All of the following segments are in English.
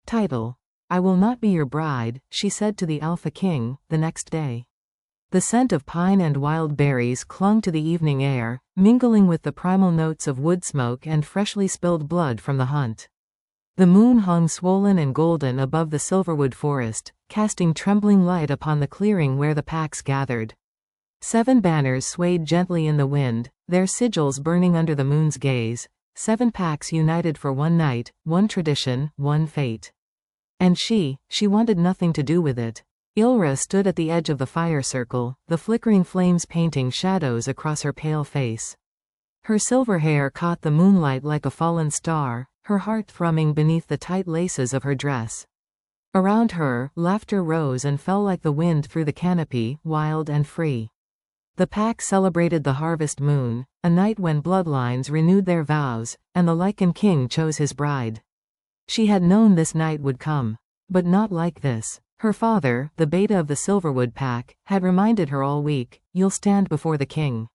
Title: I will not be your bride, she said to the Alpha King, the next day. The scent of pine and wild berries clung to the evening air, mingling with the primal notes of woodsmoke and freshly spilled blood from the hunt. The moon hung swollen and golden above the Silverwood forest, casting trembling light upon the clearing where the packs gathered. 7 banners swayed gently in the wind, their sigils burning under the moon's gaze. 7 packs united for one night, one tradition, one fate. And she wanted nothing to do with it. Ilra stood at the edge of the fire circle, the flickering flames painting shadows across her pale face. Her silver hair caught the moonlight like a fallen star, her heart thrumming beneath the tight laces of her dress. Around her, laughter rose and fell like the wind through the canopy, wild and free. The pack celebrated the harvest moon, a night when bloodlines renewed their vows, and the Lycan King chose his bride. She had known this night would come. But not like this. Her father, the beta of the Silverwood pack, had reminded her all week, you'll stand before the king.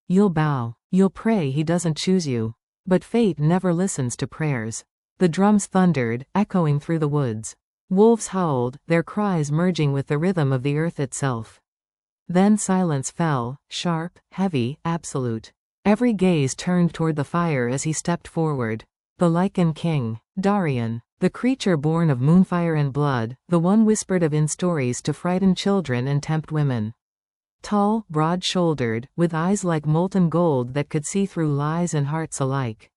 You'll bow. You'll pray he doesn't choose you. But fate never listens to prayers. The drums thundered, echoing through the woods. Wolves howled, their cries merging with the rhythm of the earth itself. Then silence fell, sharp, heavy, absolute. Every gaze turned toward the fire as he stepped forward. The Lycan King. Darian. The creature born of moonfire and blood, the one whispered of in stories to frighten children and tempt women. Tall, broad-shouldered, with eyes like molten gold that could see through lies and hearts alike.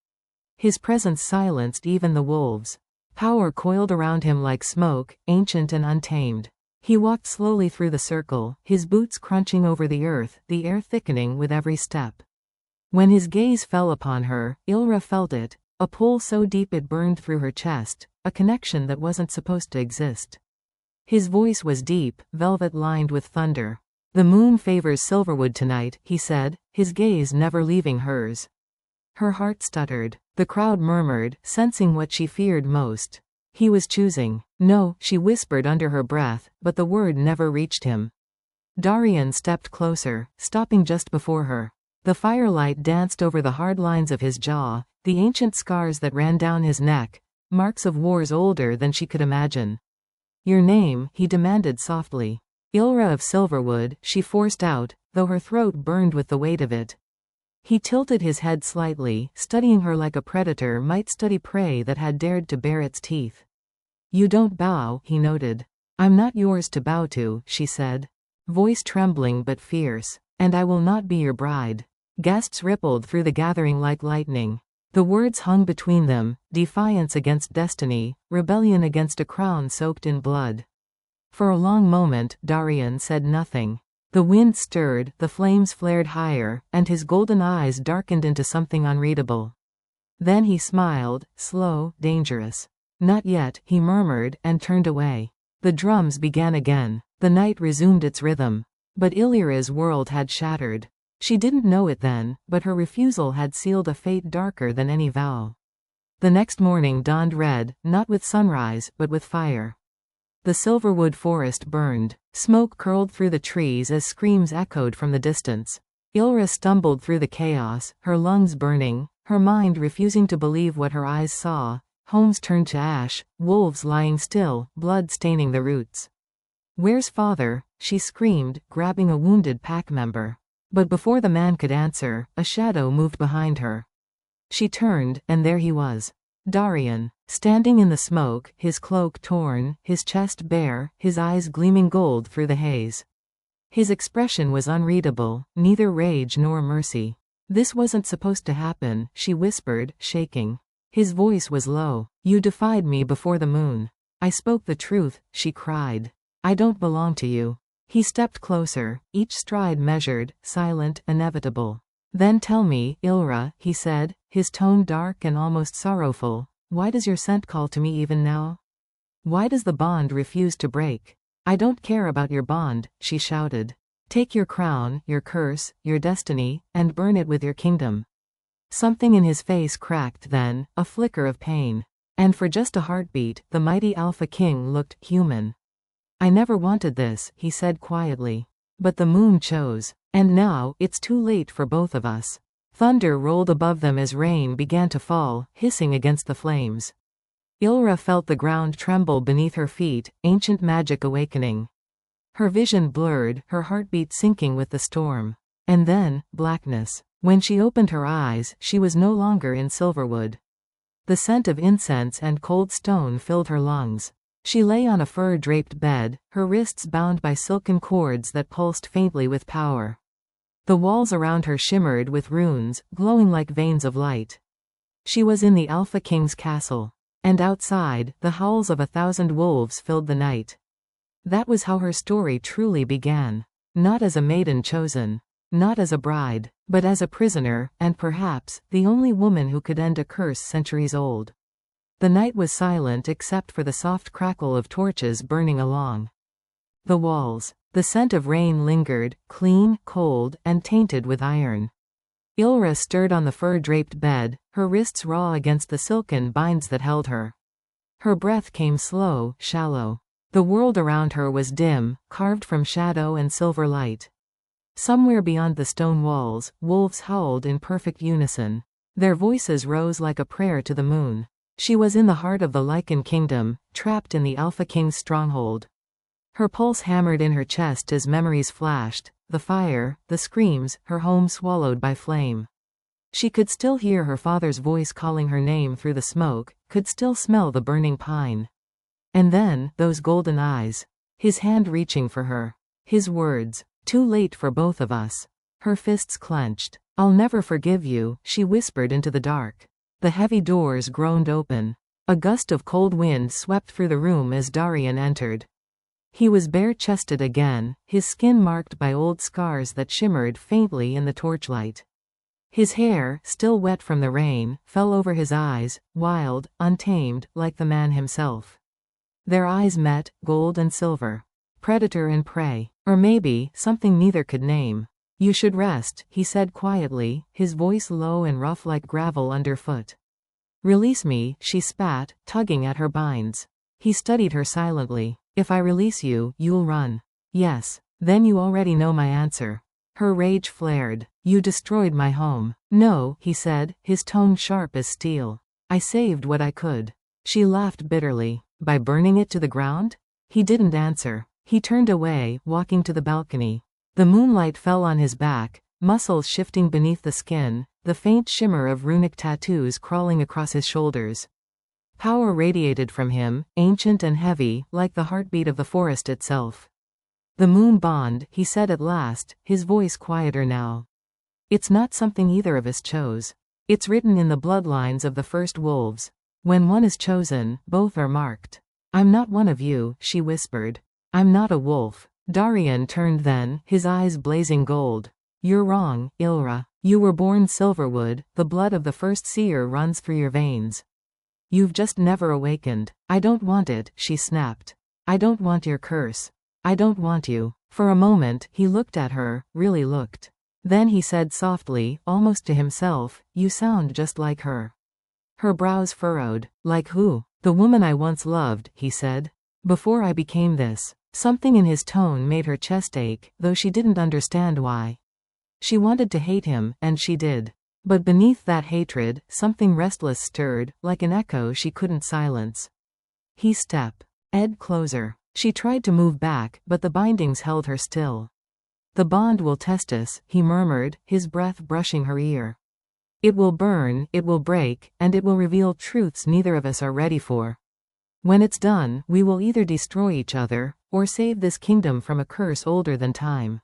His presence silenced even the wolves. Power coiled around him like smoke, ancient and untamed. He walked slowly through the circle, his boots crunching over the earth, the air thickening with every step. When his gaze fell upon her, Ilra felt it, a pull so deep it burned through her chest, a connection that wasn't supposed to exist. His voice was deep, velvet-lined with thunder. The moon favors Silverwood tonight, he said, his gaze never leaving hers. Her heart stuttered. The crowd murmured, sensing what she feared most. He was choosing. No, she whispered under her breath, but the word never reached him. Darian stepped closer, stopping just before her. The firelight danced over the hard lines of his jaw, the ancient scars that ran down his neck, marks of wars older than she could imagine. Your name, he demanded softly. Ilra of Silverwood, she forced out, though her throat burned with the weight of it. He tilted his head slightly, studying her like a predator might study prey that had dared to bare its teeth. You don't bow, he noted. I'm not yours to bow to, she said. Voice trembling but fierce. And I will not be your bride. Gasps rippled through the gathering like lightning. The words hung between them, defiance against destiny, rebellion against a crown soaked in blood. For a long moment, Darian said nothing. The wind stirred, the flames flared higher, and his golden eyes darkened into something unreadable. Then he smiled, slow, dangerous. Not yet, he murmured, and turned away. The drums began again. The night resumed its rhythm. But Illyra's world had shattered. She didn't know it then, but her refusal had sealed a fate darker than any vow. The next morning dawned red, not with sunrise, but with fire. The Silverwood forest burned. Smoke curled through the trees as screams echoed from the distance. Ilra stumbled through the chaos, her lungs burning, her mind refusing to believe what her eyes saw. Homes turned to ash, wolves lying still, blood staining the roots. Where's father? She screamed, grabbing a wounded pack member. But before the man could answer, a shadow moved behind her. She turned, and there he was. Darian, standing in the smoke, his cloak torn, his chest bare, his eyes gleaming gold through the haze. His expression was unreadable, neither rage nor mercy. This wasn't supposed to happen, she whispered, shaking. His voice was low. You defied me before the moon. I spoke the truth, she cried. I don't belong to you. He stepped closer, each stride measured, silent, inevitable. Then tell me, Ilra, he said, his tone dark and almost sorrowful, why does your scent call to me even now? Why does the bond refuse to break? I don't care about your bond, she shouted. Take your crown, your curse, your destiny, and burn it with your kingdom. Something in his face cracked then, a flicker of pain. And for just a heartbeat, the mighty Alpha King looked human. I never wanted this, he said quietly. But the moon chose. And now, it's too late for both of us. Thunder rolled above them as rain began to fall, hissing against the flames. Ilra felt the ground tremble beneath her feet, ancient magic awakening. Her vision blurred, her heartbeat sinking with the storm. And then, blackness. When she opened her eyes, she was no longer in Silverwood. The scent of incense and cold stone filled her lungs. She lay on a fur-draped bed, her wrists bound by silken cords that pulsed faintly with power. The walls around her shimmered with runes, glowing like veins of light. She was in the Alpha King's castle. And outside, the howls of 1,000 wolves filled the night. That was how her story truly began. Not as a maiden chosen. Not as a bride, but as a prisoner, and perhaps, the only woman who could end a curse centuries old. The night was silent except for the soft crackle of torches burning along the walls. The scent of rain lingered, clean, cold, and tainted with iron. Ilra stirred on the fur-draped bed, her wrists raw against the silken binds that held her. Her breath came slow, shallow. The world around her was dim, carved from shadow and silver light. Somewhere beyond the stone walls, wolves howled in perfect unison. Their voices rose like a prayer to the moon. She was in the heart of the Lycan kingdom, trapped in the Alpha King's stronghold. Her pulse hammered in her chest as memories flashed, the fire, the screams, her home swallowed by flame. She could still hear her father's voice calling her name through the smoke, could still smell the burning pine. And then, those golden eyes. His hand reaching for her. His words, "Too late for both of us." Her fists clenched. "I'll never forgive you," she whispered into the dark. The heavy doors groaned open. A gust of cold wind swept through the room as Darian entered. He was bare-chested again, his skin marked by old scars that shimmered faintly in the torchlight. His hair, still wet from the rain, fell over his eyes, wild, untamed, like the man himself. Their eyes met, gold and silver. Predator and prey. Or maybe, something neither could name. "You should rest," he said quietly, his voice low and rough like gravel underfoot. "Release me," she spat, tugging at her binds. He studied her silently. "If I release you, you'll run." "Yes. Then you already know my answer." Her rage flared. "You destroyed my home." "No," he said, his tone sharp as steel. "I saved what I could." She laughed bitterly. "By burning it to the ground?" He didn't answer. He turned away, walking to the balcony. The moonlight fell on his back, muscles shifting beneath the skin, the faint shimmer of runic tattoos crawling across his shoulders. Power radiated from him, ancient and heavy, like the heartbeat of the forest itself. "The moon bond," he said at last, his voice quieter now. "It's not something either of us chose. It's written in the bloodlines of the first wolves. When one is chosen, both are marked." "I'm not one of you," she whispered. "I'm not a wolf." Darian turned then, his eyes blazing gold. "You're wrong, Ilra. You were born Silverwood, the blood of the first seer runs through your veins. You've just never awakened." "I don't want it," she snapped. "I don't want your curse. I don't want you." For a moment, he looked at her, really looked. Then he said softly, almost to himself, "You sound just like her." Her brows furrowed. "Like who?" "The woman I once loved," he said. "Before I became this." Something in his tone made her chest ache, though she didn't understand why. She wanted to hate him, and she did. But beneath that hatred, something restless stirred, like an echo she couldn't silence. He stepped closer. She tried to move back, but the bindings held her still. "The bond will test us," he murmured, his breath brushing her ear. "It will burn, it will break, and it will reveal truths neither of us are ready for. When it's done, we will either destroy each other, or save this kingdom from a curse older than time."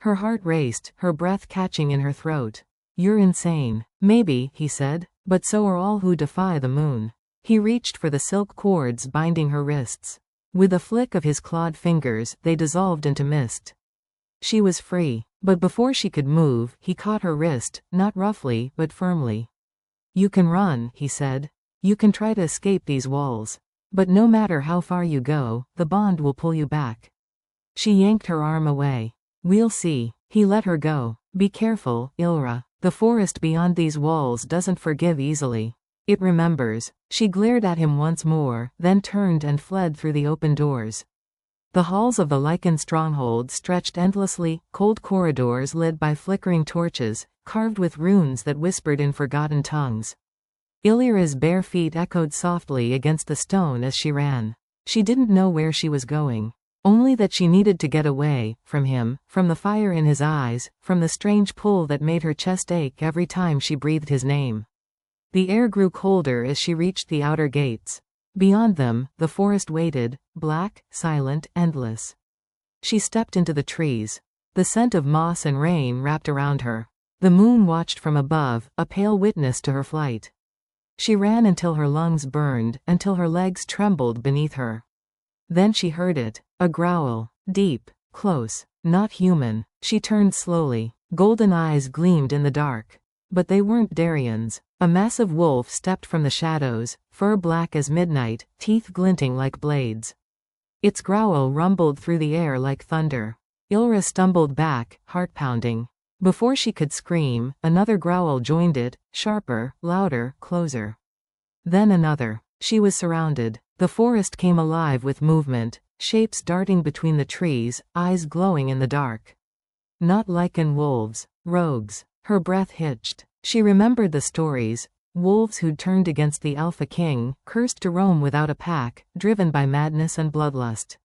Her heart raced, her breath catching in her throat. "You're insane." "Maybe," he said, "but so are all who defy the moon." He reached for the silk cords binding her wrists. With a flick of his clawed fingers, they dissolved into mist. She was free. But before she could move, he caught her wrist, not roughly, but firmly. "You can run," he said. "You can try to escape these walls. But no matter how far you go, the bond will pull you back." She yanked her arm away. "We'll see." He let her go. "Be careful, Ilra. The forest beyond these walls doesn't forgive easily. It remembers." She glared at him once more, then turned and fled through the open doors. The halls of the Lycan stronghold stretched endlessly, cold corridors lit by flickering torches, carved with runes that whispered in forgotten tongues. Illyra's bare feet echoed softly against the stone as she ran. She didn't know where she was going. Only that she needed to get away, from him, from the fire in his eyes, from the strange pull that made her chest ache every time she breathed his name. The air grew colder as she reached the outer gates. Beyond them, the forest waited, black, silent, endless. She stepped into the trees. The scent of moss and rain wrapped around her. The moon watched from above, a pale witness to her flight. She ran until her lungs burned, until her legs trembled beneath her. Then she heard it, a growl, deep, close, not human. She turned slowly. Golden eyes gleamed in the dark. But they weren't Darian's. A massive wolf stepped from the shadows, fur black as midnight, teeth glinting like blades. Its growl rumbled through the air like thunder. Illyra stumbled back, heart pounding. Before she could scream, another growl joined it, sharper, louder, closer. Then another. She was surrounded. The forest came alive with movement, shapes darting between the trees, eyes glowing in the dark. Not lichen wolves, rogues. Her breath hitched. She remembered the stories. Wolves who'd turned against the Alpha King, cursed to roam without a pack, driven by madness and bloodlust.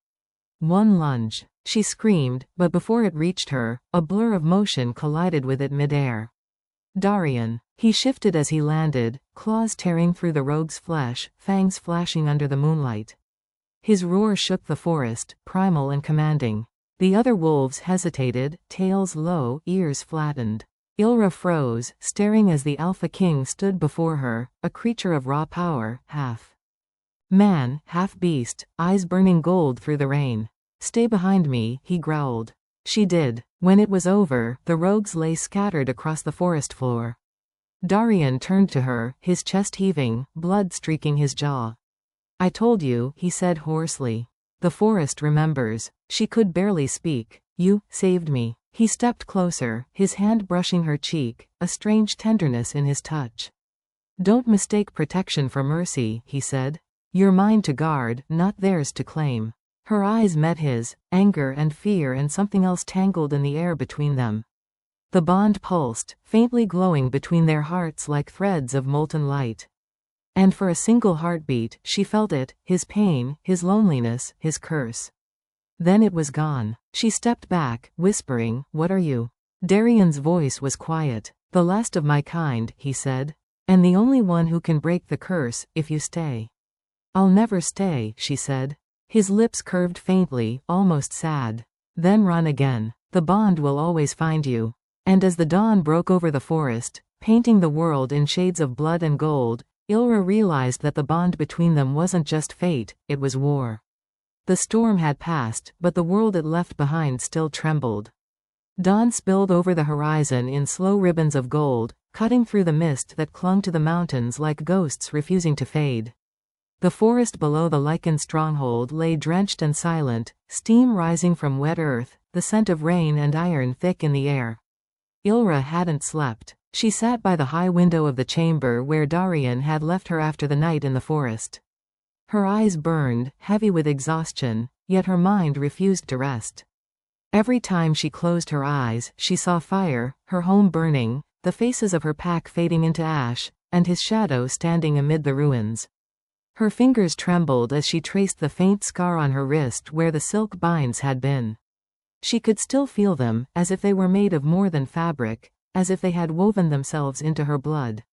One lunge. She screamed, but before it reached her, a blur of motion collided with it midair. Darian. He shifted as he landed, claws tearing through the rogue's flesh, fangs flashing under the moonlight. His roar shook the forest, primal and commanding. The other wolves hesitated, tails low, ears flattened. Illyra froze, staring as the Alpha King stood before her, a creature of raw power, half man, half beast, eyes burning gold through the rain. "Stay behind me," he growled. She did. When it was over, the rogues lay scattered across the forest floor. Darian turned to her, his chest heaving, blood streaking his jaw. "I told you," he said hoarsely. "The forest remembers." She could barely speak. "You saved me." He stepped closer, his hand brushing her cheek, a strange tenderness in his touch. "Don't mistake protection for mercy," he said. "You're mine to guard, not theirs to claim." Her eyes met his, anger and fear and something else tangled in the air between them. The bond pulsed, faintly glowing between their hearts like threads of molten light. And for a single heartbeat, she felt it, his pain, his loneliness, his curse. Then it was gone. She stepped back, whispering, "What are you?" Darian's voice was quiet. "The last of my kind," he said. "And the only one who can break the curse, if you stay." "I'll never stay," she said. His lips curved faintly, almost sad. "Then run again. The bond will always find you." And as the dawn broke over the forest, painting the world in shades of blood and gold, Illyra realized that the bond between them wasn't just fate, it was war. The storm had passed, but the world it left behind still trembled. Dawn spilled over the horizon in slow ribbons of gold, cutting through the mist that clung to the mountains like ghosts refusing to fade. The forest below the lichen stronghold lay drenched and silent, steam rising from wet earth, the scent of rain and iron thick in the air. Illyra hadn't slept. She sat by the high window of the chamber where Darian had left her after the night in the forest. Her eyes burned, heavy with exhaustion, yet her mind refused to rest. Every time she closed her eyes, she saw fire, her home burning, the faces of her pack fading into ash, and his shadow standing amid the ruins. Her fingers trembled as she traced the faint scar on her wrist where the silk binds had been. She could still feel them, as if they were made of more than fabric, as if they had woven themselves into her blood.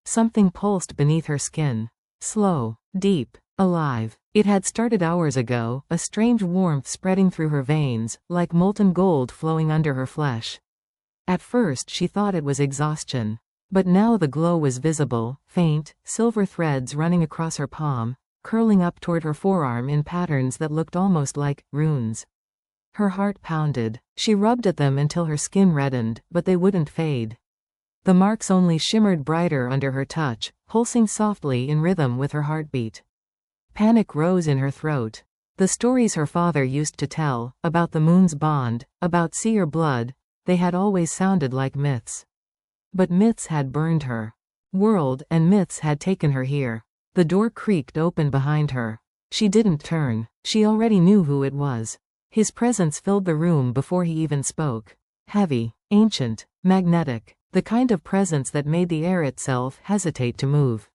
Something pulsed beneath her skin. Slow, deep, alive. It had started hours ago, a strange warmth spreading through her veins, like molten gold flowing under her flesh. At first she thought it was exhaustion. But now the glow was visible, faint, silver threads running across her palm, curling up toward her forearm in patterns that looked almost like runes. Her heart pounded. She rubbed at them until her skin reddened, but they wouldn't fade. The marks only shimmered brighter under her touch, pulsing softly in rhythm with her heartbeat. Panic rose in her throat. The stories her father used to tell, about the moon's bond, about seer blood, they had always sounded like myths. But myths had burned her world, and myths had taken her here. The door creaked open behind her. She didn't turn. She already knew who it was. His presence filled the room before he even spoke. Heavy, ancient, magnetic, the kind of presence that made the air itself hesitate to move.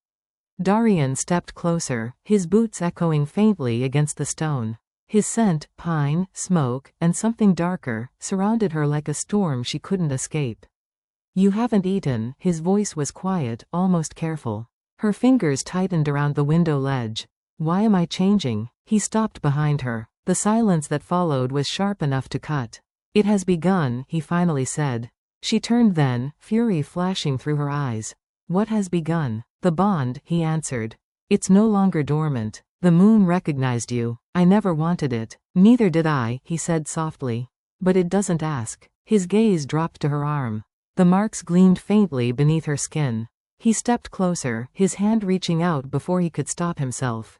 Darian stepped closer, his boots echoing faintly against the stone. His scent, pine, smoke, and something darker, surrounded her like a storm she couldn't escape. You haven't eaten, his voice was quiet, almost careful. Her fingers tightened around the window ledge. Why am I changing? He stopped behind her. The silence that followed was sharp enough to cut. It has begun, he finally said. She turned then, fury flashing through her eyes. What has begun? The bond, he answered. It's no longer dormant. The moon recognized you. I never wanted it. Neither did I, he said softly. But it doesn't ask. His gaze dropped to her arm. The marks gleamed faintly beneath her skin. He stepped closer, his hand reaching out before he could stop himself.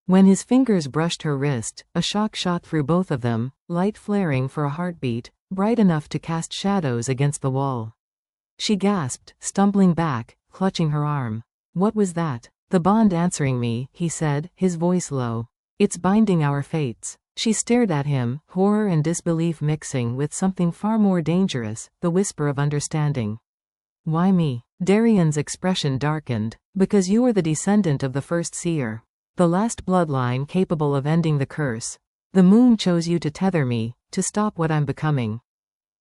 When his fingers brushed her wrist, a shock shot through both of them, light flaring for a heartbeat, bright enough to cast shadows against the wall. She gasped, stumbling back, clutching her arm. What was that? The bond answering me, he said, his voice low. It's binding our fates. She stared at him, horror and disbelief mixing with something far more dangerous, the whisper of understanding. Why me? Darian's expression darkened. Because you are the descendant of the first seer. The last bloodline capable of ending the curse. The moon chose you to tether me, to stop what I'm becoming.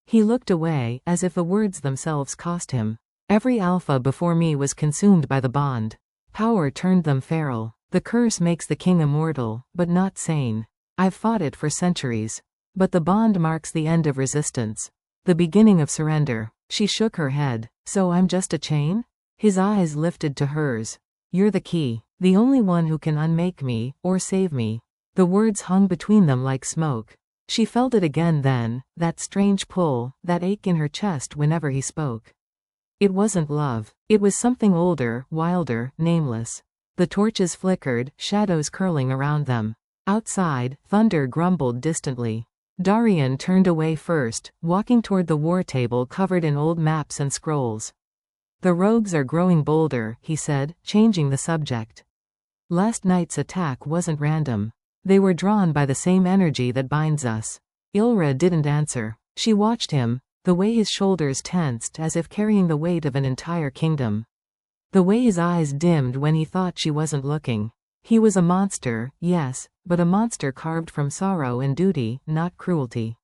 He looked away, as if the words themselves cost him. Every alpha before me was consumed by the bond. Power turned them feral. The curse makes the king immortal, but not sane. I've fought it for centuries. But the bond marks the end of resistance. The beginning of surrender. She shook her head. So I'm just a chain? His eyes lifted to hers. You're the key. The only one who can unmake me, or save me. The words hung between them like smoke. She felt it again then, that strange pull, that ache in her chest whenever he spoke. It wasn't love. It was something older, wilder, nameless. The torches flickered, shadows curling around them. Outside, thunder grumbled distantly. Darian turned away first, walking toward the war table covered in old maps and scrolls. The rogues are growing bolder, he said, changing the subject. Last night's attack wasn't random. They were drawn by the same energy that binds us. Ilra didn't answer. She watched him, the way his shoulders tensed as if carrying the weight of an entire kingdom. The way his eyes dimmed when he thought she wasn't looking. He was a monster, yes, but a monster carved from sorrow and duty, not cruelty.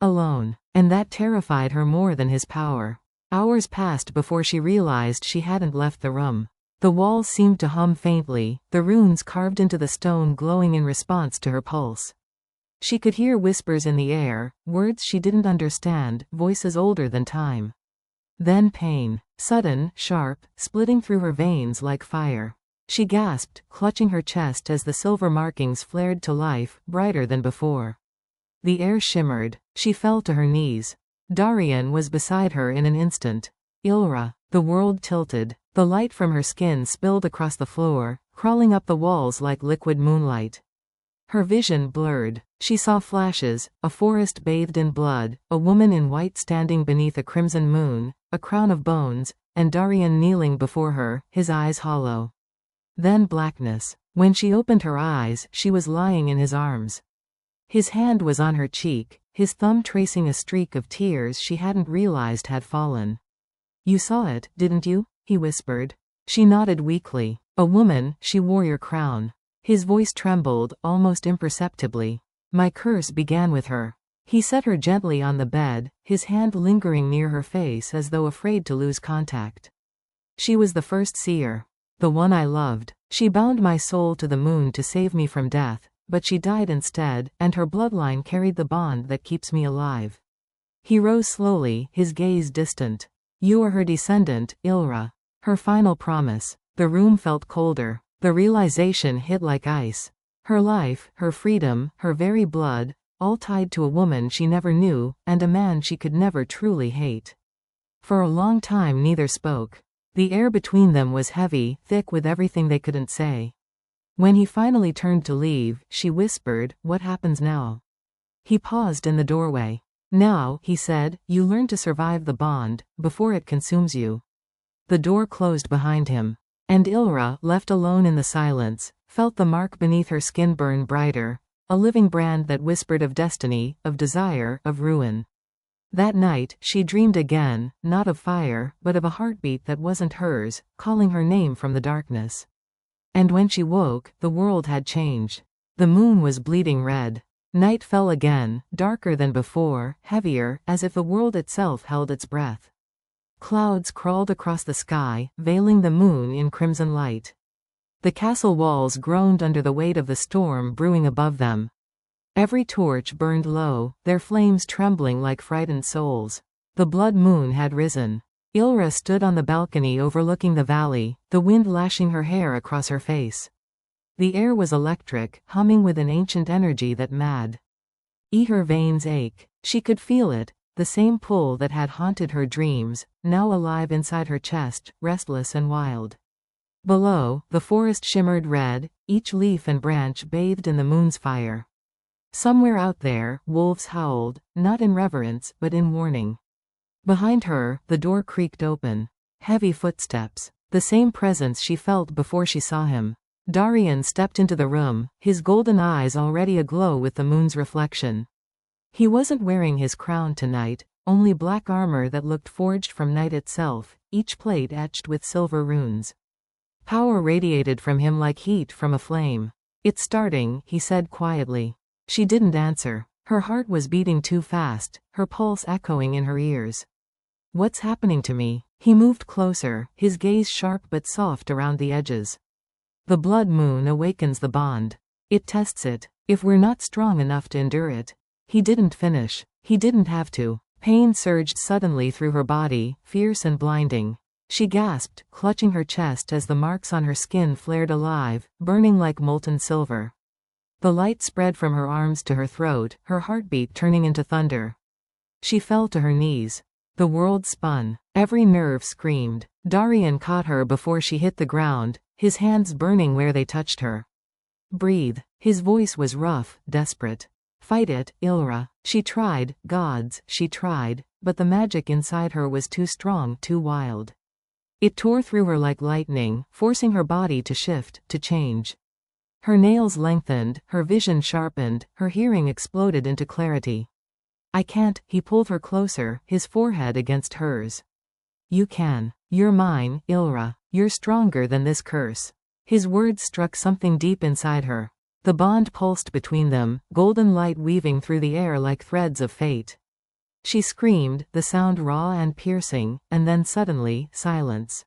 Alone. And that terrified her more than his power. Hours passed before she realized she hadn't left the room. The walls seemed to hum faintly, the runes carved into the stone glowing in response to her pulse. She could hear whispers in the air, words she didn't understand, voices older than time. Then pain. Sudden, sharp, splitting through her veins like fire. She gasped, clutching her chest as the silver markings flared to life, brighter than before. The air shimmered. She fell to her knees. Darian was beside her in an instant. Ilra. The world tilted. The light from her skin spilled across the floor, crawling up the walls like liquid moonlight. Her vision blurred. She saw flashes, a forest bathed in blood, a woman in white standing beneath a crimson moon, a crown of bones, and Darian kneeling before her, his eyes hollow. Then blackness. When she opened her eyes, she was lying in his arms. His hand was on her cheek, his thumb tracing a streak of tears she hadn't realized had fallen. You saw it, didn't you? He whispered. She nodded weakly. A woman, she wore your crown. His voice trembled, almost imperceptibly. My curse began with her. He set her gently on the bed, his hand lingering near her face as though afraid to lose contact. She was the first seer. The one I loved. She bound my soul to the moon to save me from death, but she died instead, and her bloodline carried the bond that keeps me alive. He rose slowly, his gaze distant. You are her descendant, Ilra. Her final promise. The room felt colder. The realization hit like ice. Her life, her freedom, her very blood, all tied to a woman she never knew, and a man she could never truly hate. For a long time neither spoke. The air between them was heavy, thick with everything they couldn't say. When he finally turned to leave, she whispered, "What happens now?" He paused in the doorway. Now, he said, you learn to survive the bond, before it consumes you. The door closed behind him. And Ilra, left alone in the silence, felt the mark beneath her skin burn brighter, a living brand that whispered of destiny, of desire, of ruin. That night, she dreamed again, not of fire, but of a heartbeat that wasn't hers, calling her name from the darkness. And when she woke, the world had changed. The moon was bleeding red. Night fell again, darker than before, heavier, as if the world itself held its breath. Clouds crawled across the sky, veiling the moon in crimson light. The castle walls groaned under the weight of the storm brewing above them. Every torch burned low, their flames trembling like frightened souls. The blood moon had risen. Ilra stood on the balcony overlooking the valley, the wind lashing her hair across her face. The air was electric, humming with an ancient energy that made her veins ache. She could feel it, the same pull that had haunted her dreams, now alive inside her chest, restless and wild. Below, the forest shimmered red, each leaf and branch bathed in the moon's fire. Somewhere out there, wolves howled, not in reverence, but in warning. Behind her, the door creaked open. Heavy footsteps. The same presence she felt before she saw him. Darian stepped into the room, his golden eyes already aglow with the moon's reflection. He wasn't wearing his crown tonight, only black armor that looked forged from night itself, each plate etched with silver runes. Power radiated from him like heat from a flame. "It's starting," he said quietly. She didn't answer. Her heart was beating too fast, her pulse echoing in her ears. "What's happening to me?" He moved closer, his gaze sharp but soft around the edges. "The blood moon awakens the bond. It tests it. If we're not strong enough to endure it." He didn't finish. He didn't have to. Pain surged suddenly through her body, fierce and blinding. She gasped, clutching her chest as the marks on her skin flared alive, burning like molten silver. The light spread from her arms to her throat, her heartbeat turning into thunder. She fell to her knees. The world spun. Every nerve screamed. Darian caught her before she hit the ground, his hands burning where they touched her. "Breathe." His voice was rough, desperate. "Fight it, Ilra." She tried, gods, she tried, but the magic inside her was too strong, too wild. It tore through her like lightning, forcing her body to shift, to change. Her nails lengthened, her vision sharpened, her hearing exploded into clarity. "I can't." He pulled her closer, his forehead against hers. "You can. You're mine, Ilra. You're stronger than this curse." His words struck something deep inside her. The bond pulsed between them, golden light weaving through the air like threads of fate. She screamed, the sound raw and piercing, and then suddenly, silence.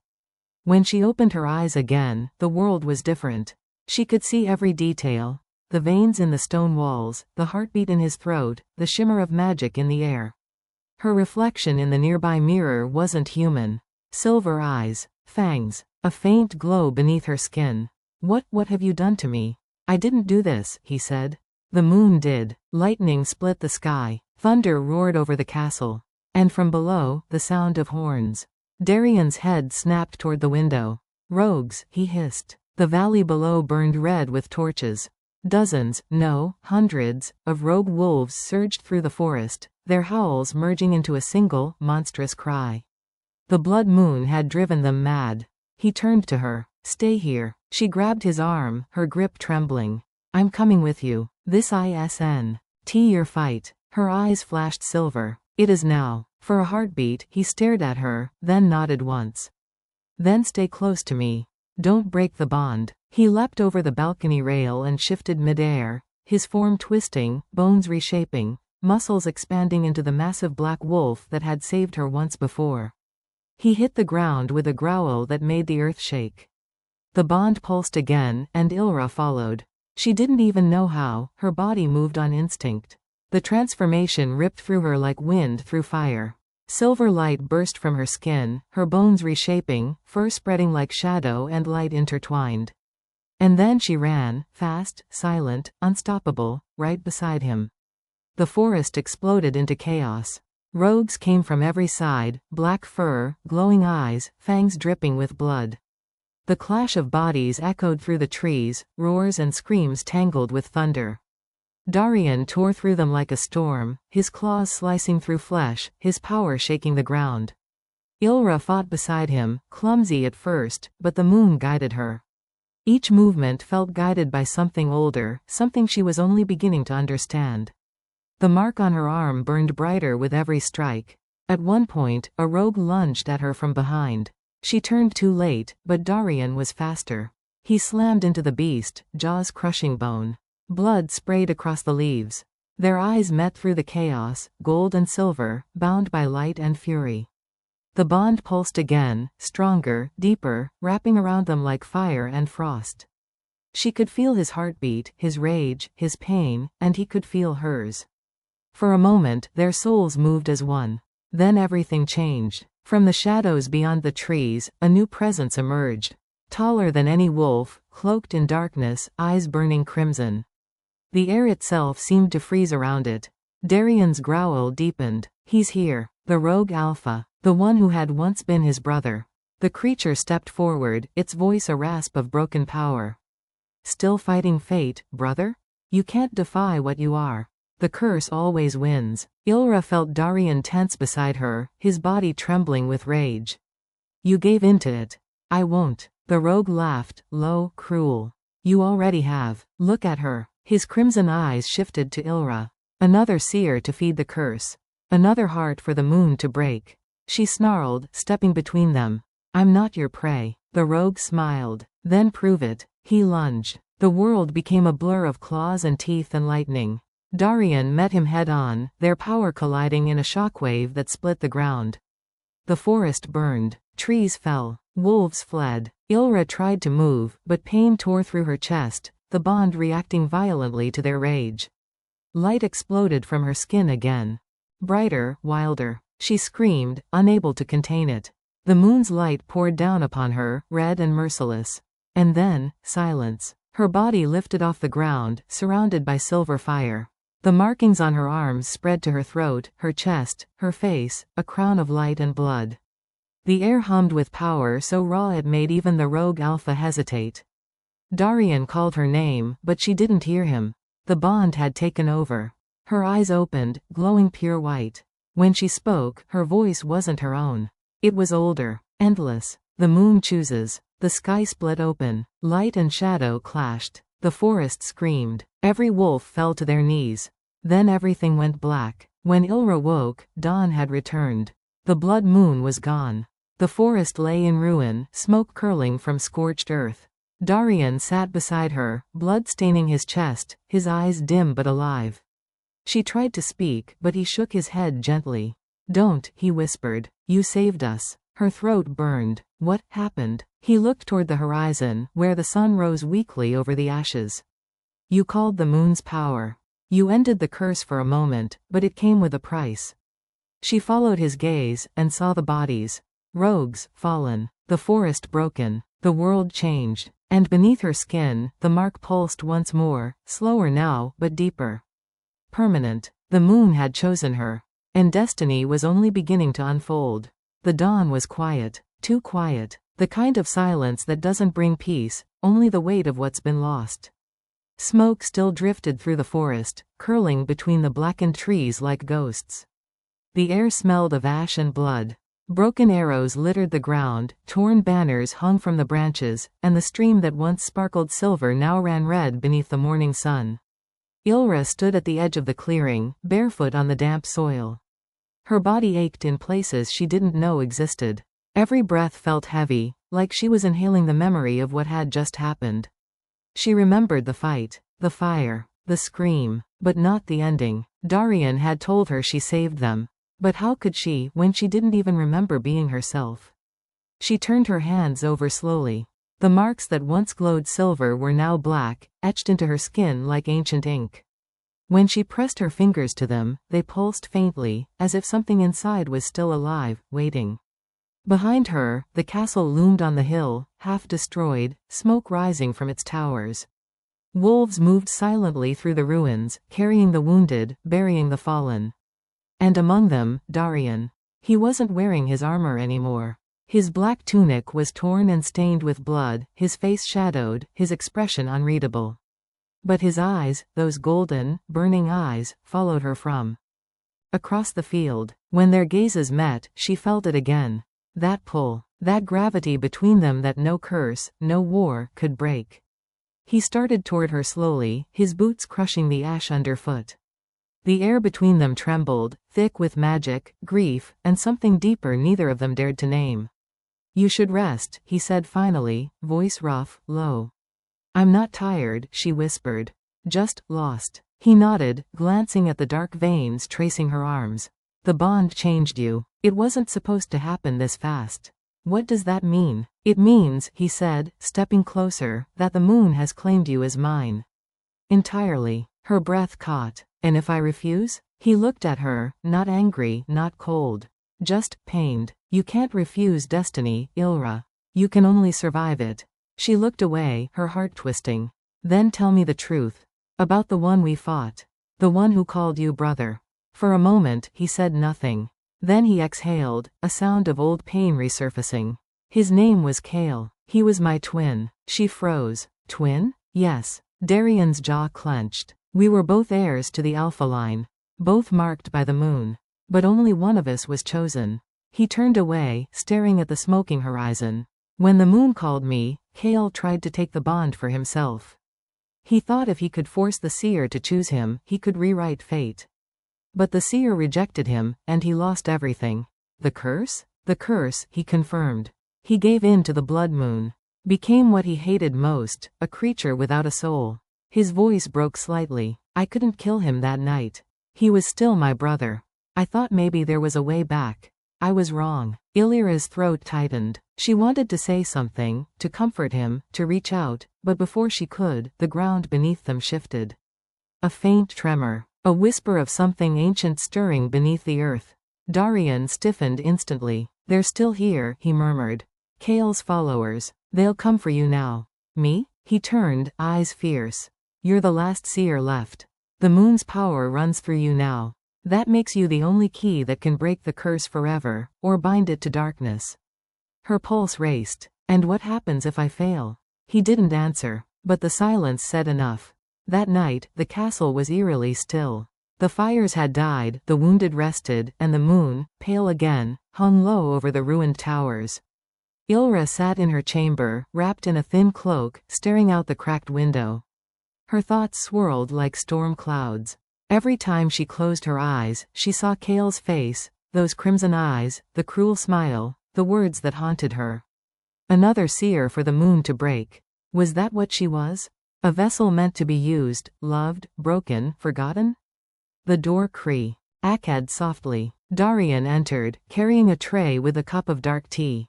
When she opened her eyes again, the world was different. She could see every detail. The veins in the stone walls, the heartbeat in his throat, the shimmer of magic in the air. Her reflection in the nearby mirror wasn't human. Silver eyes, fangs, a faint glow beneath her skin. What have you done to me?" "I didn't do this," he said. "The moon did." Lightning split the sky. Thunder roared over the castle. And from below, the sound of horns. Darian's head snapped toward the window. "Rogues," he hissed. The valley below burned red with torches. Dozens, no, hundreds, of rogue wolves surged through the forest, their howls merging into a single, monstrous cry. The blood moon had driven them mad. He turned to her. "Stay here." She grabbed his arm, her grip trembling. "I'm coming with you. This isn't your fight." Her eyes flashed silver. "It is now." For a heartbeat, he stared at her, then nodded once. "Then stay close to me. Don't break the bond." He leapt over the balcony rail and shifted midair, his form twisting, bones reshaping, muscles expanding into the massive black wolf that had saved her once before. He hit the ground with a growl that made the earth shake. The bond pulsed again, and Ilra followed. She didn't even know how, her body moved on instinct. The transformation ripped through her like wind through fire. Silver light burst from her skin, her bones reshaping, fur spreading like shadow and light intertwined. And then she ran, fast, silent, unstoppable, right beside him. The forest exploded into chaos. Rogues came from every side, black fur, glowing eyes, fangs dripping with blood. The clash of bodies echoed through the trees, roars and screams tangled with thunder. Darian tore through them like a storm, his claws slicing through flesh, his power shaking the ground. Ilra fought beside him, clumsy at first, but the moon guided her. Each movement felt guided by something older, something she was only beginning to understand. The mark on her arm burned brighter with every strike. At one point, a rogue lunged at her from behind. She turned too late, but Darian was faster. He slammed into the beast, jaws crushing bone. Blood sprayed across the leaves. Their eyes met through the chaos, gold and silver, bound by light and fury. The bond pulsed again, stronger, deeper, wrapping around them like fire and frost. She could feel his heartbeat, his rage, his pain, and he could feel hers. For a moment, their souls moved as one. Then everything changed. From the shadows beyond the trees, a new presence emerged. Taller than any wolf, cloaked in darkness, eyes burning crimson. The air itself seemed to freeze around it. Darian's growl deepened. He's here. The rogue alpha. The one who had once been his brother. The creature stepped forward, its voice a rasp of broken power. Still fighting fate, brother? You can't defy what you are. The curse always wins. Ilra felt Darian tense beside her, his body trembling with rage. You gave in to it. I won't. The rogue laughed, low, cruel. You already have. Look at her. His crimson eyes shifted to Ilra. Another seer to feed the curse. Another heart for the moon to break. She snarled, stepping between them. I'm not your prey. The rogue smiled. Then prove it. He lunged. The world became a blur of claws and teeth and lightning. Darian met him head-on, their power colliding in a shockwave that split the ground. The forest burned. Trees fell. Wolves fled. Ilra tried to move, but pain tore through her chest, the bond reacting violently to their rage. Light exploded from her skin again. Brighter, wilder. She screamed, unable to contain it. The moon's light poured down upon her, red and merciless. And then, silence. Her body lifted off the ground, surrounded by silver fire. The markings on her arms spread to her throat, her chest, her face, a crown of light and blood. The air hummed with power so raw it made even the rogue alpha hesitate. Darian called her name, but she didn't hear him. The bond had taken over. Her eyes opened, glowing pure white. When she spoke, her voice wasn't her own. It was older, endless. The moon chooses. The sky split open. Light and shadow clashed. The forest screamed. Every wolf fell to their knees. Then everything went black. When Ilra woke, dawn had returned. The blood moon was gone. The forest lay in ruin, smoke curling from scorched earth. Darian sat beside her, blood staining his chest, his eyes dim but alive. She tried to speak, but he shook his head gently. Don't, he whispered. You saved us. Her throat burned. What happened? He looked toward the horizon, where the sun rose weakly over the ashes. You called the moon's power. You ended the curse for a moment, but it came with a price. She followed his gaze, and saw the bodies. Rogues, fallen. The forest broken. The world changed. And beneath her skin, the mark pulsed once more, slower now, but deeper. Permanent. The moon had chosen her. And destiny was only beginning to unfold. The dawn was quiet. Too quiet. The kind of silence that doesn't bring peace, only the weight of what's been lost. Smoke still drifted through the forest, curling between the blackened trees like ghosts. The air smelled of ash and blood. Broken arrows littered the ground, torn banners hung from the branches, and the stream that once sparkled silver now ran red beneath the morning sun. Ilra stood at the edge of the clearing, barefoot on the damp soil. Her body ached in places she didn't know existed. Every breath felt heavy, like she was inhaling the memory of what had just happened. She remembered the fight, the fire, the scream, but not the ending. Darian had told her she saved them. But how could she, when she didn't even remember being herself? She turned her hands over slowly. The marks that once glowed silver were now black, etched into her skin like ancient ink. When she pressed her fingers to them, they pulsed faintly, as if something inside was still alive, waiting. Behind her, the castle loomed on the hill, half destroyed, smoke rising from its towers. Wolves moved silently through the ruins, carrying the wounded, burying the fallen. And among them, Darian. He wasn't wearing his armor anymore. His black tunic was torn and stained with blood, his face shadowed, his expression unreadable. But his eyes, those golden, burning eyes, followed her from across the field. When their gazes met, she felt it again. That pull, that gravity between them that no curse, no war, could break. He started toward her slowly, his boots crushing the ash underfoot. The air between them trembled, thick with magic, grief, and something deeper neither of them dared to name. You should rest, he said finally, voice rough, low. I'm not tired, she whispered. Just lost. He nodded, glancing at the dark veins tracing her arms. The bond changed you. It wasn't supposed to happen this fast. What does that mean? It means, he said, stepping closer, that the moon has claimed you as mine. Entirely. Her breath caught. And if I refuse? He looked at her, not angry, not cold. Just pained. You can't refuse destiny, Ilra. You can only survive it. She looked away, her heart twisting. Then tell me the truth. About the one we fought. The one who called you brother. For a moment, he said nothing. Then he exhaled, a sound of old pain resurfacing. His name was Kale. He was my twin. She froze. Twin? Yes. Darian's jaw clenched. We were both heirs to the Alpha line. Both marked by the moon. But only one of us was chosen. He turned away, staring at the smoking horizon. When the moon called me, Kale tried to take the bond for himself. He thought if he could force the seer to choose him, he could rewrite fate. But the seer rejected him, and he lost everything. The curse? The curse, he confirmed. He gave in to the blood moon. Became what he hated most, a creature without a soul. His voice broke slightly. I couldn't kill him that night. He was still my brother. I thought maybe there was a way back. I was wrong. Illyra's throat tightened. She wanted to say something, to comfort him, to reach out, but before she could, the ground beneath them shifted. A faint tremor. A whisper of something ancient stirring beneath the earth. Darian stiffened instantly. They're still here, he murmured. Kale's followers. They'll come for you now. Me? He turned, eyes fierce. You're the last seer left. The moon's power runs through you now. That makes you the only key that can break the curse forever, or bind it to darkness. Her pulse raced. And what happens if I fail? He didn't answer, but the silence said enough. That night, the castle was eerily still. The fires had died, the wounded rested, and the moon, pale again, hung low over the ruined towers. Ilra sat in her chamber, wrapped in a thin cloak, staring out the cracked window. Her thoughts swirled like storm clouds. Every time she closed her eyes, she saw Kale's face, those crimson eyes, the cruel smile, the words that haunted her. Another seer for the moon to break. Was that what she was? A vessel meant to be used, loved, broken, forgotten? The door creaked. Akkad softly. Darian entered, carrying a tray with a cup of dark tea.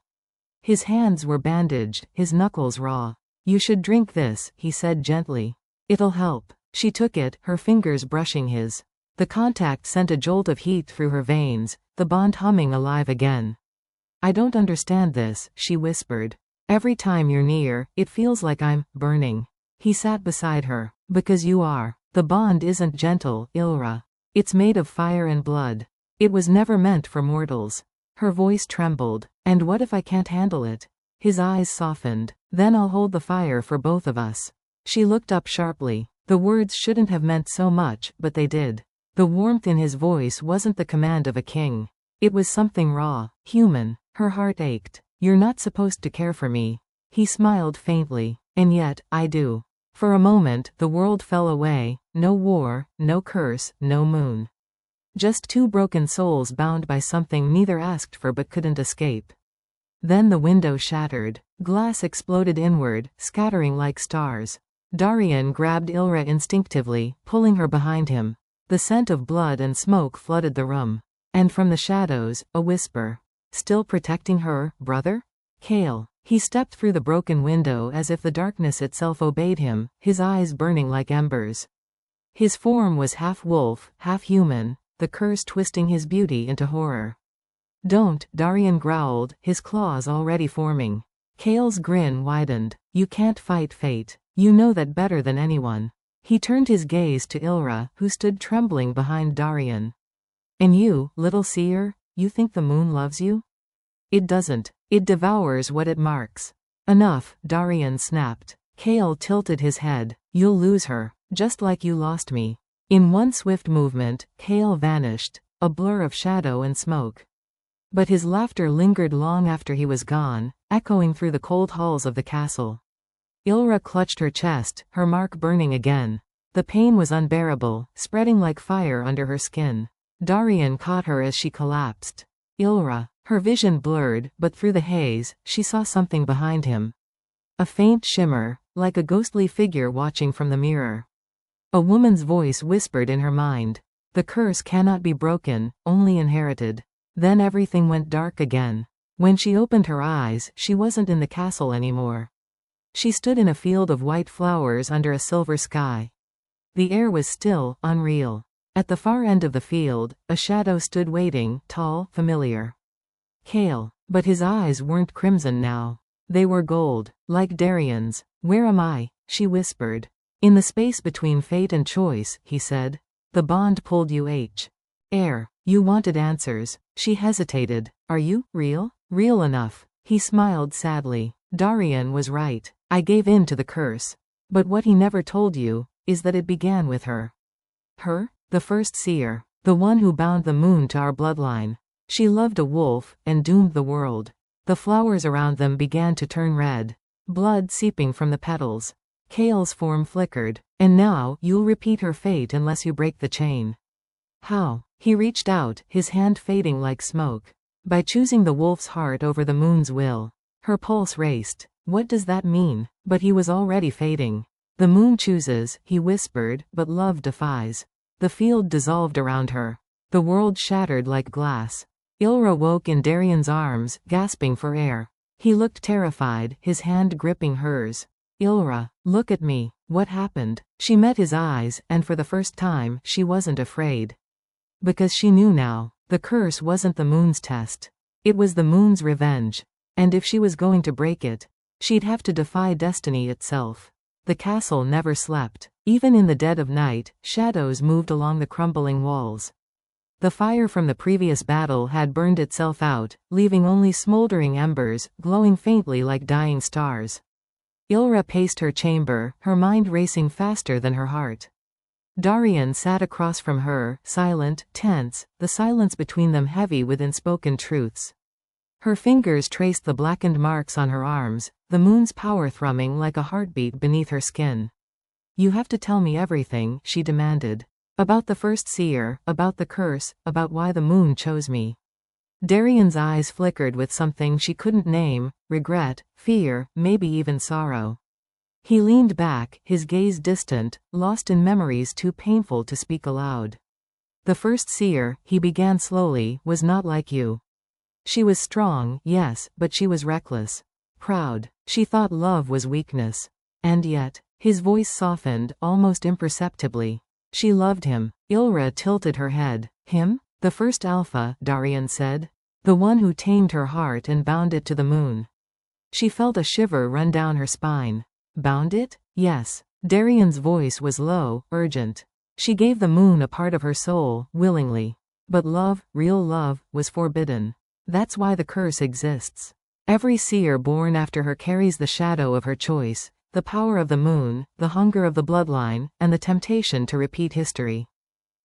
His hands were bandaged, his knuckles raw. You should drink this, he said gently. It'll help. She took it, her fingers brushing his. The contact sent a jolt of heat through her veins, the bond humming alive again. I don't understand this, she whispered. Every time you're near, it feels like I'm burning. He sat beside her. Because you are. The bond isn't gentle, Ilra. It's made of fire and blood. It was never meant for mortals. Her voice trembled. And what if I can't handle it? His eyes softened. Then I'll hold the fire for both of us. She looked up sharply. The words shouldn't have meant so much, but they did. The warmth in his voice wasn't the command of a king. It was something raw, human. Her heart ached. You're not supposed to care for me. He smiled faintly. And yet, I do. For a moment, the world fell away. No war, no curse, no moon. Just two broken souls bound by something neither asked for but couldn't escape. Then the window shattered. Glass exploded inward, scattering like stars. Darian grabbed Ilra instinctively, pulling her behind him. The scent of blood and smoke flooded the room. And from the shadows, a whisper. Still protecting her, brother? Kale. He stepped through the broken window as if the darkness itself obeyed him, his eyes burning like embers. His form was half wolf, half human, the curse twisting his beauty into horror. Don't, Darian growled, his claws already forming. Kale's grin widened. You can't fight fate. You know that better than anyone. He turned his gaze to Ilra, who stood trembling behind Darian. And you, little seer, you think the moon loves you? It doesn't. It devours what it marks. Enough, Darian snapped. Kale tilted his head. You'll lose her, just like you lost me. In one swift movement, Kale vanished, a blur of shadow and smoke. But his laughter lingered long after he was gone, echoing through the cold halls of the castle. Ilra clutched her chest, her mark burning again. The pain was unbearable, spreading like fire under her skin. Darian caught her as she collapsed. Ilra. Her vision blurred, but through the haze, she saw something behind him. A faint shimmer, like a ghostly figure watching from the mirror. A woman's voice whispered in her mind. The curse cannot be broken, only inherited. Then everything went dark again. When she opened her eyes, she wasn't in the castle anymore. She stood in a field of white flowers under a silver sky. The air was still, unreal. At the far end of the field, a shadow stood waiting, tall, familiar. Kale. But his eyes weren't crimson now. They were gold, like Darian's. "Where am I?" she whispered. "In the space between fate and choice," he said. "The bond pulled you air. You wanted answers." She hesitated. "Are you real?" "Real enough." He smiled sadly. "Darian was right. I gave in to the curse. But what he never told you is that it began with her." Her? The first seer. The one who bound the moon to our bloodline. She loved a wolf, and doomed the world. The flowers around them began to turn red. Blood seeping from the petals. Kale's form flickered. "And now, you'll repeat her fate unless you break the chain." "How?" He reached out, his hand fading like smoke. "By choosing the wolf's heart over the moon's will." Her pulse raced. What does that mean? But he was already fading. "The moon chooses," he whispered, "but love defies." The field dissolved around her. The world shattered like glass. Ilra woke in Darian's arms, gasping for air. He looked terrified, his hand gripping hers. "Ilra, look at me. What happened?" She met his eyes, and for the first time, she wasn't afraid. Because she knew now. The curse wasn't the moon's test. It was the moon's revenge. And if she was going to break it, she'd have to defy destiny itself. The castle never slept. Even in the dead of night, shadows moved along the crumbling walls. The fire from the previous battle had burned itself out, leaving only smoldering embers, glowing faintly like dying stars. Ilra paced her chamber, her mind racing faster than her heart. Darian sat across from her, silent, tense, the silence between them heavy with unspoken truths. Her fingers traced the blackened marks on her arms, the moon's power thrumming like a heartbeat beneath her skin. "You have to tell me everything," she demanded. "About the first seer, about the curse, about why the moon chose me." Darian's eyes flickered with something she couldn't name, regret, fear, maybe even sorrow. He leaned back, his gaze distant, lost in memories too painful to speak aloud. "The first seer," he began slowly, "was not like you. She was strong, yes, but she was reckless. Proud. She thought love was weakness. And yet," his voice softened, almost imperceptibly, "she loved him." Ilra tilted her head. "Him? The first alpha," Darian said. "The one who tamed her heart and bound it to the moon." She felt a shiver run down her spine. "Bound it?" "Yes." Darian's voice was low, urgent. "She gave the moon a part of her soul, willingly. But love, real love, was forbidden. That's why the curse exists. Every seer born after her carries the shadow of her choice, the power of the moon, the hunger of the bloodline, and the temptation to repeat history."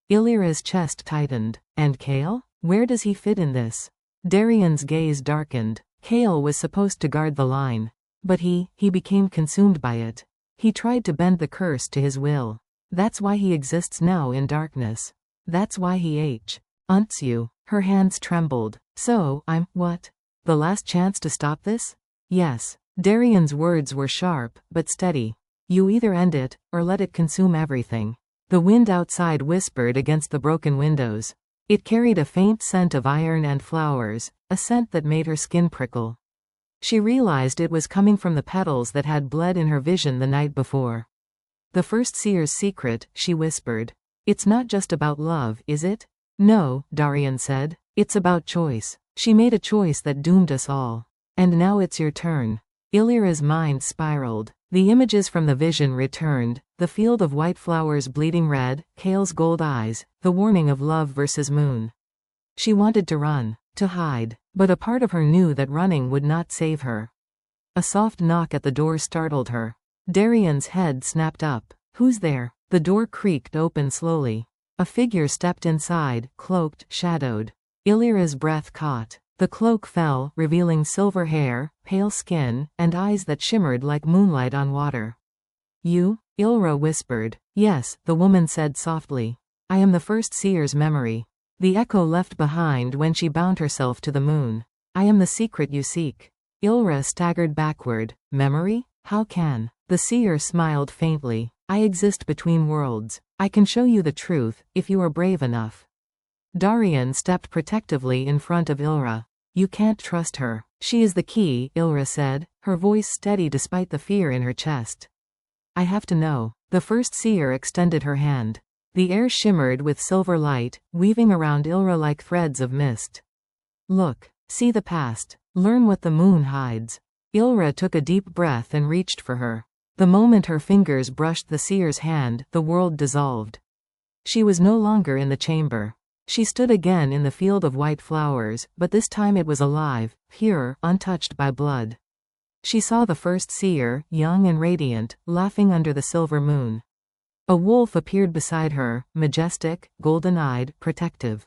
Illyra's chest tightened. "And Kale? Where does he fit in this?" Darian's gaze darkened. Kale was supposed to guard the line. But he became consumed by it. He tried to bend the curse to his will. That's why he exists now in darkness. That's why he hunts you. Her hands trembled. "So, I'm what? The last chance to stop this?" "Yes." Darian's words were sharp, but steady. "You either end it, or let it consume everything." The wind outside whispered against the broken windows. It carried a faint scent of iron and flowers, a scent that made her skin prickle. She realized it was coming from the petals that had bled in her vision the night before. "The first seer's secret," she whispered. "It's not just about love, is it?" "No," Darian said. "It's about choice. She made a choice that doomed us all. And now it's your turn." Illyra's mind spiraled. The images from the vision returned, the field of white flowers bleeding red, Kale's gold eyes, the warning of love versus moon. She wanted to run, to hide, but a part of her knew that running would not save her. A soft knock at the door startled her. Darian's head snapped up. "Who's there?" The door creaked open slowly. A figure stepped inside, cloaked, shadowed. Illyra's breath caught. The cloak fell, revealing silver hair, pale skin, and eyes that shimmered like moonlight on water. "You?" Ilra whispered. "Yes," the woman said softly. "I am the first seer's memory. The echo left behind when she bound herself to the moon. I am the secret you seek." Ilra staggered backward. "Memory?" How can? The seer smiled faintly. I exist between worlds. I can show you the truth, if you are brave enough. Darian stepped protectively in front of Ilra. You can't trust her. She is the key, Ilra said, her voice steady despite the fear in her chest. I have to know. The first seer extended her hand. The air shimmered with silver light, weaving around Ilra like threads of mist. Look. See the past. Learn what the moon hides. Ilra took a deep breath and reached for her. The moment her fingers brushed the seer's hand, the world dissolved. She was no longer in the chamber. She stood again in the field of white flowers, but this time it was alive, pure, untouched by blood. She saw the first seer, young and radiant, laughing under the silver moon. A wolf appeared beside her, majestic, golden-eyed, protective.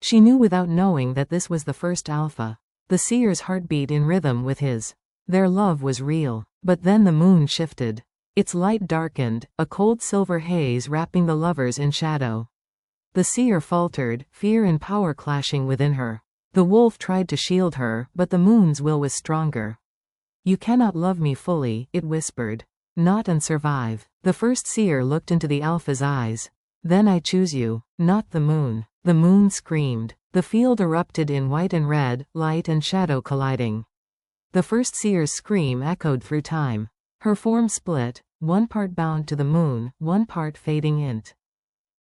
She knew without knowing that this was the first alpha. The seer's heartbeat in rhythm with his. Their love was real. But then the moon shifted. Its light darkened, a cold silver haze wrapping the lovers in shadow. The seer faltered, fear and power clashing within her. The wolf tried to shield her, but the moon's will was stronger. You cannot love me fully, it whispered. Not and survive. The first seer looked into the alpha's eyes. Then I choose you, not the moon. The moon screamed. The field erupted in white and red, light and shadow colliding. The first seer's scream echoed through time. Her form split, one part bound to the moon, one part fading into.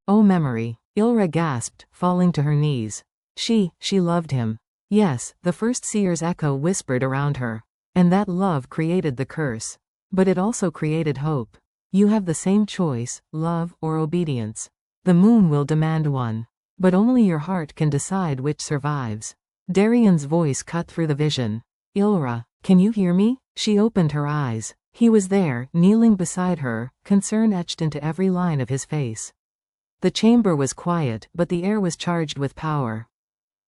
Oh memory. Ilra gasped, falling to her knees. She loved him. Yes, the first seer's echo whispered around her. And that love created the curse. But it also created hope. You have the same choice, love or obedience. The moon will demand one. But only your heart can decide which survives. Darian's voice cut through the vision. Ilra, can you hear me? She opened her eyes. He was there, kneeling beside her, concern etched into every line of his face. The chamber was quiet, but the air was charged with power.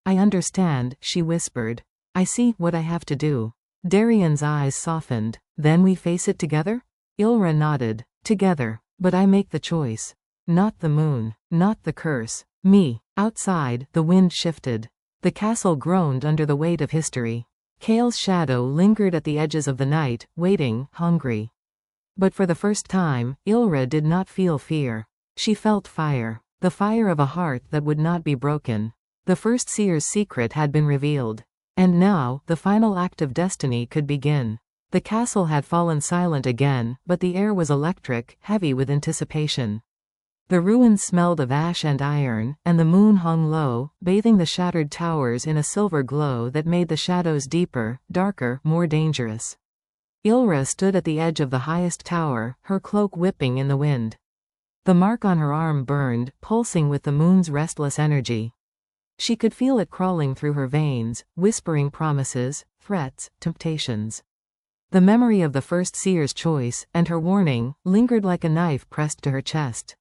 I understand, she whispered. I see what I have to do. Darian's eyes softened. Then we face it together? Ilra nodded. Together. But I make the choice. Not the moon. Not the curse. Me. Outside, the wind shifted. The castle groaned under the weight of history. Kale's shadow lingered at the edges of the night, waiting, hungry. But for the first time, Ilra did not feel fear. She felt fire. The fire of a heart that would not be broken. The first seer's secret had been revealed. And now, the final act of destiny could begin. The castle had fallen silent again, but the air was electric, heavy with anticipation. The ruins smelled of ash and iron, and the moon hung low, bathing the shattered towers in a silver glow that made the shadows deeper, darker, more dangerous. Ilra stood at the edge of the highest tower, her cloak whipping in the wind. The mark on her arm burned, pulsing with the moon's restless energy. She could feel it crawling through her veins, whispering promises, threats, temptations. The memory of the first seer's choice, and her warning, lingered like a knife pressed to her chest.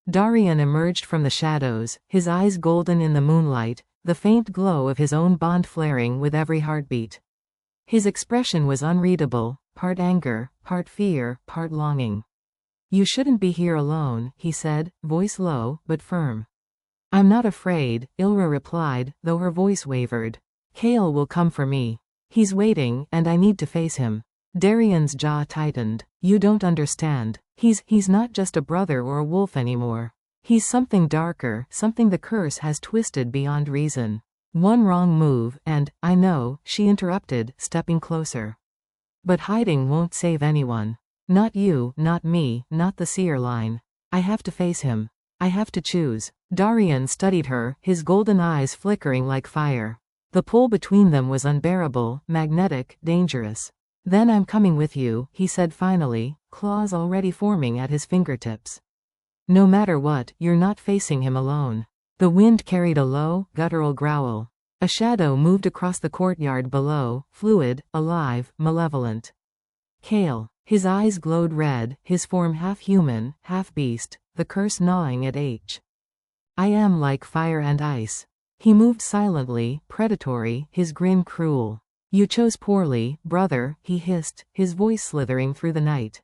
Darian emerged from the shadows, his eyes golden in the moonlight, the faint glow of his own bond flaring with every heartbeat. His expression was unreadable, part anger, part fear, part longing. You shouldn't be here alone, he said, voice low, but firm. I'm not afraid, Ilra replied, though her voice wavered. Kale will come for me. He's waiting, and I need to face him. Darian's jaw tightened. You don't understand. He's not just a brother or a wolf anymore. He's something darker, something the curse has twisted beyond reason. One wrong move, and, I know, she interrupted, stepping closer. But hiding won't save anyone. Not you, not me, not the seer line. I have to face him. I have to choose. Darian studied her, his golden eyes flickering like fire. The pull between them was unbearable, magnetic, dangerous. Then I'm coming with you, he said finally, claws already forming at his fingertips. No matter what, you're not facing him alone. The wind carried a low, guttural growl. A shadow moved across the courtyard below, fluid, alive, malevolent. Kale. His eyes glowed red, his form half human, half beast, the curse gnawing at H. I am like fire and ice. He moved silently, predatory, his grin cruel. You chose poorly, brother, he hissed, his voice slithering through the night.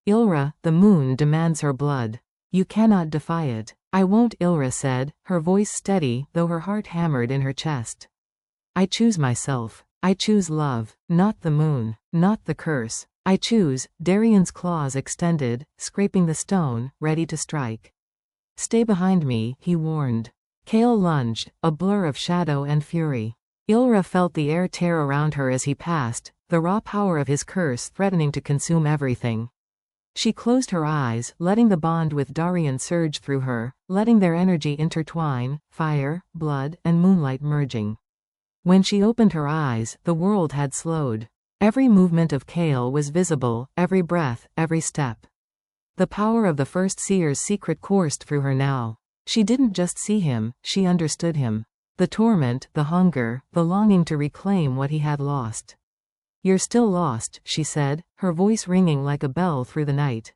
Ilra, the moon demands her blood. You cannot defy it. I won't, Ilra said, her voice steady, though her heart hammered in her chest. I choose myself. I choose love, not the moon, not the curse. I choose. Darian's claws extended, scraping the stone, ready to strike. Stay behind me, he warned. Kale lunged, a blur of shadow and fury. Ilra felt the air tear around her as he passed, the raw power of his curse threatening to consume everything. She closed her eyes, letting the bond with Darian surge through her, letting their energy intertwine, fire, blood, and moonlight merging. When she opened her eyes, the world had slowed. Every movement of Kale was visible, every breath, every step. The power of the first seer's secret coursed through her now. She didn't just see him, she understood him. The torment, the hunger, the longing to reclaim what he had lost. You're still lost, she said, her voice ringing like a bell through the night.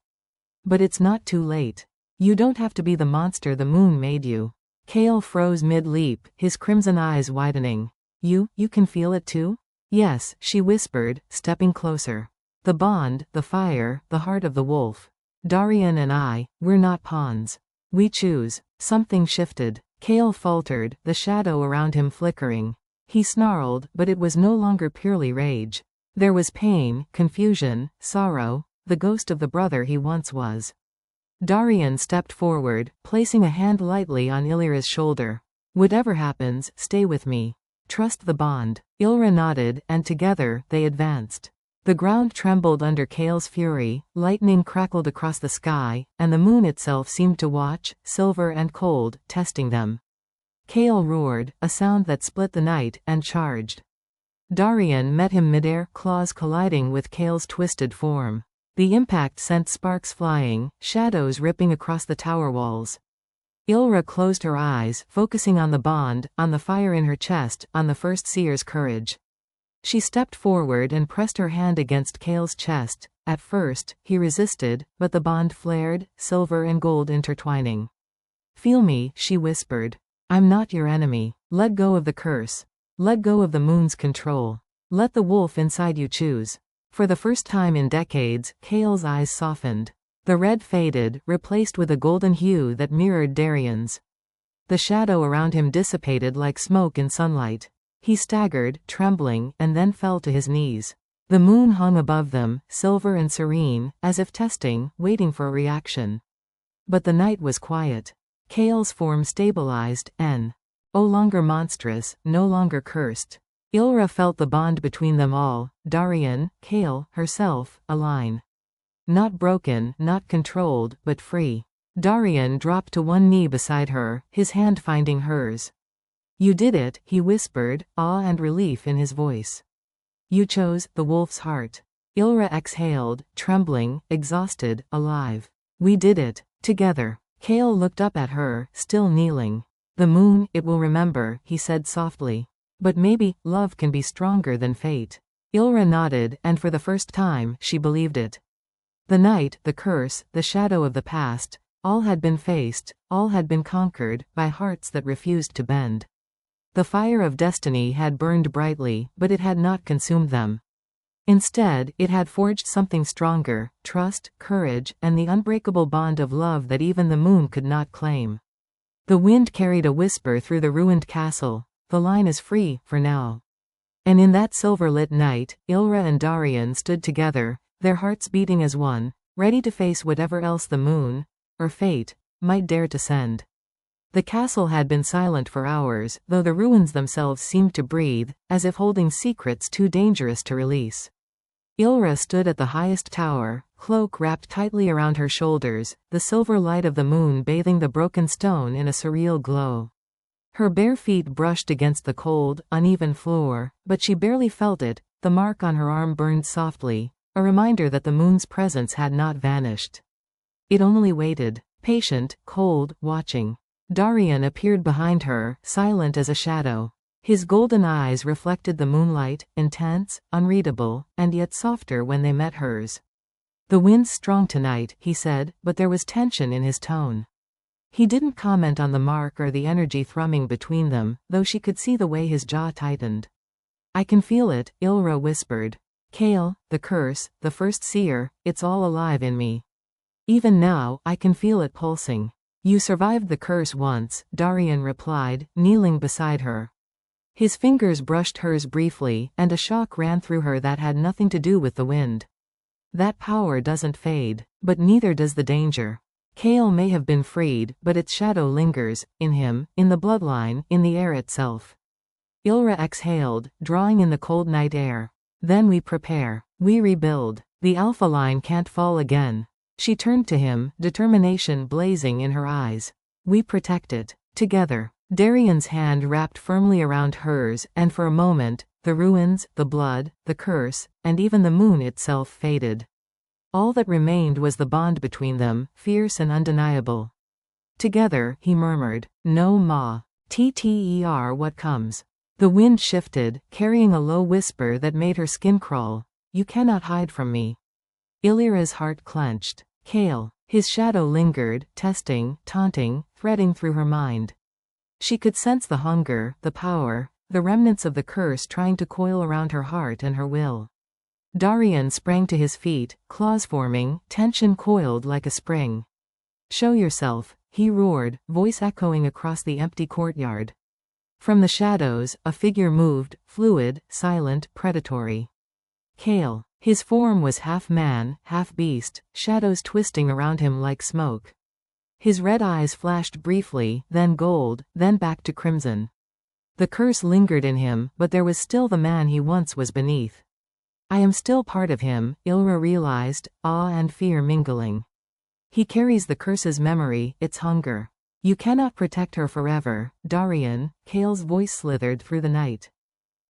But it's not too late. You don't have to be the monster the moon made you. Kale froze mid-leap, his crimson eyes widening. You can feel it too? Yes, she whispered, stepping closer. The bond, the fire, the heart of the wolf. Darian and I, we're not pawns. We choose. Something shifted. Kale faltered, the shadow around him flickering. He snarled, but it was no longer purely rage. There was pain, confusion, sorrow, the ghost of the brother he once was. Darian stepped forward, placing a hand lightly on Illyra's shoulder. Whatever happens, stay with me. Trust the bond. Ilra nodded, and together, they advanced. The ground trembled under Kale's fury, lightning crackled across the sky, and the moon itself seemed to watch, silver and cold, testing them. Kale roared, a sound that split the night, and charged. Darian met him midair, claws colliding with Kale's twisted form. The impact sent sparks flying, shadows ripping across the tower walls. Ilra closed her eyes, focusing on the bond, on the fire in her chest, on the first seer's courage. She stepped forward and pressed her hand against Kale's chest. At first, he resisted, but the bond flared, silver and gold intertwining. Feel me, she whispered. I'm not your enemy. Let go of the curse. Let go of the moon's control. Let the wolf inside you choose. For the first time in decades, Kale's eyes softened. The red faded, replaced with a golden hue that mirrored Darian's. The shadow around him dissipated like smoke in sunlight. He staggered, trembling, and then fell to his knees. The moon hung above them, silver and serene, as if testing, waiting for a reaction. But the night was quiet. Kale's form stabilized, no longer monstrous, no longer cursed. Ilra felt the bond between them all, Darian, Kale, herself, a line. Not broken, not controlled, but free. Darian dropped to one knee beside her, his hand finding hers. You did it, he whispered, awe and relief in his voice. You chose the wolf's heart. Ilra exhaled, trembling, exhausted, alive. We did it, together. Kale looked up at her, still kneeling. The moon, it will remember, he said softly. But maybe, love can be stronger than fate. Ilra nodded, and for the first time, she believed it. The night, the curse, the shadow of the past, all had been faced, all had been conquered, by hearts that refused to bend. The fire of destiny had burned brightly, but it had not consumed them. Instead, it had forged something stronger, trust, courage, and the unbreakable bond of love that even the moon could not claim. The wind carried a whisper through the ruined castle. The line is free, for now. And in that silver-lit night, Ilra and Darian stood together, their hearts beating as one, ready to face whatever else the moon, or fate, might dare to send. The castle had been silent for hours, though the ruins themselves seemed to breathe, as if holding secrets too dangerous to release. Ilra stood at the highest tower, cloak wrapped tightly around her shoulders, the silver light of the moon bathing the broken stone in a surreal glow. Her bare feet brushed against the cold, uneven floor, but she barely felt it. The mark on her arm burned softly, a reminder that the moon's presence had not vanished. It only waited, patient, cold, watching. Darian appeared behind her, silent as a shadow. His golden eyes reflected the moonlight, intense, unreadable, and yet softer when they met hers. The wind's strong tonight, he said, but there was tension in his tone. He didn't comment on the mark or the energy thrumming between them, though she could see the way his jaw tightened. I can feel it, Ilra whispered. Kale, the curse, the first seer, it's all alive in me. Even now, I can feel it pulsing. You survived the curse once, Darian replied, kneeling beside her. His fingers brushed hers briefly, and a shock ran through her that had nothing to do with the wind. That power doesn't fade, but neither does the danger. Kale may have been freed, but its shadow lingers, in him, in the bloodline, in the air itself. Ilra exhaled, drawing in the cold night air. Then we prepare. We rebuild. The alpha line can't fall again. She turned to him, determination blazing in her eyes. We protect it. Together. Darian's hand wrapped firmly around hers, and for a moment, the ruins, the blood, the curse, and even the moon itself faded. All that remained was the bond between them, fierce and undeniable. Together, he murmured, "No ma. Ter what comes." The wind shifted, carrying a low whisper that made her skin crawl. "You cannot hide from me." Illyra's heart clenched. Kale. His shadow lingered, testing, taunting, threading through her mind. She could sense the hunger, the power, the remnants of the curse trying to coil around her heart and her will. Darian sprang to his feet, claws forming, tension coiled like a spring. "Show yourself," he roared, voice echoing across the empty courtyard. From the shadows, a figure moved, fluid, silent, predatory. Kale. His form was half man, half beast, shadows twisting around him like smoke. His red eyes flashed briefly, then gold, then back to crimson. The curse lingered in him, but there was still the man he once was beneath. "I am still part of him," Ilra realized, awe and fear mingling. "He carries the curse's memory, its hunger. You cannot protect her forever, Darian." Kale's voice slithered through the night.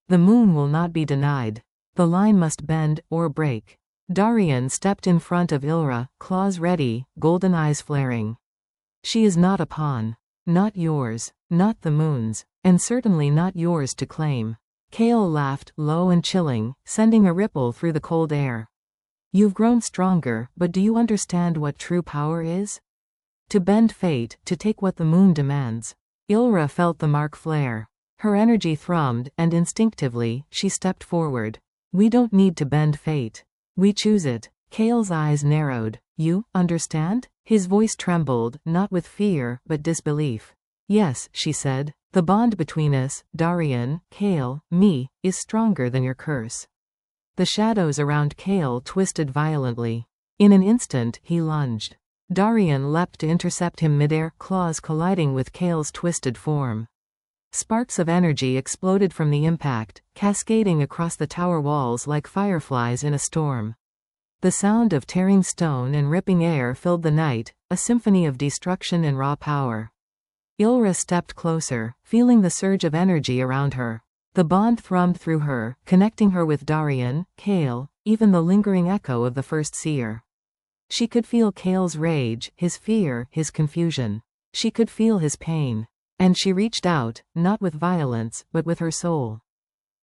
"The moon will not be denied. The line must bend, or break." Darian stepped in front of Ilra, claws ready, golden eyes flaring. "She is not a pawn. Not yours. Not the moon's. And certainly not yours to claim." Kale laughed, low and chilling, sending a ripple through the cold air. "You've grown stronger, but do you understand what true power is? To bend fate, to take what the moon demands." Ilra felt the mark flare. Her energy thrummed, and instinctively, she stepped forward. "We don't need to bend fate. We choose it." Kale's eyes narrowed. "You understand?" His voice trembled, not with fear, but disbelief. "Yes," she said. "The bond between us, Darian, Kale, me, is stronger than your curse." The shadows around Kale twisted violently. In an instant, he lunged. Darian leapt to intercept him midair, claws colliding with Kale's twisted form. Sparks of energy exploded from the impact, cascading across the tower walls like fireflies in a storm. The sound of tearing stone and ripping air filled the night, a symphony of destruction and raw power. Ilra stepped closer, feeling the surge of energy around her. The bond thrummed through her, connecting her with Darian, Kale, even the lingering echo of the first seer. She could feel Kale's rage, his fear, his confusion. She could feel his pain. And she reached out, not with violence, but with her soul.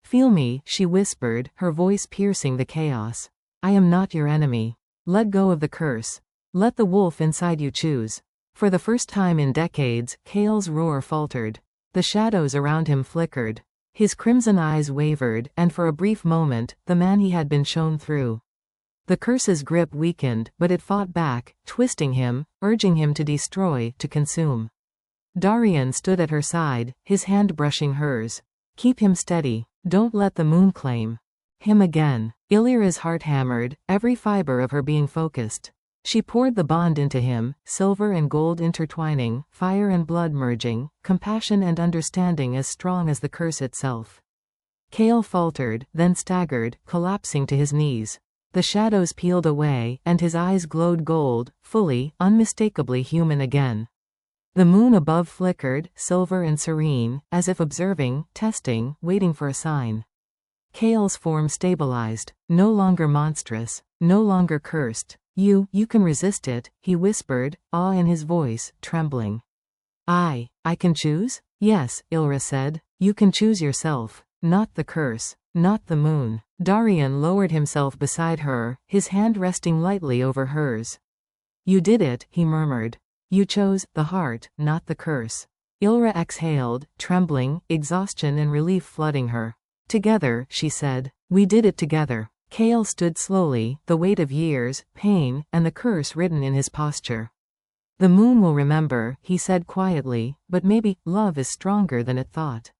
"Feel me," she whispered, her voice piercing the chaos. "I am not your enemy. Let go of the curse. Let the wolf inside you choose." For the first time in decades, Kale's roar faltered. The shadows around him flickered. His crimson eyes wavered, and for a brief moment, the man he had been shown through. The curse's grip weakened, but it fought back, twisting him, urging him to destroy, to consume. Darian stood at her side, his hand brushing hers. "Keep him steady. Don't let the moon claim him again." Illyra's heart hammered, every fiber of her being focused. She poured the bond into him, silver and gold intertwining, fire and blood merging, compassion and understanding as strong as the curse itself. Kale faltered, then staggered, collapsing to his knees. The shadows peeled away, and his eyes glowed gold, fully, unmistakably human again. The moon above flickered, silver and serene, as if observing, testing, waiting for a sign. Kale's form stabilized, no longer monstrous, no longer cursed. You can resist it," he whispered, awe in his voice, trembling. I can choose?" "Yes," Ilra said. "You can choose yourself. Not the curse. Not the moon." Darian lowered himself beside her, his hand resting lightly over hers. "You did it," he murmured. "You chose the heart, not the curse." Ilra exhaled, trembling, exhaustion and relief flooding her. "Together," she said. "We did it together." Kale stood slowly, the weight of years, pain, and the curse written in his posture. "The moon will remember," he said quietly, "but maybe, love is stronger than it thought."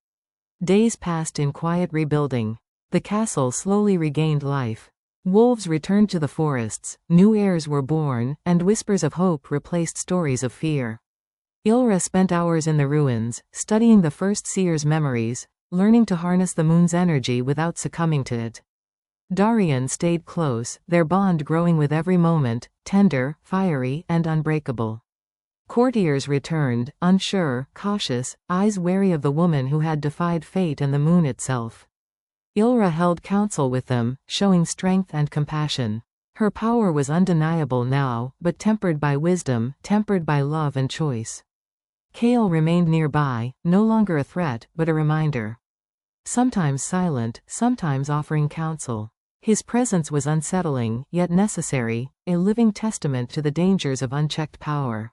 Days passed in quiet rebuilding. The castle slowly regained life. Wolves returned to the forests, new heirs were born, and whispers of hope replaced stories of fear. Ilra spent hours in the ruins, studying the first seer's memories, learning to harness the moon's energy without succumbing to it. Darian stayed close, their bond growing with every moment, tender, fiery, and unbreakable. Courtiers returned, unsure, cautious, eyes wary of the woman who had defied fate and the moon itself. Ilra held counsel with them, showing strength and compassion. Her power was undeniable now, but tempered by wisdom, tempered by love and choice. Kale remained nearby, no longer a threat, but a reminder. Sometimes silent, sometimes offering counsel. His presence was unsettling, yet necessary, a living testament to the dangers of unchecked power.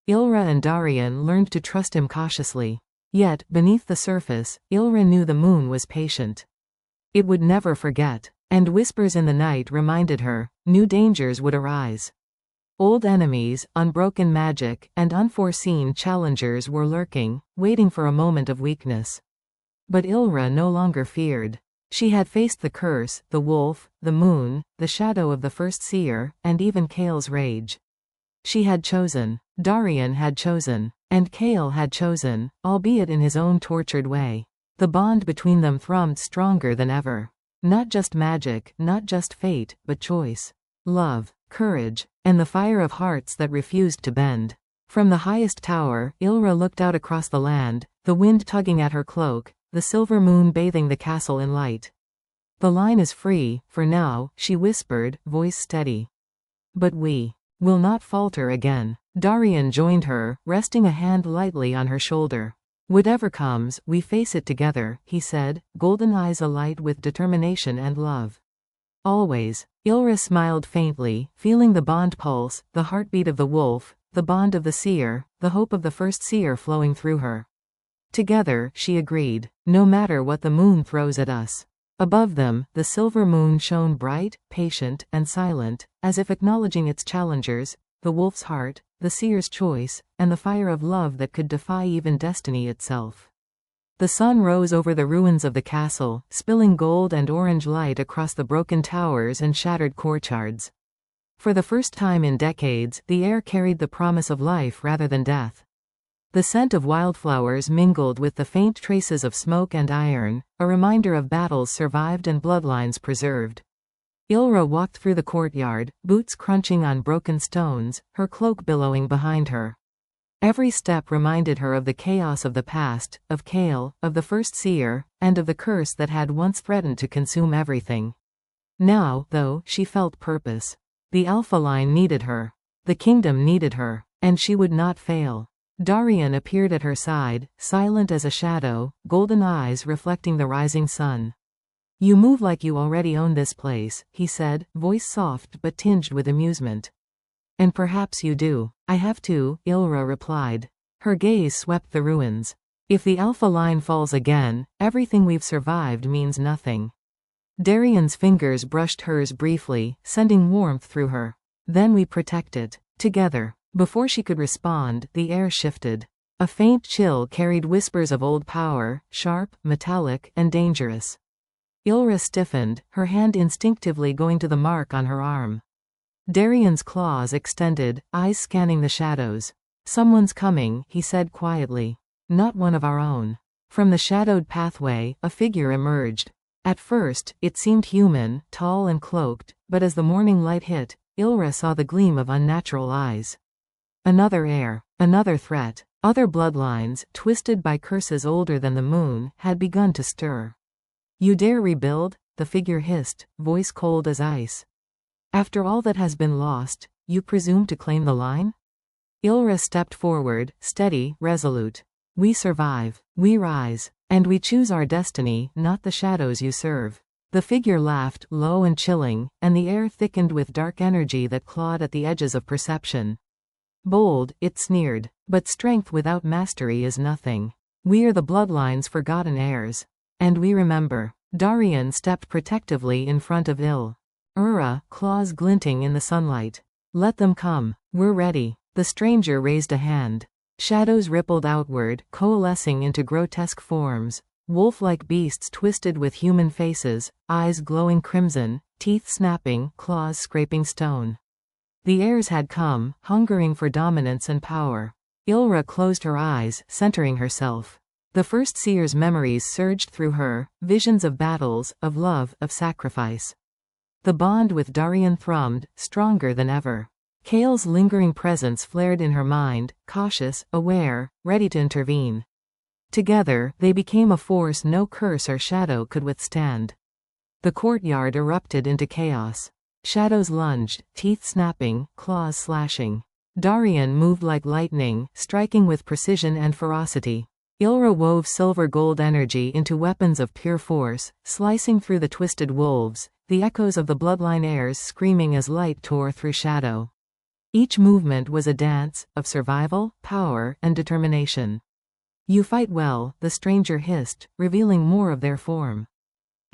Ilra and Darian learned to trust him cautiously. Yet, beneath the surface, Ilra knew the moon was patient. It would never forget, and whispers in the night reminded her, new dangers would arise. Old enemies, unbroken magic, and unforeseen challengers were lurking, waiting for a moment of weakness. But Ilra no longer feared. She had faced the curse, the wolf, the moon, the shadow of the first seer, and even Kale's rage. She had chosen. Darian had chosen. And Kale had chosen, albeit in his own tortured way. The bond between them thrummed stronger than ever. Not just magic, not just fate, but choice. Love, courage, and the fire of hearts that refused to bend. From the highest tower, Ilra looked out across the land, the wind tugging at her cloak, the silver moon bathing the castle in light. The line is free, for now, she whispered, voice steady. But we will not falter again. Darian joined her, resting a hand lightly on her shoulder. Whatever comes, we face it together, he said, golden eyes alight with determination and love. Always. Ilra smiled faintly, feeling the bond pulse, the heartbeat of the wolf, the bond of the seer, the hope of the first seer flowing through her. Together, she agreed, no matter what the moon throws at us. Above them, the silver moon shone bright, patient, and silent, as if acknowledging its challengers, the wolf's heart, the seer's choice, and the fire of love that could defy even destiny itself. The sun rose over the ruins of the castle, spilling gold and orange light across the broken towers and shattered courtyards. For the first time in decades, the air carried the promise of life rather than death. The scent of wildflowers mingled with the faint traces of smoke and iron, a reminder of battles survived and bloodlines preserved. Ilra walked through the courtyard, boots crunching on broken stones, her cloak billowing behind her. Every step reminded her of the chaos of the past, of Kale, of the first seer, and of the curse that had once threatened to consume everything. Now, though, she felt purpose. The Alpha line needed her. The kingdom needed her. And she would not fail. Darian appeared at her side, silent as a shadow, golden eyes reflecting the rising sun. You move like you already own this place, he said, voice soft but tinged with amusement. And perhaps you do. I have to, Ilra replied. Her gaze swept the ruins. If the Alpha line falls again, everything we've survived means nothing. Darian's fingers brushed hers briefly, sending warmth through her. Then we protect it. Together. Before she could respond, the air shifted. A faint chill carried whispers of old power, sharp, metallic, and dangerous. Ilra stiffened, her hand instinctively going to the mark on her arm. Darian's claws extended, eyes scanning the shadows. Someone's coming, he said quietly. Not one of our own. From the shadowed pathway, a figure emerged. At first, it seemed human, tall and cloaked, but as the morning light hit, Ilra saw the gleam of unnatural eyes. Another heir, another threat. Other bloodlines, twisted by curses older than the moon, had begun to stir. You dare rebuild? The figure hissed, voice cold as ice. After all that has been lost, you presume to claim the line? Ilra stepped forward, steady, resolute. We survive, we rise, and we choose our destiny, not the shadows you serve. The figure laughed, low and chilling, and the air thickened with dark energy that clawed at the edges of perception. Bold, it sneered. But strength without mastery is nothing. We are the bloodline's forgotten heirs. And we remember. Darian stepped protectively in front of Ilra, claws glinting in the sunlight. Let them come. We're ready. The stranger raised a hand. Shadows rippled outward, coalescing into grotesque forms. Wolf-like beasts twisted with human faces, eyes glowing crimson, teeth snapping, claws scraping stone. The heirs had come, hungering for dominance and power. Ilra closed her eyes, centering herself. The first seer's memories surged through her, visions of battles, of love, of sacrifice. The bond with Darian thrummed, stronger than ever. Kale's lingering presence flared in her mind, cautious, aware, ready to intervene. Together, they became a force no curse or shadow could withstand. The courtyard erupted into chaos. Shadows lunged, teeth snapping, claws slashing. Darian moved like lightning, striking with precision and ferocity. Ilra wove silver-gold energy into weapons of pure force, slicing through the twisted wolves, the echoes of the bloodline heirs screaming as light tore through shadow. Each movement was a dance, of survival, power, and determination. "You fight well," the stranger hissed, revealing more of their form.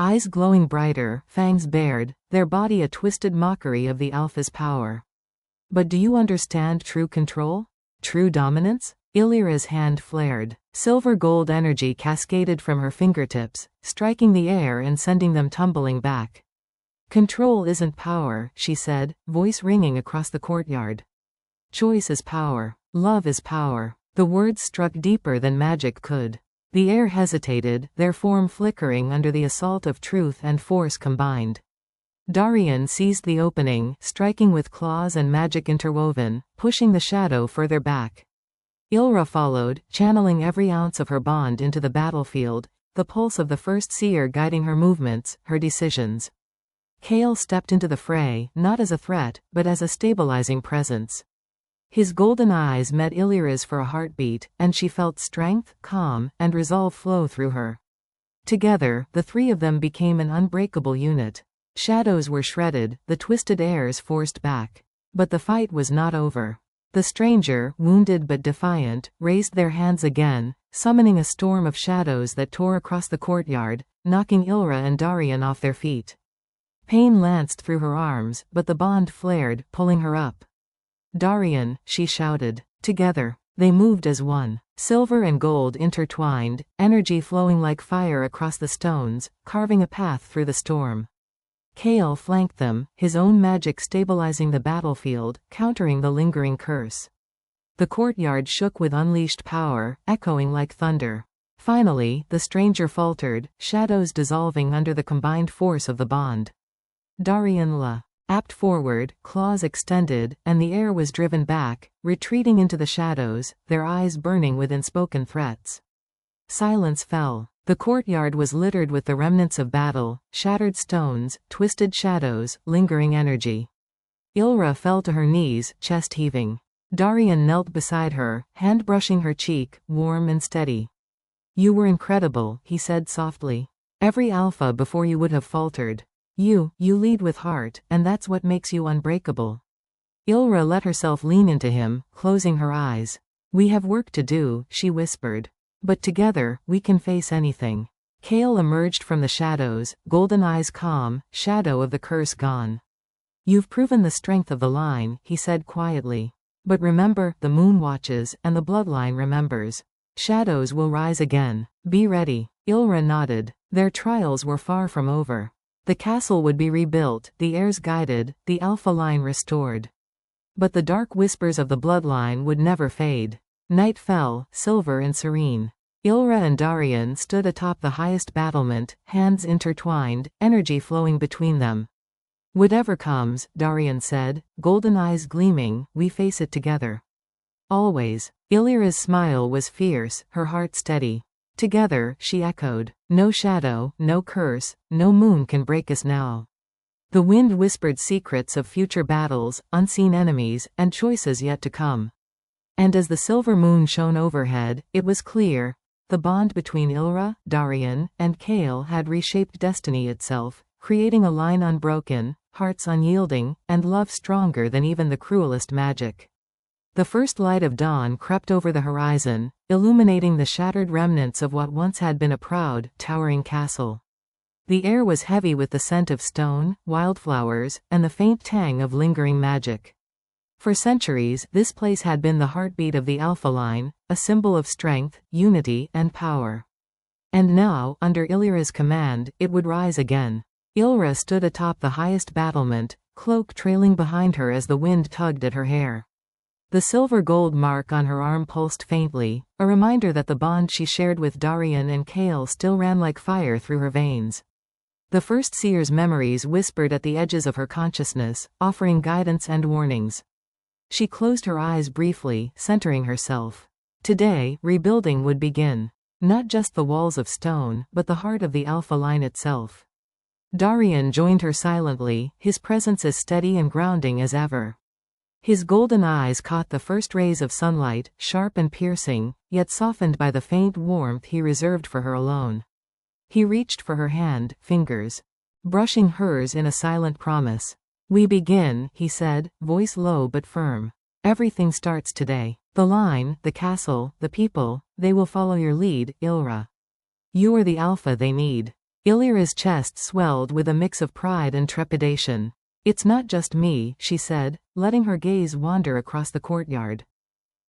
Eyes glowing brighter, fangs bared, their body a twisted mockery of the Alpha's power. "But do you understand true control? True dominance?" Illyra's hand flared. Silver-gold energy cascaded from her fingertips, striking the air and sending them tumbling back. "Control isn't power," she said, voice ringing across the courtyard. "Choice is power. Love is power." The words struck deeper than magic could. The air hesitated, their form flickering under the assault of truth and force combined. Darian seized the opening, striking with claws and magic interwoven, pushing the shadow further back. Ilra followed, channeling every ounce of her bond into the battlefield, the pulse of the first seer guiding her movements, her decisions. Kale stepped into the fray, not as a threat, but as a stabilizing presence. His golden eyes met Illyra's for a heartbeat, and she felt strength, calm, and resolve flow through her. Together, the three of them became an unbreakable unit. Shadows were shredded, the twisted airs forced back. But the fight was not over. The stranger, wounded but defiant, raised their hands again, summoning a storm of shadows that tore across the courtyard, knocking Ilra and Darian off their feet. Pain lanced through her arms, but the bond flared, pulling her up. "Darian," she shouted. Together, they moved as one. Silver and gold intertwined, energy flowing like fire across the stones, carving a path through the storm. Kale flanked them, his own magic stabilizing the battlefield, countering the lingering curse. The courtyard shook with unleashed power, echoing like thunder. Finally, the stranger faltered, shadows dissolving under the combined force of the bond. Darian leapt forward, claws extended, and the air was driven back, retreating into the shadows, their eyes burning with unspoken threats. Silence fell. The courtyard was littered with the remnants of battle, shattered stones, twisted shadows, lingering energy. Ilra fell to her knees, chest heaving. Darian knelt beside her, hand brushing her cheek, warm and steady. "You were incredible," he said softly. "Every alpha before you would have faltered. You lead with heart, and that's what makes you unbreakable." Ilra let herself lean into him, closing her eyes. "We have work to do," she whispered. "But together, we can face anything." Kale emerged from the shadows, golden eyes calm, shadow of the curse gone. "You've proven the strength of the line," he said quietly. "But remember, the moon watches, and the bloodline remembers. Shadows will rise again. Be ready." Ilra nodded. Their trials were far from over. The castle would be rebuilt, the heirs guided, the alpha line restored. But the dark whispers of the bloodline would never fade. Night fell, silver and serene. Ilra and Darian stood atop the highest battlement, hands intertwined, energy flowing between them. "Whatever comes," Darian said, golden eyes gleaming, "we face it together. Always." Illyra's smile was fierce, her heart steady. "Together," she echoed. "No shadow, no curse, no moon can break us now." The wind whispered secrets of future battles, unseen enemies, and choices yet to come. And as the silver moon shone overhead, it was clear. The bond between Ilra, Darian, and Kale had reshaped destiny itself, creating a line unbroken, hearts unyielding, and love stronger than even the cruelest magic. The first light of dawn crept over the horizon, illuminating the shattered remnants of what once had been a proud, towering castle. The air was heavy with the scent of stone, wildflowers, and the faint tang of lingering magic. For centuries, this place had been the heartbeat of the Alpha line, a symbol of strength, unity, and power. And now, under Illyra's command, it would rise again. Ilra stood atop the highest battlement, cloak trailing behind her as the wind tugged at her hair. The silver gold mark on her arm pulsed faintly, a reminder that the bond she shared with Darian and Kale still ran like fire through her veins. The first seer's memories whispered at the edges of her consciousness, offering guidance and warnings. She closed her eyes briefly, centering herself. Today, rebuilding would begin. Not just the walls of stone, but the heart of the Alpha line itself. Darian joined her silently, his presence as steady and grounding as ever. His golden eyes caught the first rays of sunlight, sharp and piercing, yet softened by the faint warmth he reserved for her alone. He reached for her hand, fingers brushing hers in a silent promise. "We begin," he said, voice low but firm. "Everything starts today. The line, the castle, the people, they will follow your lead, Ilra. You are the Alpha they need." Illyra's chest swelled with a mix of pride and trepidation. "It's not just me," she said, letting her gaze wander across the courtyard.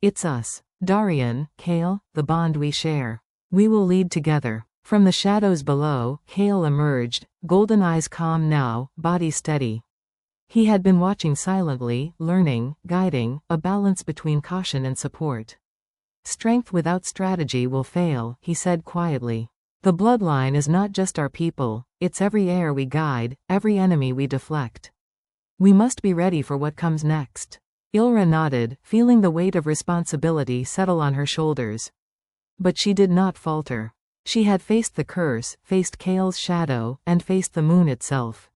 "It's us. Darian, Kale, the bond we share. We will lead together." From the shadows below, Kale emerged, golden eyes calm now, body steady. He had been watching silently, learning, guiding, a balance between caution and support. "Strength without strategy will fail," he said quietly. "The bloodline is not just our people, it's every heir we guide, every enemy we deflect. We must be ready for what comes next." Ilra nodded, feeling the weight of responsibility settle on her shoulders. But she did not falter. She had faced the curse, faced Kale's shadow, and faced the moon itself.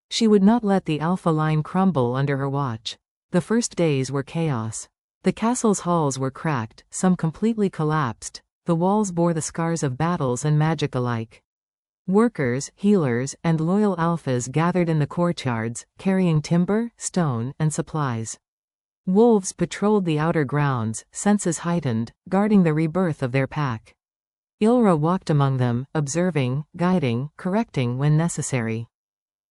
She would not let the Alpha line crumble under her watch. The first days were chaos. The castle's halls were cracked, some completely collapsed. The walls bore the scars of battles and magic alike. Workers, healers, and loyal Alphas gathered in the courtyards, carrying timber, stone, and supplies. Wolves patrolled the outer grounds, senses heightened, guarding the rebirth of their pack. Ilra walked among them, observing, guiding, correcting when necessary.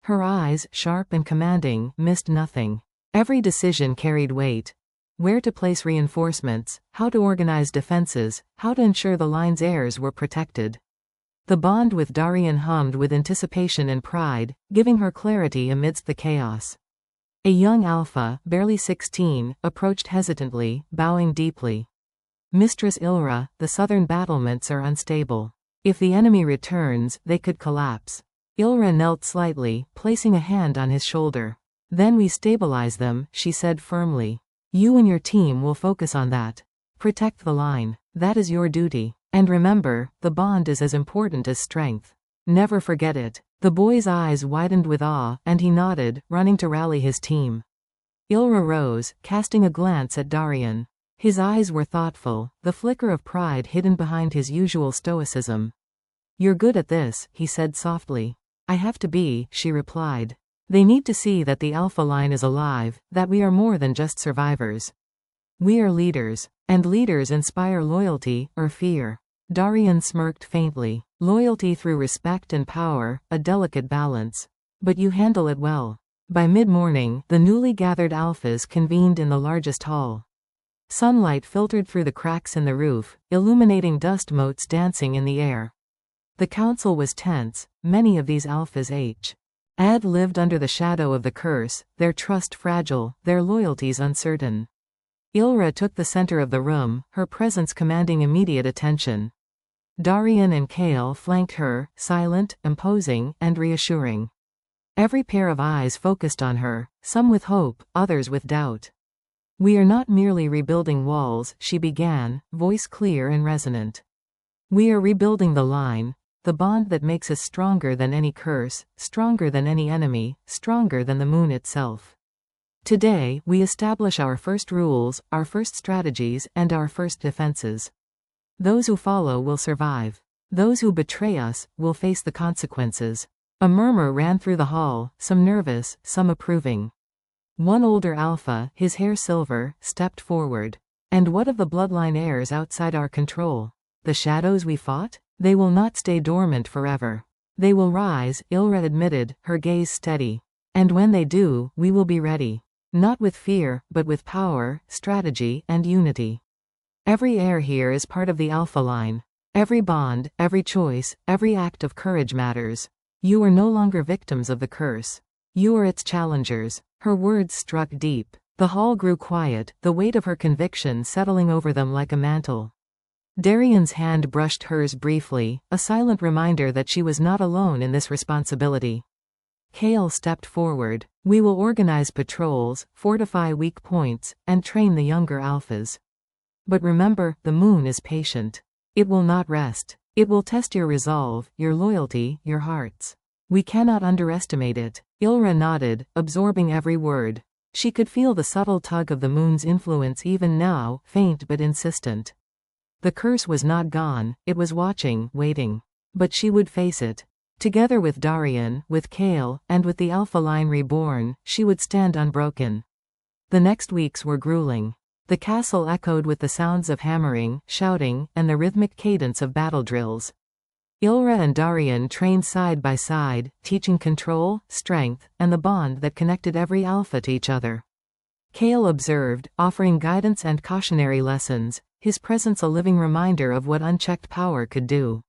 Her eyes, sharp and commanding, missed nothing. Every decision carried weight. Where to place reinforcements, how to organize defenses, how to ensure the line's heirs were protected. The bond with Darian hummed with anticipation and pride, giving her clarity amidst the chaos. A young Alpha, barely 16, approached hesitantly, bowing deeply. "Mistress Ilra, the southern battlements are unstable. If the enemy returns, they could collapse." Ilra knelt slightly, placing a hand on his shoulder. "Then we stabilize them," she said firmly. "You and your team will focus on that. Protect the line. That is your duty. And remember, the bond is as important as strength. Never forget it." The boy's eyes widened with awe, and he nodded, running to rally his team. Ilra rose, casting a glance at Darian. His eyes were thoughtful, the flicker of pride hidden behind his usual stoicism. "You're good at this," he said softly. "I have to be," she replied. "They need to see that the Alpha line is alive, that we are more than just survivors. We are leaders, and leaders inspire loyalty, or fear." Darian smirked faintly. "Loyalty through respect and power, a delicate balance. But you handle it well." By mid-morning, the newly gathered Alphas convened in the largest hall. Sunlight filtered through the cracks in the roof, illuminating dust motes dancing in the air. The council was tense, many of these Alphas had lived under the shadow of the curse, their trust fragile, their loyalties uncertain. Ilra took the center of the room, her presence commanding immediate attention. Darian and Kale flanked her, silent, imposing, and reassuring. Every pair of eyes focused on her, some with hope, others with doubt. "We are not merely rebuilding walls," she began, voice clear and resonant. "We are rebuilding the line, the bond that makes us stronger than any curse, stronger than any enemy, stronger than the moon itself. Today, we establish our first rules, our first strategies, and our first defenses. Those who follow will survive. Those who betray us will face the consequences." A murmur ran through the hall, some nervous, some approving. One older Alpha, his hair silver, stepped forward. "And what of the bloodline heirs outside our control? The shadows we fought? They will not stay dormant forever. They will rise," Ilra admitted, her gaze steady. "And when they do, we will be ready. Not with fear, but with power, strategy, and unity. Every heir here is part of the Alpha line. Every bond, every choice, every act of courage matters. You are no longer victims of the curse. You are its challengers. Her words struck deep. The hall grew quiet, the weight of her conviction settling over them like a mantle. Darian's hand brushed hers briefly, a silent reminder that she was not alone in this responsibility. Kale stepped forward. We will organize patrols, fortify weak points, and train the younger alphas. But remember, the moon is patient. It will not rest. It will test your resolve, your loyalty, your hearts. We cannot underestimate it. Ilra nodded, absorbing every word. She could feel the subtle tug of the moon's influence even now, faint but insistent. The curse was not gone, it was watching, waiting. But she would face it. Together with Darian, with Kale, and with the Alpha line reborn, she would stand unbroken. The next weeks were grueling. The castle echoed with the sounds of hammering, shouting, and the rhythmic cadence of battle drills. Ilra and Darian trained side by side, teaching control, strength, and the bond that connected every alpha to each other. Kale observed, offering guidance and cautionary lessons, his presence a living reminder of what unchecked power could do.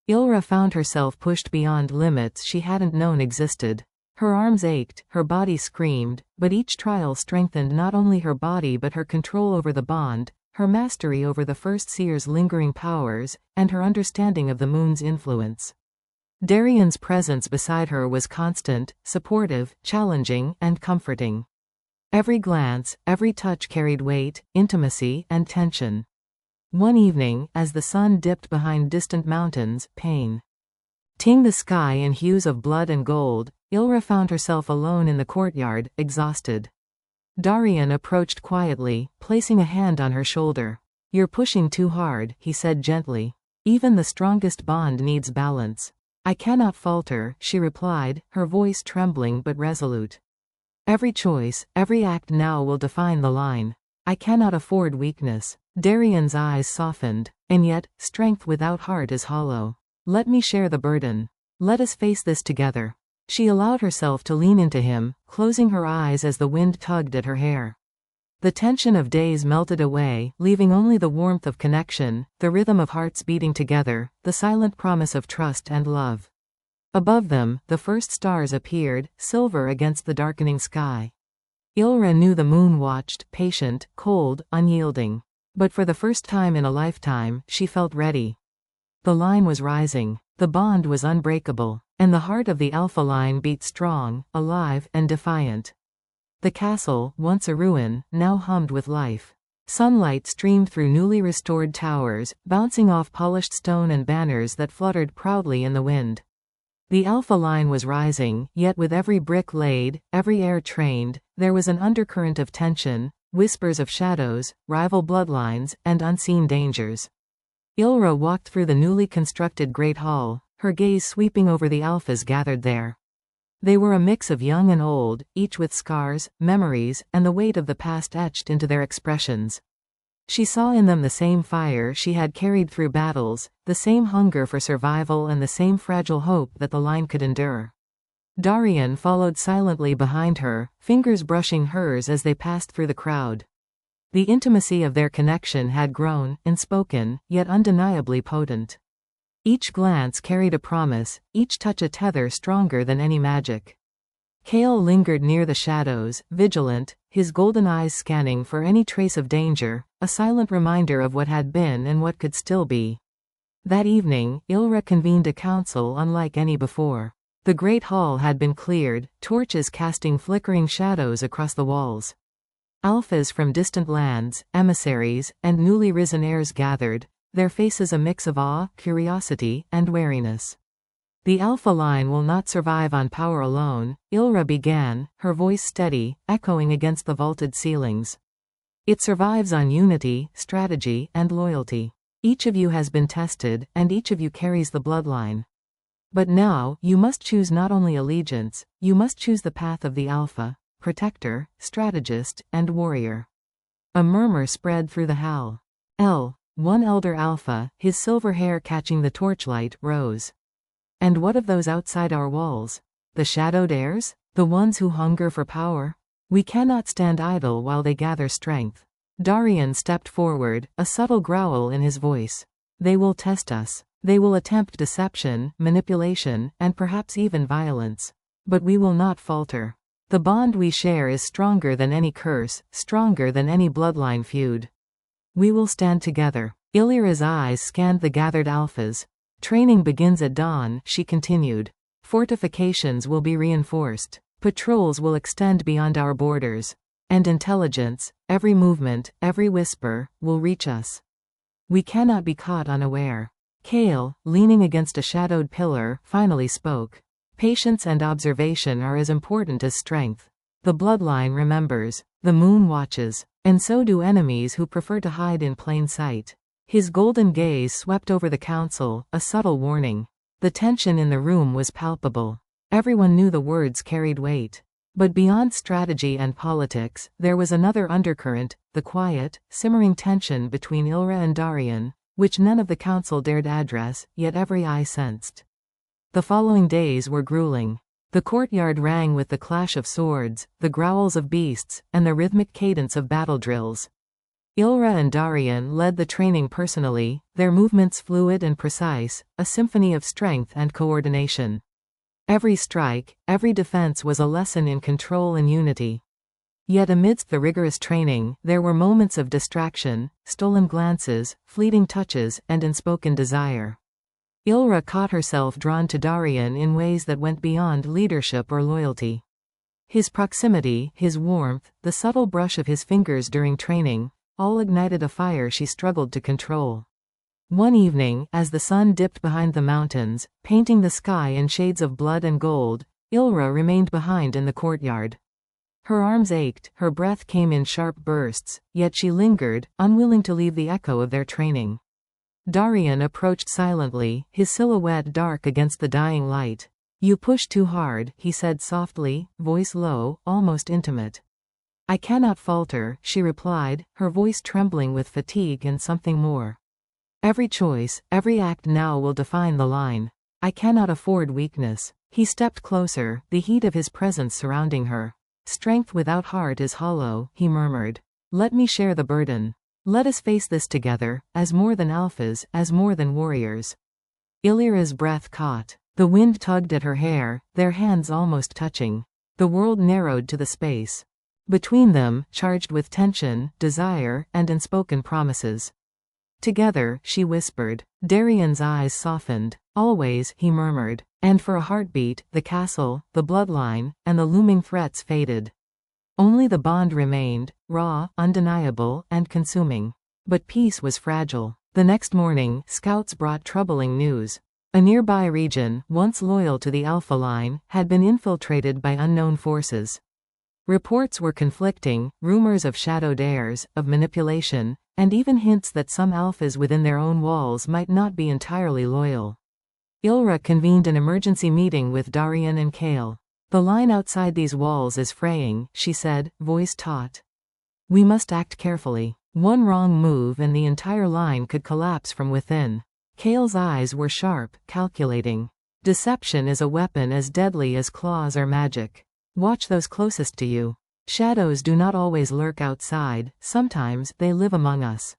Ilra found herself pushed beyond limits she hadn't known existed. Her arms ached, her body screamed, but each trial strengthened not only her body but her control over the bond, her mastery over the First Seer's lingering powers, and her understanding of the moon's influence. Darian's presence beside her was constant, supportive, challenging, and comforting. Every glance, every touch carried weight, intimacy, and tension. One evening, as the sun dipped behind distant mountains, painting the sky in hues of blood and gold, Ilra found herself alone in the courtyard, exhausted. Darian approached quietly, placing a hand on her shoulder. You're pushing too hard, he said gently. Even the strongest bond needs balance. I cannot falter, she replied, her voice trembling but resolute. Every choice, every act now will define the line. I cannot afford weakness. Darian's eyes softened. And yet, strength without heart is hollow. Let me share the burden. Let us face this together. She allowed herself to lean into him, closing her eyes as the wind tugged at her hair. The tension of days melted away, leaving only the warmth of connection, the rhythm of hearts beating together, the silent promise of trust and love. Above them, the first stars appeared, silver against the darkening sky. Ilra knew the moon watched, patient, cold, unyielding. But for the first time in a lifetime, she felt ready. The line was rising. The bond was unbreakable. And the heart of the Alpha line beat strong, alive, and defiant. The castle, once a ruin, now hummed with life. Sunlight streamed through newly restored towers, bouncing off polished stone and banners that fluttered proudly in the wind. The Alpha line was rising, yet with every brick laid, every heir trained, there was an undercurrent of tension, whispers of shadows, rival bloodlines, and unseen dangers. Ilra walked through the newly constructed Great Hall, her gaze sweeping over the alphas gathered there. They were a mix of young and old, each with scars, memories, and the weight of the past etched into their expressions. She saw in them the same fire she had carried through battles, the same hunger for survival and the same fragile hope that the line could endure. Darian followed silently behind her, fingers brushing hers as they passed through the crowd. The intimacy of their connection had grown, unspoken, yet undeniably potent. Each glance carried a promise, each touch a tether stronger than any magic. Kale lingered near the shadows, vigilant, his golden eyes scanning for any trace of danger, a silent reminder of what had been and what could still be. That evening, Ilra convened a council unlike any before. The great hall had been cleared, torches casting flickering shadows across the walls. Alphas from distant lands, emissaries, and newly risen heirs gathered, their faces a mix of awe, curiosity, and wariness. The Alpha line will not survive on power alone, Ilra began, her voice steady, echoing against the vaulted ceilings. It survives on unity, strategy, and loyalty. Each of you has been tested, and each of you carries the bloodline. But now, you must choose not only allegiance, you must choose the path of the Alpha, protector, strategist, and warrior. A murmur spread through the hall. One elder Alpha, his silver hair catching the torchlight, rose. And what of those outside our walls? The shadowed heirs? The ones who hunger for power? We cannot stand idle while they gather strength. Darian stepped forward, a subtle growl in his voice. They will test us. They will attempt deception, manipulation, and perhaps even violence. But we will not falter. The bond we share is stronger than any curse, stronger than any bloodline feud. We will stand together. Illyra's eyes scanned the gathered alphas. Training begins at dawn, she continued. Fortifications will be reinforced. Patrols will extend beyond our borders. And intelligence, every movement, every whisper, will reach us. We cannot be caught unaware. Kale, leaning against a shadowed pillar, finally spoke. Patience and observation are as important as strength. The bloodline remembers. The moon watches. And so do enemies who prefer to hide in plain sight. His golden gaze swept over the council, a subtle warning. The tension in the room was palpable. Everyone knew the words carried weight. But beyond strategy and politics, there was another undercurrent, the quiet, simmering tension between Ilra and Darian, which none of the council dared address, yet every eye sensed. The following days were grueling. The courtyard rang with the clash of swords, the growls of beasts, and the rhythmic cadence of battle drills. Ilra and Darian led the training personally, their movements fluid and precise, a symphony of strength and coordination. Every strike, every defense was a lesson in control and unity. Yet amidst the rigorous training, there were moments of distraction, stolen glances, fleeting touches, and unspoken desire. Ilra caught herself drawn to Darian in ways that went beyond leadership or loyalty. His proximity, his warmth, the subtle brush of his fingers during training, all ignited a fire she struggled to control. One evening, as the sun dipped behind the mountains, painting the sky in shades of blood and gold, Ilra remained behind in the courtyard. Her arms ached, her breath came in sharp bursts, yet she lingered, unwilling to leave the echo of their training. Darian approached silently, his silhouette dark against the dying light. "You push too hard," he said softly, voice low, almost intimate. "I cannot falter," she replied, her voice trembling with fatigue and something more. "Every choice, every act now will define the line. I cannot afford weakness." He stepped closer, the heat of his presence surrounding her. "Strength without heart is hollow," he murmured. "Let me share the burden. Let us face this together, as more than alphas, as more than warriors." Illyra's breath caught. The wind tugged at her hair, their hands almost touching. The world narrowed to the space between them, charged with tension, desire, and unspoken promises. "Together," she whispered. Darian's eyes softened. "Always," he murmured. And for a heartbeat, the castle, the bloodline, and the looming threats faded. Only the bond remained, raw, undeniable, and consuming. But peace was fragile. The next morning, scouts brought troubling news. A nearby region, once loyal to the Alpha line, had been infiltrated by unknown forces. Reports were conflicting, rumors of shadowed heirs, of manipulation, and even hints that some alphas within their own walls might not be entirely loyal. Ilra convened an emergency meeting with Darian and Kale. "The line outside these walls is fraying," she said, voice taut. "We must act carefully. One wrong move and the entire line could collapse from within." Kale's eyes were sharp, calculating. "Deception is a weapon as deadly as claws or magic. Watch those closest to you. Shadows do not always lurk outside, sometimes they live among us."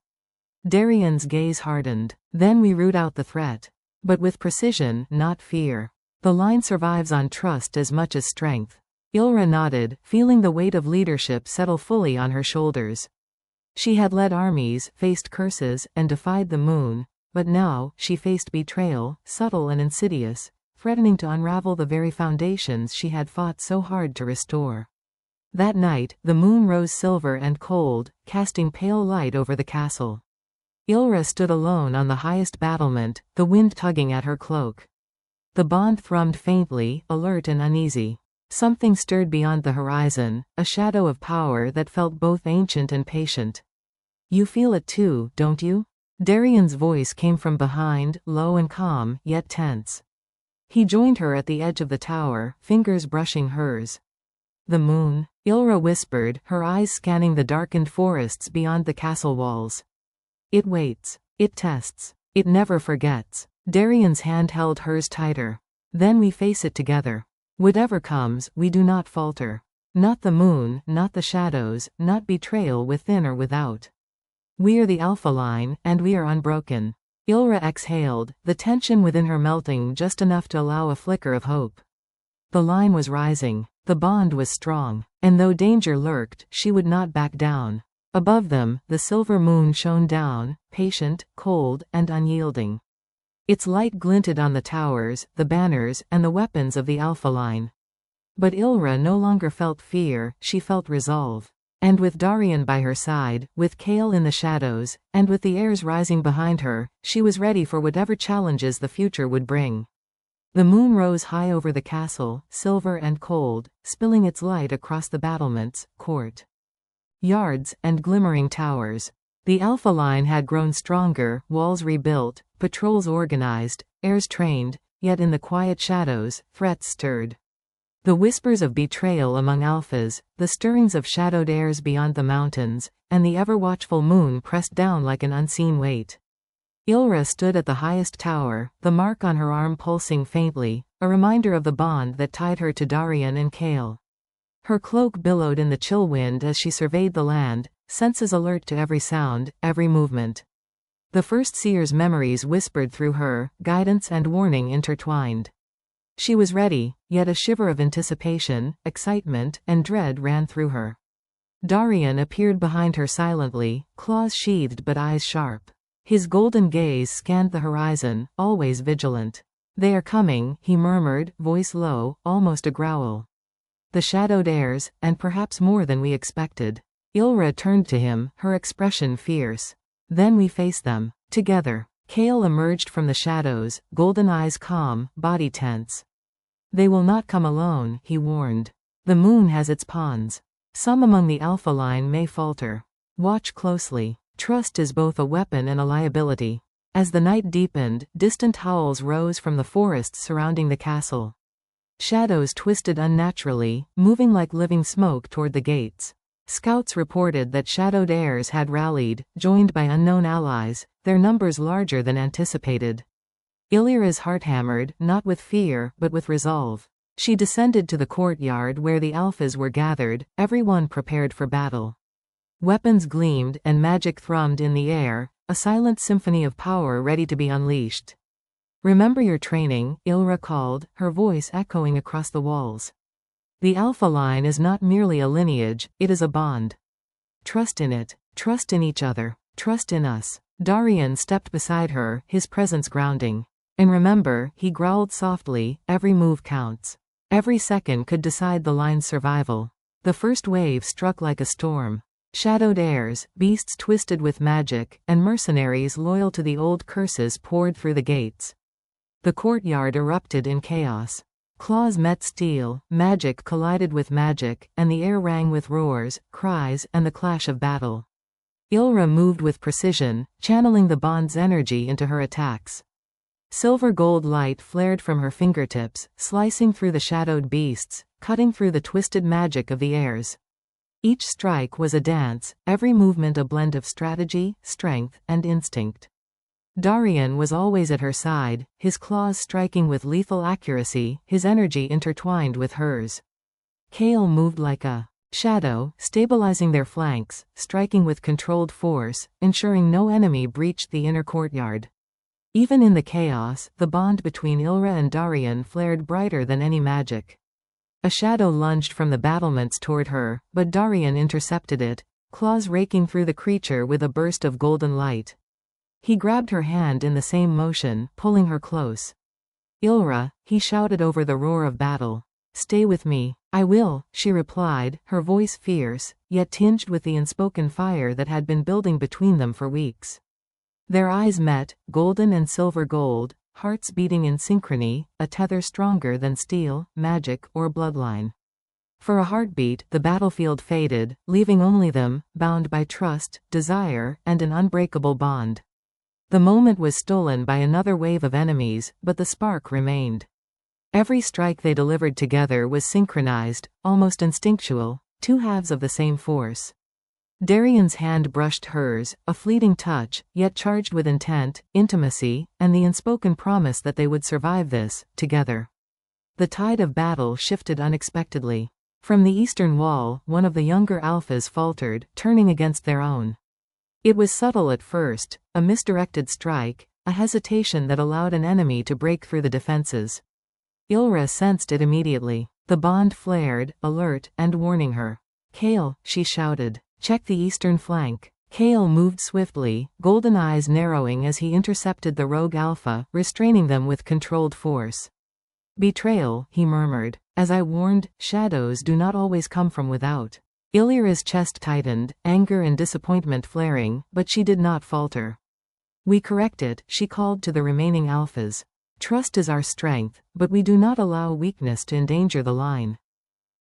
Darian's gaze hardened. "Then we root out the threat. But with precision, not fear. The line survives on trust as much as strength." Ilra nodded, feeling the weight of leadership settle fully on her shoulders. She had led armies, faced curses, and defied the moon, but now, she faced betrayal, subtle and insidious, threatening to unravel the very foundations she had fought so hard to restore. That night, the moon rose silver and cold, casting pale light over the castle. Ilra stood alone on the highest battlement, the wind tugging at her cloak. The bond thrummed faintly, alert and uneasy. Something stirred beyond the horizon, a shadow of power that felt both ancient and patient. "You feel it too, don't you?" Darian's voice came from behind, low and calm, yet tense. He joined her at the edge of the tower, fingers brushing hers. "The moon," Ilra whispered, her eyes scanning the darkened forests beyond the castle walls. "It waits. It tests. It never forgets." Darian's hand held hers tighter. "Then we face it together. Whatever comes, we do not falter. Not the moon, not the shadows, not betrayal within or without. We are the Alpha line, and we are unbroken." Ilra exhaled, the tension within her melting just enough to allow a flicker of hope. The line was rising. The bond was strong. And though danger lurked, she would not back down. Above them, the silver moon shone down, patient, cold, and unyielding. Its light glinted on the towers, the banners, and the weapons of the Alpha line. But Ilra no longer felt fear, she felt resolve. And with Darian by her side, with Kale in the shadows, and with the airs rising behind her, she was ready for whatever challenges the future would bring. The moon rose high over the castle, silver and cold, spilling its light across the battlements, court yards, and glimmering towers. The Alpha line had grown stronger, walls rebuilt, patrols organized, heirs trained, yet in the quiet shadows, threats stirred. The whispers of betrayal among Alphas, the stirrings of shadowed airs beyond the mountains, and the ever-watchful moon pressed down like an unseen weight. Ilra stood at the highest tower, the mark on her arm pulsing faintly, a reminder of the bond that tied her to Darian and Kale. Her cloak billowed in the chill wind as she surveyed the land, senses alert to every sound, every movement. The First Seer's memories whispered through her, guidance and warning intertwined. She was ready, yet a shiver of anticipation, excitement, and dread ran through her. Darian appeared behind her silently, claws sheathed but eyes sharp. His golden gaze scanned the horizon, always vigilant. "They are coming," he murmured, voice low, almost a growl. "The shadowed airs, and perhaps more than we expected." Ilra turned to him, her expression fierce. "Then we face them. Together." Kale emerged from the shadows, golden eyes calm, body tense. "They will not come alone," he warned. "The moon has its pawns. Some among the Alpha line may falter. Watch closely. Trust is both a weapon and a liability." As the night deepened, distant howls rose from the forests surrounding the castle. Shadows twisted unnaturally, moving like living smoke toward the gates. Scouts reported that shadowed airs had rallied, joined by unknown allies, their numbers larger than anticipated. Illyra's heart hammered, not with fear, but with resolve. She descended to the courtyard where the Alphas were gathered, everyone prepared for battle. Weapons gleamed, and magic thrummed in the air, a silent symphony of power ready to be unleashed. "Remember your training," Ilra called, her voice echoing across the walls. "The Alpha line is not merely a lineage, it is a bond. Trust in it. Trust in each other. Trust in us." Darian stepped beside her, his presence grounding. "And remember," he growled softly, "every move counts. Every second could decide the line's survival." The first wave struck like a storm. Shadowed airs, beasts twisted with magic, and mercenaries loyal to the old curses poured through the gates. The courtyard erupted in chaos. Claws met steel, magic collided with magic, and the air rang with roars, cries, and the clash of battle. Ilra moved with precision, channeling the bond's energy into her attacks. Silver gold light flared from her fingertips, slicing through the shadowed beasts, cutting through the twisted magic of the airs. Each strike was a dance, every movement a blend of strategy, strength, and instinct. Darian was always at her side, his claws striking with lethal accuracy, his energy intertwined with hers. Kale moved like a shadow, stabilizing their flanks, striking with controlled force, ensuring no enemy breached the inner courtyard. Even in the chaos, the bond between Ilra and Darian flared brighter than any magic. A shadow lunged from the battlements toward her, but Darian intercepted it, claws raking through the creature with a burst of golden light. He grabbed her hand in the same motion, pulling her close. "Ilra," he shouted over the roar of battle. "Stay with me." "I will," she replied, her voice fierce, yet tinged with the unspoken fire that had been building between them for weeks. Their eyes met, golden and silver gold, hearts beating in synchrony, a tether stronger than steel, magic, or bloodline. For a heartbeat, the battlefield faded, leaving only them, bound by trust, desire, and an unbreakable bond. The moment was stolen by another wave of enemies, but the spark remained. Every strike they delivered together was synchronized, almost instinctual, two halves of the same force. Darian's hand brushed hers, a fleeting touch, yet charged with intent, intimacy, and the unspoken promise that they would survive this, together. The tide of battle shifted unexpectedly. From the eastern wall, one of the younger Alphas faltered, turning against their own. It was subtle at first, a misdirected strike, a hesitation that allowed an enemy to break through the defenses. Ilra sensed it immediately. The bond flared, alert, and warning her. "Kale," she shouted. "Check the eastern flank." Kale moved swiftly, golden eyes narrowing as he intercepted the rogue alpha, restraining them with controlled force. "Betrayal," he murmured. "As I warned, shadows do not always come from without." Illyra's chest tightened, anger and disappointment flaring, but she did not falter. "We correct it," she called to the remaining alphas. "Trust is our strength, but we do not allow weakness to endanger the line."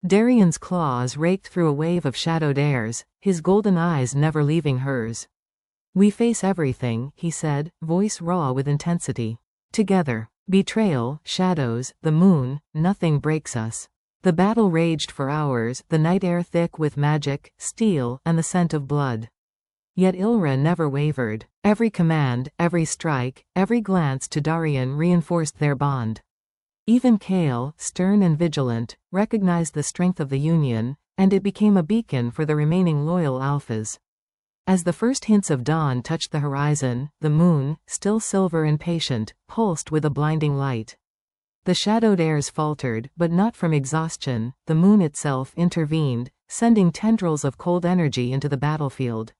Darian's claws raked through a wave of shadowed airs, his golden eyes never leaving hers. "We face everything," he said, voice raw with intensity. "Together. Betrayal, shadows, the moon, nothing breaks us." The battle raged for hours, the night air thick with magic, steel, and the scent of blood. Yet Ilra never wavered. Every command, every strike, every glance to Darian reinforced their bond. Even Kale, stern and vigilant, recognized the strength of the union, and it became a beacon for the remaining loyal alphas. As the first hints of dawn touched the horizon, the moon, still silver and patient, pulsed with a blinding light. The shadowed airs faltered, but not from exhaustion. The moon itself intervened, sending tendrils of cold energy into the battlefield.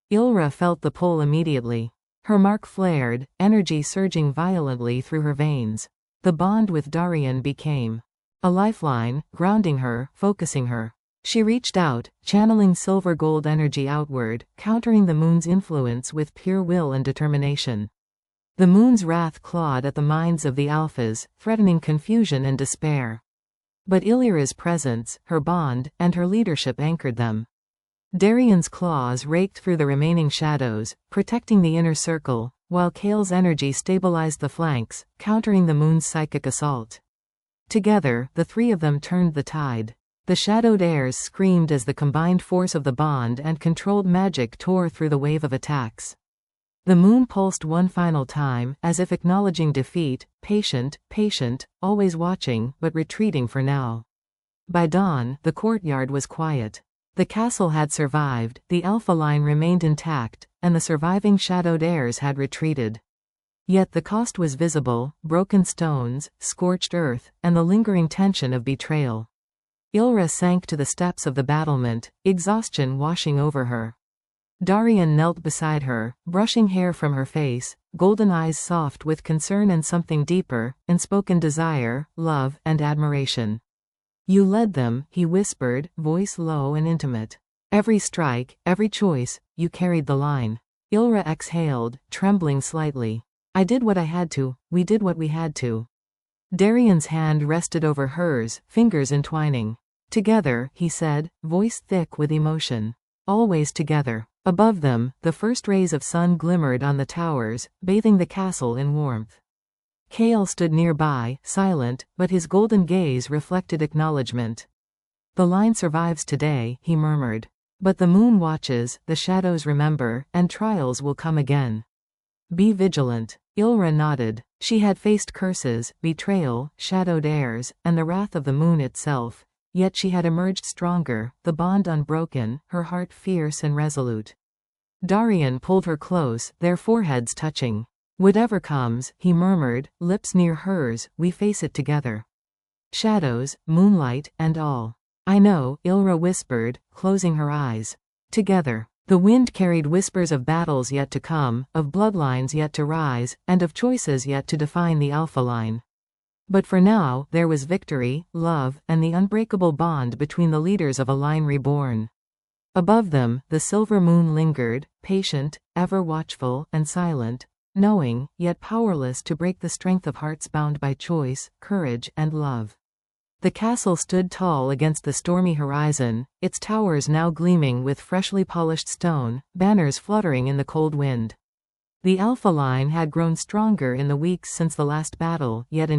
Ilra felt the pull immediately. Her mark flared, energy surging violently through her veins. The bond with Darian became a lifeline, grounding her, focusing her. She reached out, channeling silver gold energy outward, countering the moon's influence with pure will and determination. The moon's wrath clawed at the minds of the alphas, threatening confusion and despair. But Illyra's presence, her bond, and her leadership anchored them. Darian's claws raked through the remaining shadows, protecting the inner circle, while Kale's energy stabilized the flanks, countering the moon's psychic assault. Together, the three of them turned the tide. The shadowed airs screamed as the combined force of the bond and controlled magic tore through the wave of attacks. The moon pulsed one final time, as if acknowledging defeat, patient, always watching, but retreating for now. By dawn, the courtyard was quiet. The castle had survived, the alpha line remained intact, and the surviving shadowed heirs had retreated. Yet the cost was visible: broken stones, scorched earth, and the lingering tension of betrayal. Ilra sank to the steps of the battlement, exhaustion washing over her. Darian knelt beside her, brushing hair from her face, golden eyes soft with concern and something deeper, unspoken desire, love, and admiration. "You led them," he whispered, voice low and intimate. "Every strike, every choice, you carried the line." Ilra exhaled, trembling slightly. "I did what I had to, we did what we had to." Darian's hand rested over hers, fingers entwining. "Together," he said, voice thick with emotion. "Always together." Above them, the first rays of sun glimmered on the towers, bathing the castle in warmth. Kale stood nearby, silent, but his golden gaze reflected acknowledgement. "The line survives today," he murmured. "But the moon watches, the shadows remember, and trials will come again. Be vigilant." Ilra nodded. She had faced curses, betrayal, shadowed airs, and the wrath of the moon itself, yet she had emerged stronger, the bond unbroken, her heart fierce and resolute. Darian pulled her close, their foreheads touching. "Whatever comes," he murmured, lips near hers, "we face it together. Shadows, moonlight, and all." "I know," Ilra whispered, closing her eyes. "Together." The wind carried whispers of battles yet to come, of bloodlines yet to rise, and of choices yet to define the alpha line. But for now, there was victory, love, and the unbreakable bond between the leaders of a line reborn. Above them, the silver moon lingered, patient, ever watchful, and silent, knowing, yet powerless to break the strength of hearts bound by choice, courage, and love. The castle stood tall against the stormy horizon, its towers now gleaming with freshly polished stone, banners fluttering in the cold wind. The alpha line had grown stronger in the weeks since the last battle, yet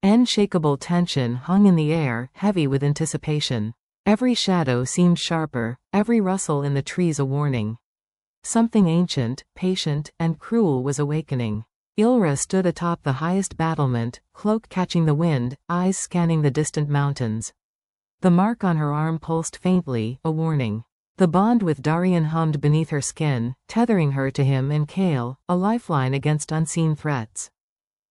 unshakable tension hung in the air, heavy with anticipation. Every shadow seemed sharper, every rustle in the trees a warning. Something ancient, patient, and cruel was awakening. Ilra stood atop the highest battlement, cloak catching the wind, eyes scanning the distant mountains. The mark on her arm pulsed faintly, a warning. The bond with Darian hummed beneath her skin, tethering her to him and Kale, a lifeline against unseen threats.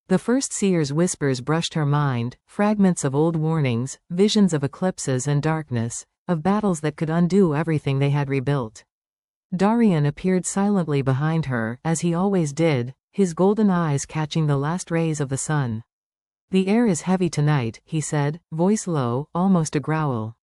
The first seer's whispers brushed her mind, fragments of old warnings, visions of eclipses and darkness, of battles that could undo everything they had rebuilt. Darian appeared silently behind her, as he always did, his golden eyes catching the last rays of the sun. "The air is heavy tonight," he said, voice low, almost a growl.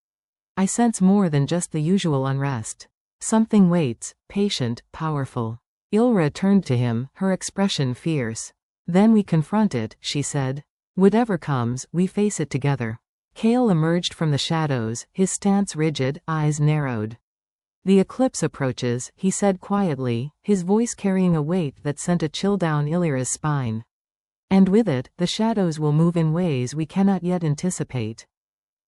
"I sense more than just the usual unrest. Something waits, patient, powerful." Ilra turned to him, her expression fierce. "Then we confront it," she said. "Whatever comes, we face it together." Kale emerged from the shadows, his stance rigid, eyes narrowed. "The eclipse approaches," he said quietly, his voice carrying a weight that sent a chill down Illyra's spine. "And with it, the shadows will move in ways we cannot yet anticipate.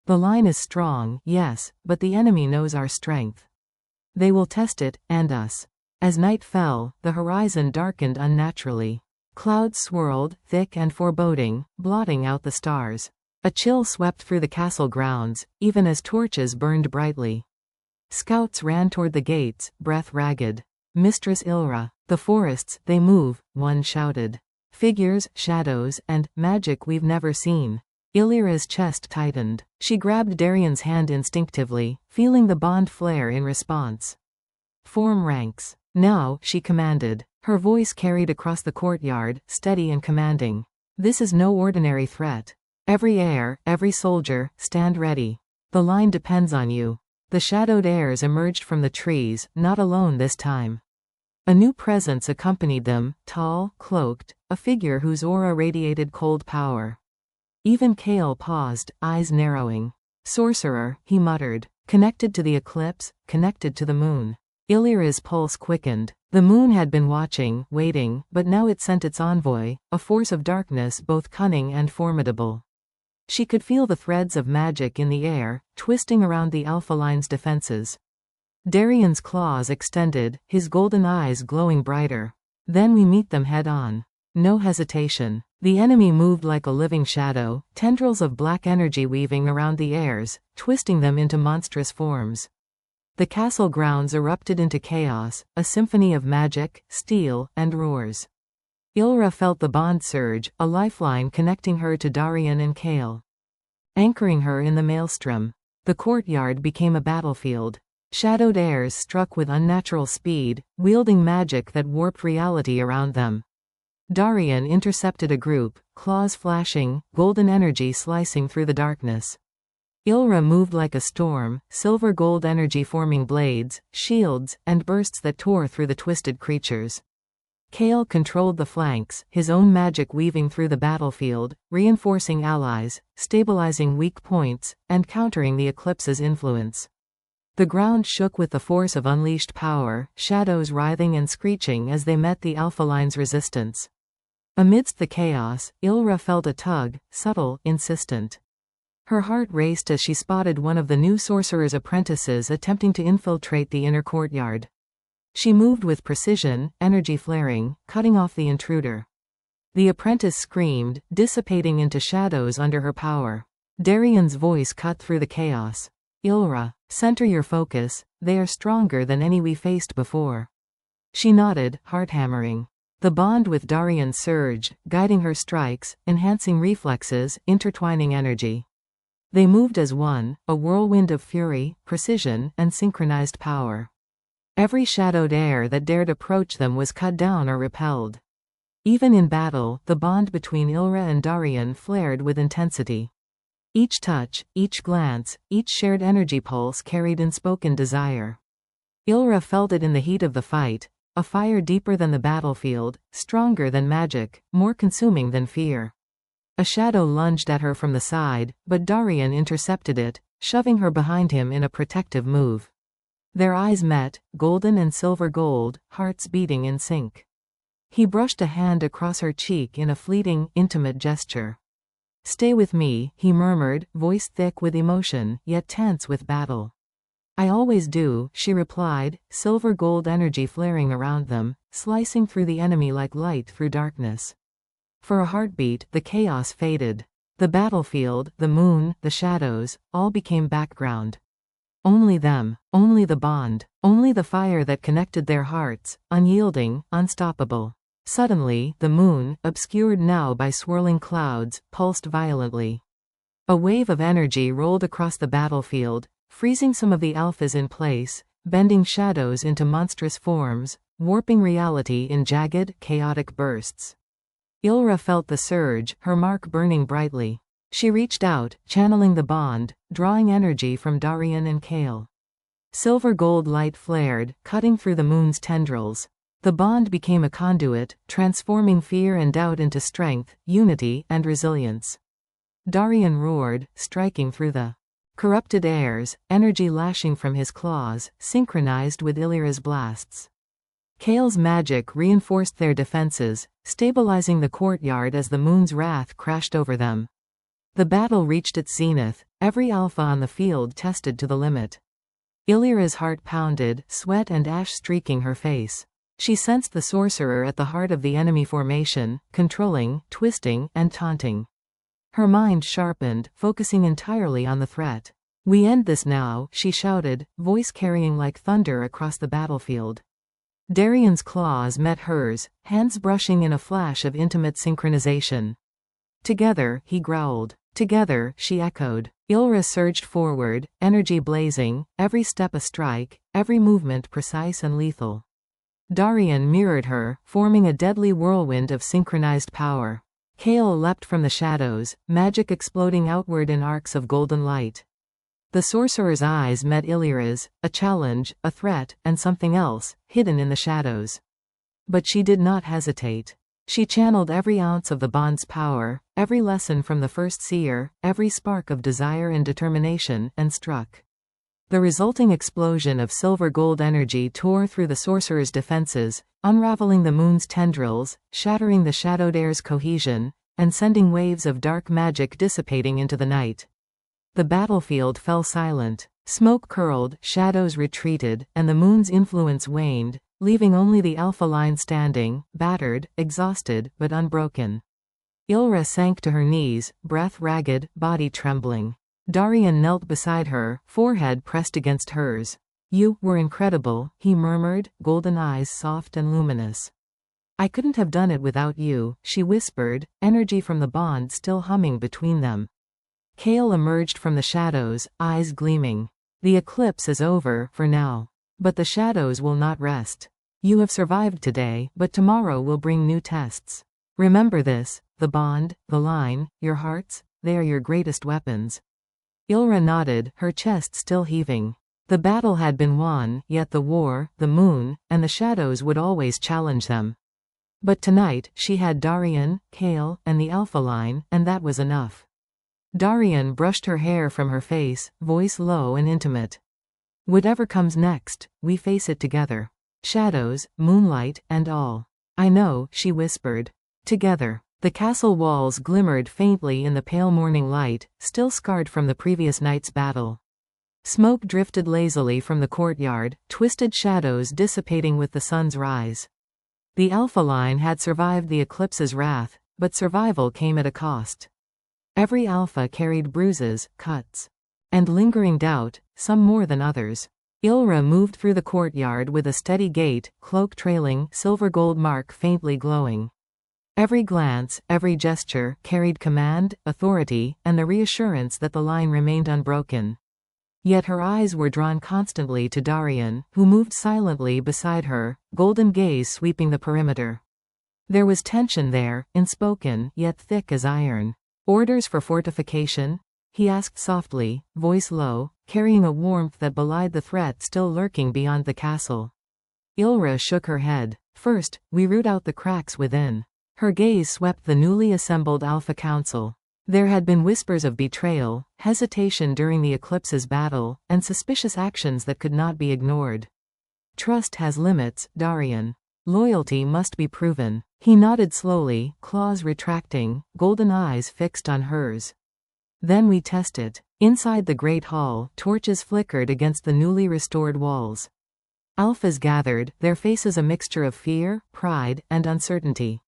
The line is strong, yes, but the enemy knows our strength. They will test it, and us." As night fell, the horizon darkened unnaturally. Clouds swirled, thick and foreboding, blotting out the stars. A chill swept through the castle grounds, even as torches burned brightly. Scouts ran toward the gates, breath ragged. "Mistress Ilra, the forests, they move," one shouted. "Figures, shadows, and magic we've never seen." Illyra's chest tightened. She grabbed Darian's hand instinctively, feeling the bond flare in response. "Form ranks. Now," she commanded. Her voice carried across the courtyard, steady and commanding. "This is no ordinary threat. Every heir, every soldier, stand ready. The line depends on you." The shadowed heirs emerged from the trees, not alone this time. A new presence accompanied them, tall, cloaked, a figure whose aura radiated cold power. Even Kale paused, eyes narrowing. "Sorcerer," he muttered. "Connected to the eclipse, connected to the moon." Illyra's pulse quickened. The moon had been watching, waiting, but now it sent its envoy, a force of darkness both cunning and formidable. She could feel the threads of magic in the air, twisting around the Alpha Line's defenses. Darian's claws extended, his golden eyes glowing brighter. "Then we meet them head-on. No hesitation." The enemy moved like a living shadow, tendrils of black energy weaving around the heirs, twisting them into monstrous forms. The castle grounds erupted into chaos, a symphony of magic, steel, and roars. Ilra felt the bond surge, a lifeline connecting her to Darian and Kale. Anchoring her in the maelstrom. The courtyard became a battlefield. Shadowed heirs struck with unnatural speed, wielding magic that warped reality around them. Darian intercepted a group, claws flashing, golden energy slicing through the darkness. Ilra moved like a storm, silver gold energy forming blades, shields, and bursts that tore through the twisted creatures. Kale controlled the flanks, his own magic weaving through the battlefield, reinforcing allies, stabilizing weak points, and countering the eclipse's influence. The ground shook with the force of unleashed power, shadows writhing and screeching as they met the Alpha Line's resistance. Amidst the chaos, Ilra felt a tug, subtle, insistent. Her heart raced as she spotted one of the new sorcerer's apprentices attempting to infiltrate the inner courtyard. She moved with precision, energy flaring, cutting off the intruder. The apprentice screamed, dissipating into shadows under her power. Darian's voice cut through the chaos. "Ilra, center your focus, they are stronger than any we faced before." She nodded, heart hammering. The bond with Darian surged, guiding her strikes, enhancing reflexes, intertwining energy. They moved as one, a whirlwind of fury, precision, and synchronized power. Every shadowed heir that dared approach them was cut down or repelled. Even in battle, the bond between Ilra and Darian flared with intensity. Each touch, each glance, each shared energy pulse carried unspoken desire. Ilra felt it in the heat of the fight, a fire deeper than the battlefield, stronger than magic, more consuming than fear. A shadow lunged at her from the side, but Darian intercepted it, shoving her behind him in a protective move. Their eyes met, golden and silver gold, hearts beating in sync. He brushed a hand across her cheek in a fleeting, intimate gesture. "Stay with me," he murmured, voice thick with emotion, yet tense with battle. "I always do," she replied, silver gold energy flaring around them, slicing through the enemy like light through darkness. For a heartbeat, the chaos faded. The battlefield, the moon, the shadows, all became background. only them, only the bond, only the fire that connected their hearts, unyielding, unstoppable. Suddenly, the moon, obscured now by swirling clouds, pulsed violently. A wave of energy rolled across the battlefield, freezing some of the alphas in place, bending shadows into monstrous forms, warping reality in jagged, chaotic bursts. Ilra felt the surge, her mark burning brightly. She reached out, channeling the bond, drawing energy from Darian and Kale. Silver gold light flared, cutting through the moon's tendrils. The bond became a conduit, transforming fear and doubt into strength, unity, and resilience. Darian roared, striking through the corrupted airs, energy lashing from his claws, synchronized with Illyra's blasts. Kale's magic reinforced their defenses, stabilizing the courtyard as the moon's wrath crashed over them. The battle reached its zenith, every alpha on the field tested to the limit. Illyra's heart pounded, sweat and ash streaking her face. She sensed the sorcerer at the heart of the enemy formation, controlling, twisting, and taunting. Her mind sharpened, focusing entirely on the threat. "We end this now," she shouted, voice carrying like thunder across the battlefield. Darian's claws met hers, hands brushing in a flash of intimate synchronization. "Together," he growled. "Together," she echoed. Ilra surged forward, energy blazing, every step a strike, every movement precise and lethal. Darian mirrored her, forming a deadly whirlwind of synchronized power. Kale leapt from the shadows, magic exploding outward in arcs of golden light. The sorcerer's eyes met Illyra's, a challenge, a threat, and something else, hidden in the shadows. But she did not hesitate. She channeled every ounce of the bond's power, every lesson from the first seer, every spark of desire and determination, and struck. The resulting explosion of silver-gold energy tore through the sorcerer's defenses, unraveling the moon's tendrils, shattering the shadowed air's cohesion, and sending waves of dark magic dissipating into the night. The battlefield fell silent. Smoke curled, shadows retreated, and the moon's influence waned, leaving only the alpha line standing, battered, exhausted, but unbroken. Ilra sank to her knees, breath ragged, body trembling. Darian knelt beside her, forehead pressed against hers. "You were incredible," he murmured, golden eyes soft and luminous. "I couldn't have done it without you," she whispered, energy from the bond still humming between them. Kale emerged from the shadows, eyes gleaming. "The eclipse is over, for now. But the shadows will not rest. You have survived today, but tomorrow will bring new tests. Remember this, the bond, the line, your hearts, they are your greatest weapons." Ilra nodded, her chest still heaving. The battle had been won, yet the war, the moon, and the shadows would always challenge them. But tonight, she had Darian, Kale, and the Alpha line, and that was enough. Darian brushed her hair from her face, voice low and intimate. "Whatever comes next, we face it together. Shadows, moonlight, and all. I know," she whispered. "Together." The castle walls glimmered faintly in the pale morning light, still scarred from the previous night's battle. Smoke drifted lazily from the courtyard, twisted shadows dissipating with the sun's rise. The Alpha line had survived the eclipse's wrath, but survival came at a cost. Every Alpha carried bruises, cuts, and lingering doubt, some more than others. Ilra moved through the courtyard with a steady gait, cloak trailing, silver gold mark faintly glowing. Every glance, every gesture, carried command, authority, and the reassurance that the line remained unbroken. Yet her eyes were drawn constantly to Darian, who moved silently beside her, golden gaze sweeping the perimeter. There was tension there, unspoken, yet thick as iron. "Orders for fortification?" he asked softly, voice low, carrying a warmth that belied the threat still lurking beyond the castle. Ilra shook her head. "First, we root out the cracks within." Her gaze swept the newly assembled Alpha Council. There had been whispers of betrayal, hesitation during the eclipse's battle, and suspicious actions that could not be ignored. "Trust has limits, Darian. Loyalty must be proven." He nodded slowly, claws retracting, golden eyes fixed on hers. "Then we test it." Inside the great hall, torches flickered against the newly restored walls. Alphas gathered, their faces a mixture of fear, pride, and uncertainty.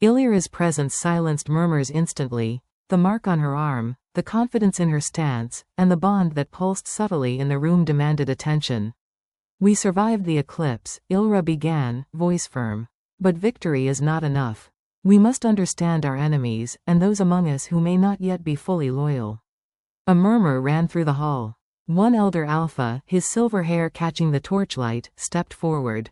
Illyra's presence silenced murmurs instantly, the mark on her arm, The confidence in her stance, and the bond that pulsed subtly in the room demanded attention. We survived the eclipse, Ilra began, voice firm. But victory is not enough. We must understand our enemies, and those among us who may not yet be fully loyal. A murmur ran through the hall. One elder alpha, his silver hair catching the torchlight, stepped forward.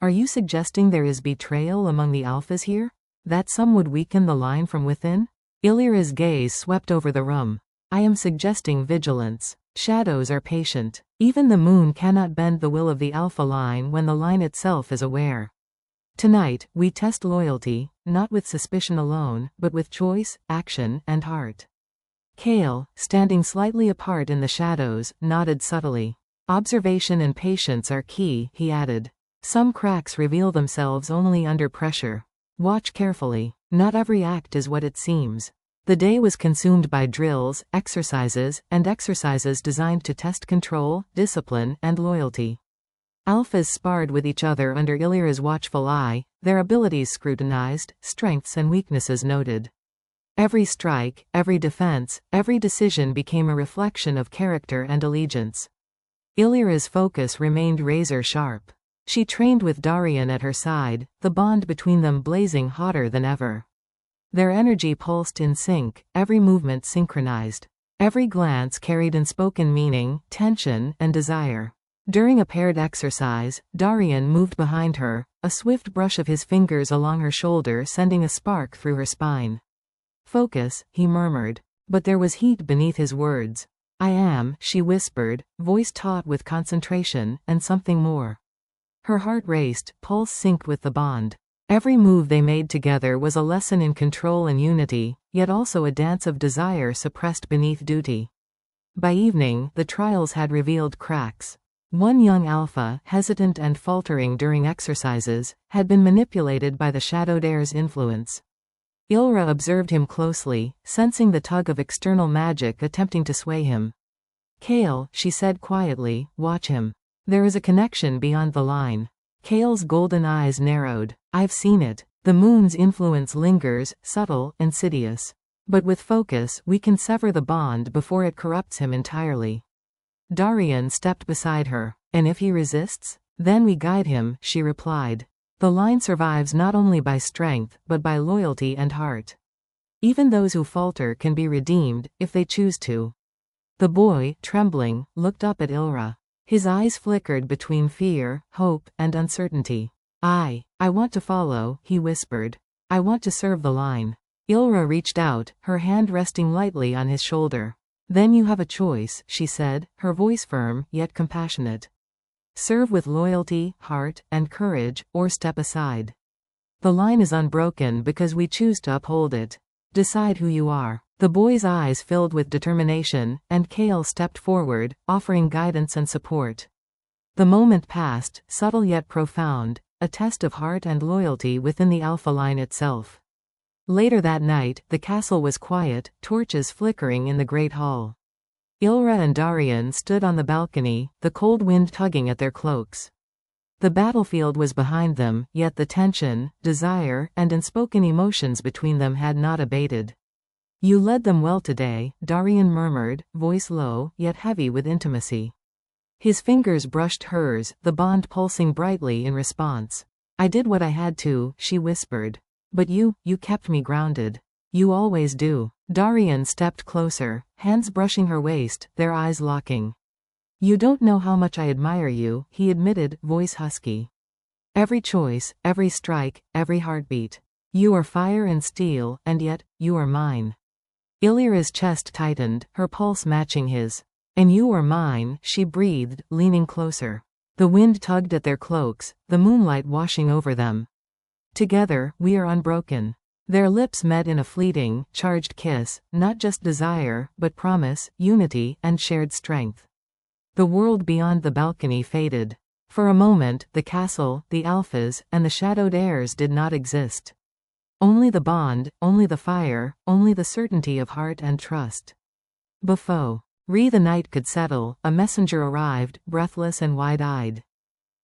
Are you suggesting there is betrayal among the alphas here? That some would weaken the line from within? Illyra's gaze swept over the room. I am suggesting vigilance. Shadows are patient. Even the moon cannot bend the will of the alpha line when the line itself is aware. Tonight, we test loyalty, not with suspicion alone, but with choice, action, and heart. Kale, standing slightly apart in the shadows, nodded subtly. Observation and patience are key, he added. Some cracks reveal themselves only under pressure. Watch carefully. Not every act is what it seems. The day was consumed by drills, exercises designed to test control, discipline, and loyalty. Alphas sparred with each other under Illyra's watchful eye, their abilities scrutinized, strengths and weaknesses noted. Every strike, every defense, every decision became a reflection of character and allegiance. Illyra's focus remained razor-sharp. She trained with Darian at her side, the bond between them blazing hotter than ever. Their energy pulsed in sync, every movement synchronized. Every glance carried unspoken meaning, tension, and desire. During a paired exercise, Darian moved behind her, a swift brush of his fingers along her shoulder sending a spark through her spine. Focus, he murmured. But there was heat beneath his words. I am, she whispered, voice taut with concentration, and something more. Her heart raced, pulse synced with the bond. Every move they made together was a lesson in control and unity, yet also a dance of desire suppressed beneath duty. By evening, the trials had revealed cracks. One young alpha, hesitant and faltering during exercises, had been manipulated by the shadowed air's influence. Ilra observed him closely, sensing the tug of external magic attempting to sway him. Kale, she said quietly, watch him. There is a connection beyond the line. Kale's golden eyes narrowed. I've seen it. The moon's influence lingers, subtle, insidious. But with focus, we can sever the bond before it corrupts him entirely. Darian stepped beside her. And if he resists? Then we guide him, she replied. The line survives not only by strength, but by loyalty and heart. Even those who falter can be redeemed, if they choose to. The boy, trembling, looked up at Ilra. His eyes flickered between fear, hope, and uncertainty. I want to follow, he whispered. I want to serve the line. Ilra reached out, her hand resting lightly on his shoulder. Then you have a choice, she said, her voice firm, yet compassionate. Serve with loyalty, heart, and courage, or step aside. The line is unbroken because we choose to uphold it. Decide who you are. The boy's eyes filled with determination, and Kale stepped forward, offering guidance and support. The moment passed, subtle yet profound, a test of heart and loyalty within the Alpha line itself. Later that night, the castle was quiet, torches flickering in the great hall. Ilra and Darian stood on the balcony, the cold wind tugging at their cloaks. The battlefield was behind them, yet the tension, desire, and unspoken emotions between them had not abated. You led them well today, Darian murmured, voice low, yet heavy with intimacy. His fingers brushed hers, the bond pulsing brightly in response. I did what I had to, she whispered. But you kept me grounded. You always do. Darian stepped closer, hands brushing her waist, their eyes locking. You don't know how much I admire you, he admitted, voice husky. Every choice, every strike, every heartbeat. You are fire and steel, and yet, you are mine. Illyra's chest tightened, her pulse matching his. And you are mine, she breathed, leaning closer. The wind tugged at their cloaks, the moonlight washing over them. Together, we are unbroken. Their lips met in a fleeting, charged kiss, not just desire, but promise, unity, and shared strength. The world beyond the balcony faded. For a moment, the castle, the alphas, and the shadowed heirs did not exist. Only the bond, only the fire, only the certainty of heart and trust. Before the night could settle, a messenger arrived, breathless and wide-eyed.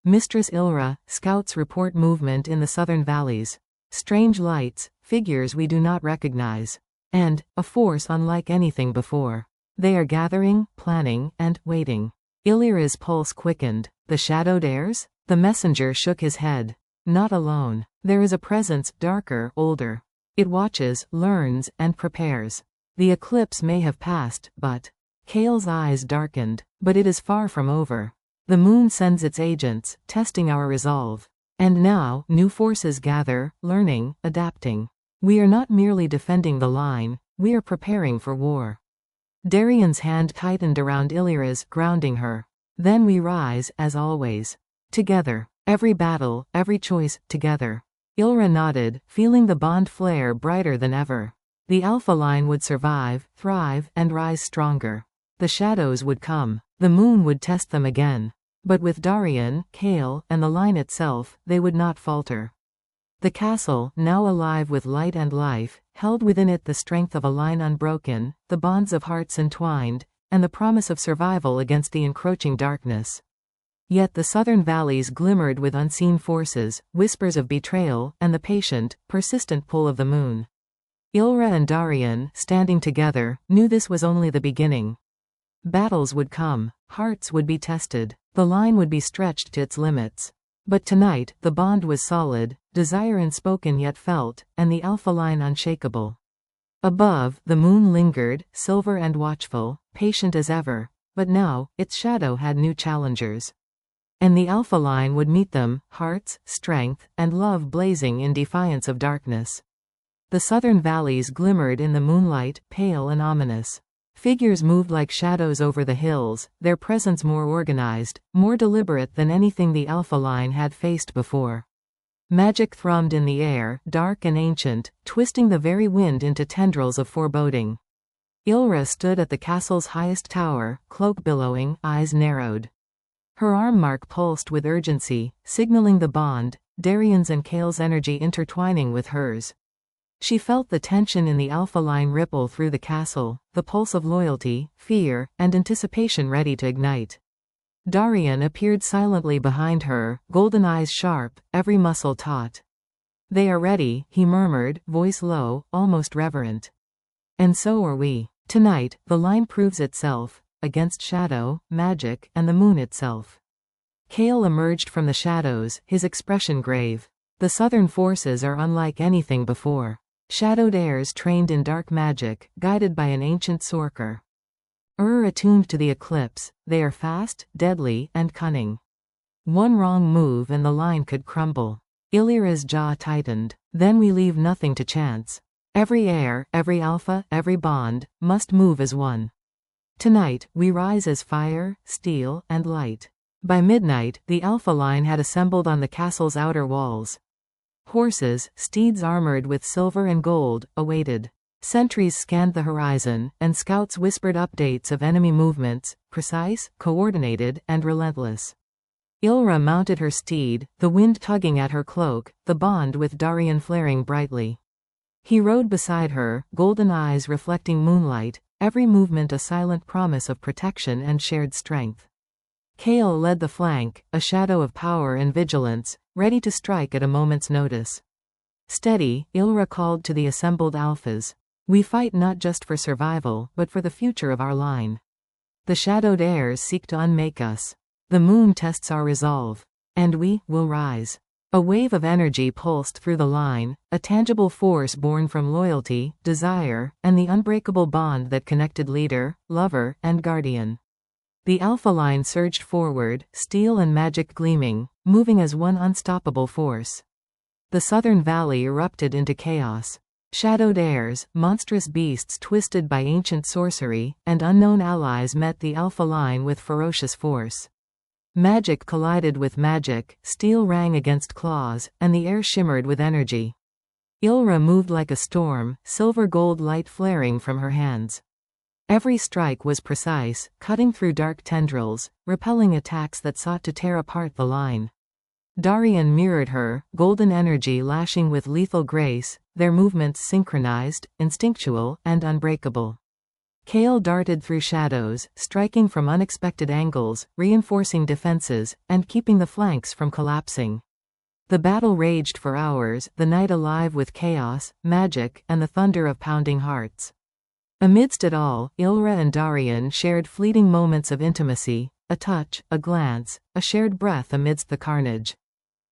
Mistress Ilra, scouts report movement in the southern valleys. Strange lights, figures we do not recognize. And a force unlike anything before. They are gathering, planning, and waiting. Illyra's pulse quickened. The shadowed heirs? The messenger shook his head. Not alone. There is a presence, darker, older. It watches, learns, and prepares. The eclipse may have passed, but... Kale's eyes darkened. But it is far from over. The moon sends its agents, testing our resolve. And now, new forces gather, learning, adapting. We are not merely defending the line, we are preparing for war. Darian's hand tightened around Illyra's, grounding her. Then we rise, as always. Together. Every battle, every choice, together. Illyra nodded, feeling the bond flare brighter than ever. The Alpha line would survive, thrive, and rise stronger. The shadows would come. The moon would test them again. But with Darian, Kale, and the line itself, they would not falter. The castle, now alive with light and life, held within it the strength of a line unbroken, the bonds of hearts entwined, and the promise of survival against the encroaching darkness. Yet the southern valleys glimmered with unseen forces, whispers of betrayal, and the patient, persistent pull of the moon. Illyra and Darian, standing together, knew this was only the beginning. Battles would come, hearts would be tested, the line would be stretched to its limits. But tonight, the bond was solid, desire unspoken yet felt, and the Alpha line unshakable. Above, the moon lingered, silver and watchful, patient as ever, but now, its shadow had new challengers. And the Alpha line would meet them, hearts, strength, and love blazing in defiance of darkness. The southern valleys glimmered in the moonlight, pale and ominous. Figures moved like shadows over the hills, their presence more organized, more deliberate than anything the Alpha line had faced before. Magic thrummed in the air, dark and ancient, twisting the very wind into tendrils of foreboding. Illyra stood at the castle's highest tower, cloak billowing, eyes narrowed. Her arm mark pulsed with urgency, signaling the bond, Darian's and Kale's energy intertwining with hers. She felt the tension in the Alpha line ripple through the castle, the pulse of loyalty, fear, and anticipation ready to ignite. Darian appeared silently behind her, golden eyes sharp, every muscle taut. "They are ready," he murmured, voice low, almost reverent. "And so are we. Tonight, the line proves itself, against shadow, magic, and the moon itself." Kale emerged from the shadows, his expression grave. "The southern forces are unlike anything before. Shadowed heirs trained in dark magic, guided by an ancient sorcerer. Attuned to the eclipse, they are fast, deadly, and cunning. One wrong move and the line could crumble." Illyra's jaw tightened. "Then we leave nothing to chance. Every heir, every alpha, every bond, must move as one. Tonight, we rise as fire, steel, and light." By midnight, the Alpha line had assembled on the castle's outer walls. Horses, steeds armored with silver and gold, awaited. Sentries scanned the horizon, and scouts whispered updates of enemy movements, precise, coordinated, and relentless. Illyra mounted her steed, the wind tugging at her cloak, the bond with Darian flaring brightly. He rode beside her, golden eyes reflecting moonlight, every movement a silent promise of protection and shared strength. Kale led the flank, a shadow of power and vigilance, ready to strike at a moment's notice. "Steady," Illyra called to the assembled alphas. "We fight not just for survival, but for the future of our line. The shadowed heirs seek to unmake us. The moon tests our resolve. And we will rise." A wave of energy pulsed through the line, a tangible force born from loyalty, desire, and the unbreakable bond that connected leader, lover, and guardian. The Alpha line surged forward, steel and magic gleaming, moving as one unstoppable force. The southern valley erupted into chaos. Shadowed heirs, monstrous beasts twisted by ancient sorcery, and unknown allies met the Alpha line with ferocious force. Magic collided with magic, steel rang against claws, and the air shimmered with energy. Illyra moved like a storm, silver gold light flaring from her hands. Every strike was precise, cutting through dark tendrils, repelling attacks that sought to tear apart the line. Darian mirrored her, golden energy lashing with lethal grace, their movements synchronized, instinctual, and unbreakable. Kale darted through shadows, striking from unexpected angles, reinforcing defenses, and keeping the flanks from collapsing. The battle raged for hours, the night alive with chaos, magic, and the thunder of pounding hearts. Amidst it all, Ilra and Darian shared fleeting moments of intimacy, a touch, a glance, a shared breath amidst the carnage.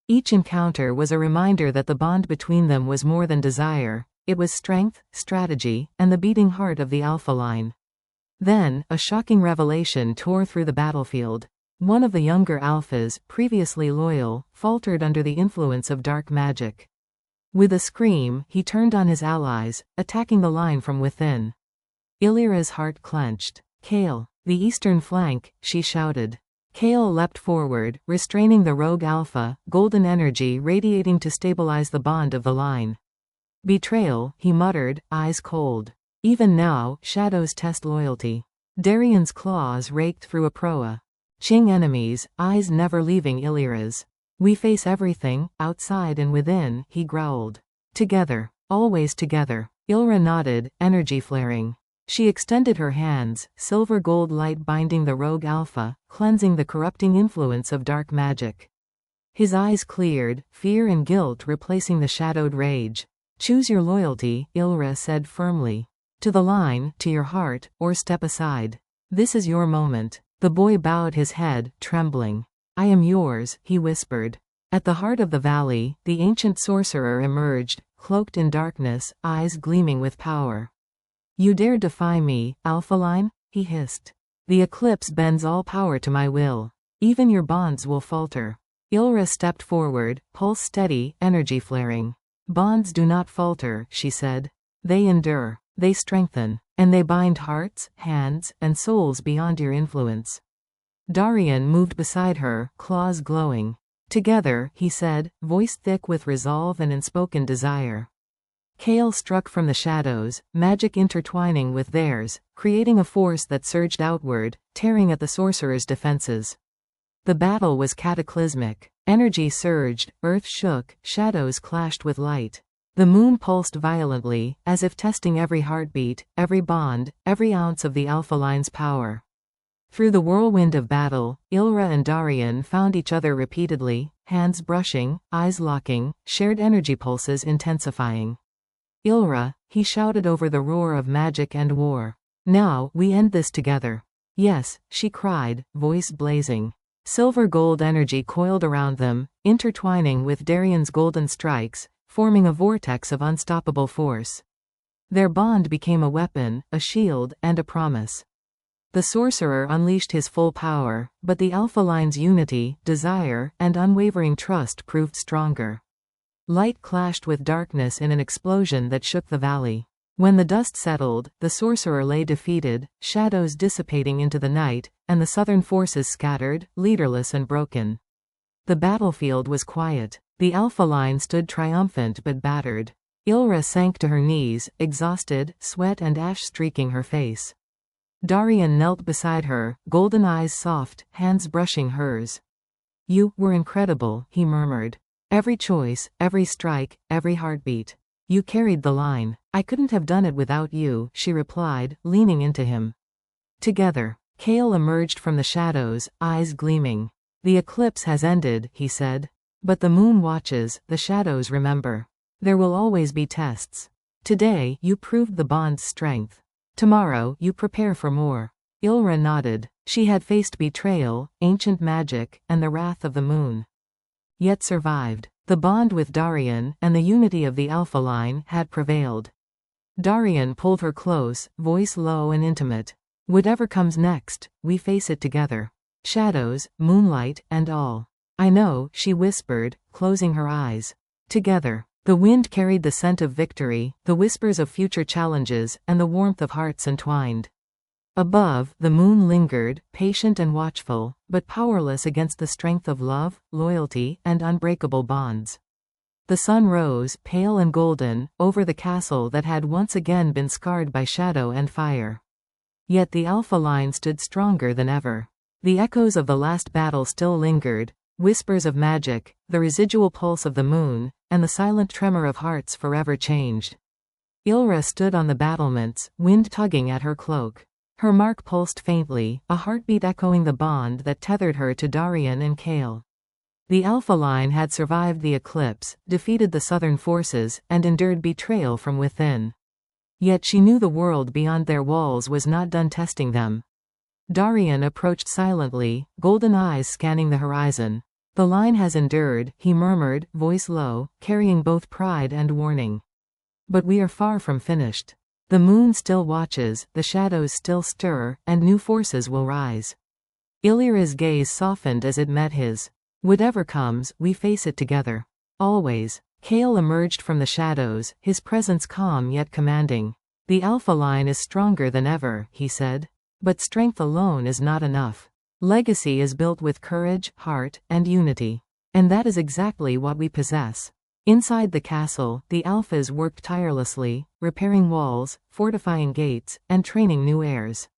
Each encounter was a reminder that the bond between them was more than desire, it was strength, strategy, and the beating heart of the Alpha line. Then, a shocking revelation tore through the battlefield. One of the younger Alphas, previously loyal, faltered under the influence of dark magic. With a scream, he turned on his allies, attacking the line from within. Illyra's heart clenched. "Kale, the eastern flank," she shouted. Kale leapt forward, restraining the rogue Alpha, golden energy radiating to stabilize the bond of the line. "Betrayal," he muttered, eyes cold. "Even now, shadows test loyalty." Darian's claws raked through a proa. Ching enemies, eyes never leaving Illyra's. "We face everything, outside and within," he growled. "Together. Always together." Ilra nodded, energy flaring. She extended her hands, silver gold light binding the rogue Alpha, cleansing the corrupting influence of dark magic. His eyes cleared, fear and guilt replacing the shadowed rage. "Choose your loyalty," Ilra said firmly. "To the line, to your heart, or step aside. This is your moment." The boy bowed his head, trembling. "I am yours," he whispered. At the heart of the valley, the ancient sorcerer emerged, cloaked in darkness, eyes gleaming with power. "You dare defy me, Alphaline?" he hissed. "The eclipse bends all power to my will. Even your bonds will falter." Ilra stepped forward, pulse steady, energy flaring. "Bonds do not falter," she said. "They endure. They strengthen. And they bind hearts, hands, and souls beyond your influence." Darian moved beside her, claws glowing. "Together," he said, voice thick with resolve and unspoken desire. Kale struck from the shadows, magic intertwining with theirs, creating a force that surged outward, tearing at the sorcerer's defenses. The battle was cataclysmic. Energy surged, earth shook, shadows clashed with light. The moon pulsed violently, as if testing every heartbeat, every bond, every ounce of the Alpha line's power. Through the whirlwind of battle, Ilra and Darian found each other repeatedly, hands brushing, eyes locking, shared energy pulses intensifying. "Ilra," he shouted over the roar of magic and war. "Now, we end this together." "Yes," she cried, voice blazing. Silver gold energy coiled around them, intertwining with Darian's golden strikes, forming a vortex of unstoppable force. Their bond became a weapon, a shield, and a promise. The sorcerer unleashed his full power, but the Alpha line's unity, desire, and unwavering trust proved stronger. Light clashed with darkness in an explosion that shook the valley. When the dust settled, the sorcerer lay defeated, shadows dissipating into the night, and the southern forces scattered, leaderless and broken. The battlefield was quiet. The Alpha line stood triumphant but battered. Ilra sank to her knees, exhausted, sweat and ash streaking her face. Darian knelt beside her, golden eyes soft, hands brushing hers. "You were incredible," he murmured. "Every choice, every strike, every heartbeat. You carried the line. I couldn't have done it without you," she replied, leaning into him. Together. Kale emerged from the shadows, eyes gleaming. "The eclipse has ended," he said. "But the moon watches, the shadows remember. There will always be tests. Today, you proved the bond's strength. Tomorrow, you prepare for more." Ilra nodded. She had faced betrayal, ancient magic, and the wrath of the moon. Yet survived. The bond with Darian, and the unity of the Alpha line, had prevailed. Darian pulled her close, voice low and intimate. "Whatever comes next, we face it together. Shadows, moonlight, and all." "I know," she whispered, closing her eyes. Together. The wind carried the scent of victory, the whispers of future challenges, and the warmth of hearts entwined. Above, the moon lingered, patient and watchful, but powerless against the strength of love, loyalty, and unbreakable bonds. The sun rose, pale and golden, over the castle that had once again been scarred by shadow and fire. Yet the Alpha line stood stronger than ever. The echoes of the last battle still lingered, whispers of magic, the residual pulse of the moon, and the silent tremor of hearts forever changed. Ilra stood on the battlements, wind tugging at her cloak. Her mark pulsed faintly, a heartbeat echoing the bond that tethered her to Darian and Kale. The Alpha line had survived the eclipse, defeated the southern forces, and endured betrayal from within. Yet she knew the world beyond their walls was not done testing them. Darian approached silently, golden eyes scanning the horizon. The line has endured, he murmured, voice low, carrying both pride and warning. But we are far from finished. The moon still watches, the shadows still stir, and new forces will rise. Illyria's gaze softened as it met his. Whatever comes, we face it together. Always. Kale emerged from the shadows, his presence calm yet commanding. The Alpha line is stronger than ever, he said. But strength alone is not enough. Legacy is built with courage, heart, and unity. And that is exactly what we possess. Inside the castle, the Alphas worked tirelessly, repairing walls, fortifying gates, and training new heirs.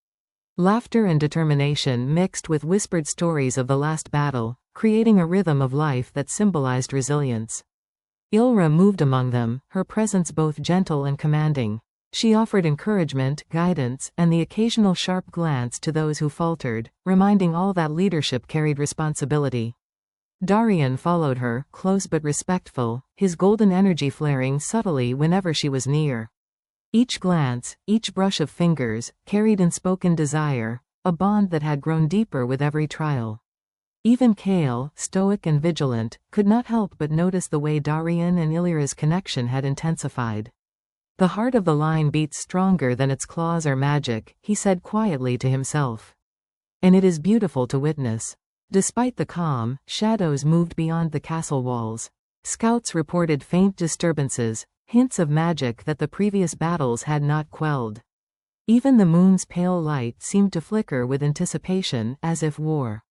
Laughter and determination mixed with whispered stories of the last battle, creating a rhythm of life that symbolized resilience. Ilra moved among them, her presence both gentle and commanding. She offered encouragement, guidance, and the occasional sharp glance to those who faltered, reminding all that leadership carried responsibility. Darian followed her, close but respectful, his golden energy flaring subtly whenever she was near. Each glance, each brush of fingers, carried unspoken desire, a bond that had grown deeper with every trial. Even Kale, stoic and vigilant, could not help but notice the way Darian and Illyria's connection had intensified. The heart of the line beats stronger than its claws or magic, he said quietly to himself. And it is beautiful to witness. Despite the calm, shadows moved beyond the castle walls. Scouts reported faint disturbances, hints of magic that the previous battles had not quelled. Even the moon's pale light seemed to flicker with anticipation, as if war.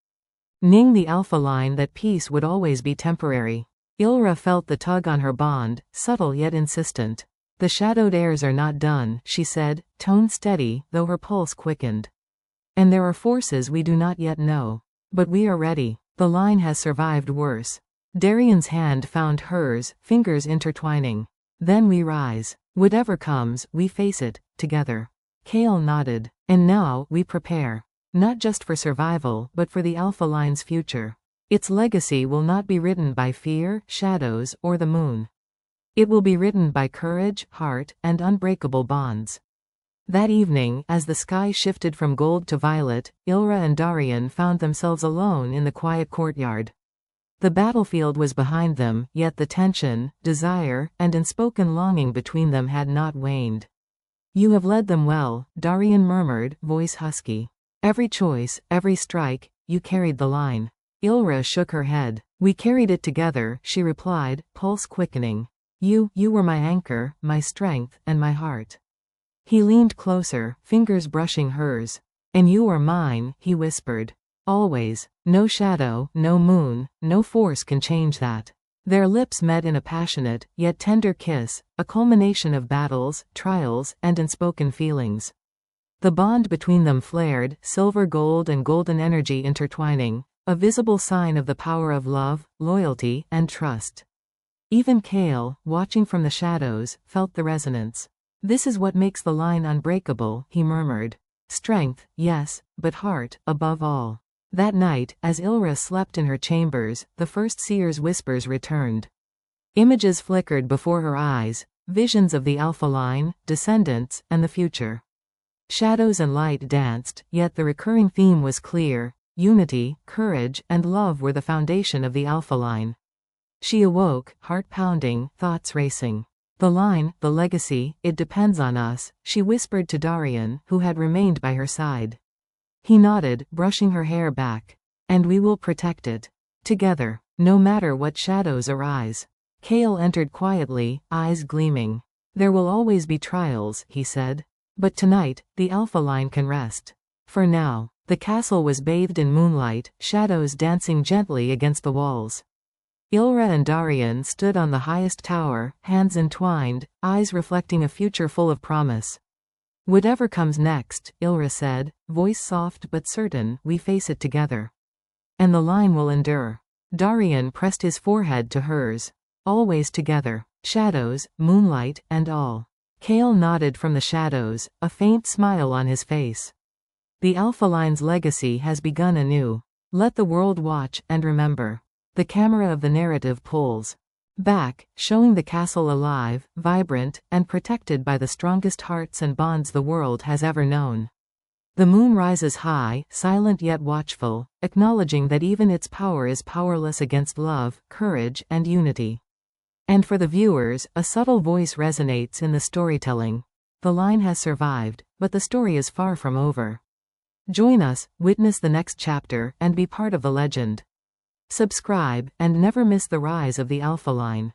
Ning the Alpha line that peace would always be temporary. Ilra felt the tug on her bond, subtle yet insistent. The shadowed heirs are not done, she said, tone steady, though her pulse quickened. And there are forces we do not yet know. But we are ready. The line has survived worse. Darian's hand found hers, fingers intertwining. Then we rise. Whatever comes, we face it, together. Kale nodded. And now, we prepare. Not just for survival, but for the Alpha line's future. Its legacy will not be written by fear, shadows, or the moon. It will be written by courage, heart, and unbreakable bonds. That evening, as the sky shifted from gold to violet, Ilra and Darian found themselves alone in the quiet courtyard. The battlefield was behind them, yet the tension, desire, and unspoken longing between them had not waned. You have led them well, Darian murmured, voice husky. Every choice, every strike, you carried the line. Ilra shook her head. We carried it together, she replied, pulse quickening. You were my anchor, my strength, and my heart. He leaned closer, fingers brushing hers. And you are mine, he whispered. Always. No shadow, no moon, no force can change that. Their lips met in a passionate, yet tender kiss, a culmination of battles, trials, and unspoken feelings. The bond between them flared, silver gold and golden energy intertwining, a visible sign of the power of love, loyalty, and trust. Even Kale, watching from the shadows, felt the resonance. This is what makes the line unbreakable, he murmured. Strength, yes, but heart, above all. That night, as Ilra slept in her chambers, the first seer's whispers returned. Images flickered before her eyes, visions of the Alpha line, descendants, and the future. Shadows and light danced, yet the recurring theme was clear. Unity, courage, and love were the foundation of the Alpha line. She awoke, heart pounding, thoughts racing. The line, the legacy, it depends on us, she whispered to Darian, who had remained by her side. He nodded, brushing her hair back. And we will protect it. Together, no matter what shadows arise. Kale entered quietly, eyes gleaming. There will always be trials, he said. But tonight, the Alpha line can rest. For now. The castle was bathed in moonlight, shadows dancing gently against the walls. Ilra and Darian stood on the highest tower, hands entwined, eyes reflecting a future full of promise. Whatever comes next, Ilra said, voice soft but certain, we face it together. And the line will endure. Darian pressed his forehead to hers. Always together. Shadows, moonlight, and all. Kale nodded from the shadows, a faint smile on his face. The Alpha line's legacy has begun anew. Let the world watch and remember. The camera of the narrative pulls back, showing the castle alive, vibrant, and protected by the strongest hearts and bonds the world has ever known. The moon rises high, silent yet watchful, acknowledging that even its power is powerless against love, courage, and unity. And for the viewers, a subtle voice resonates in the storytelling. The line has survived, but the story is far from over. Join us, witness the next chapter, and be part of the legend. Subscribe, and never miss the rise of the Alpha line.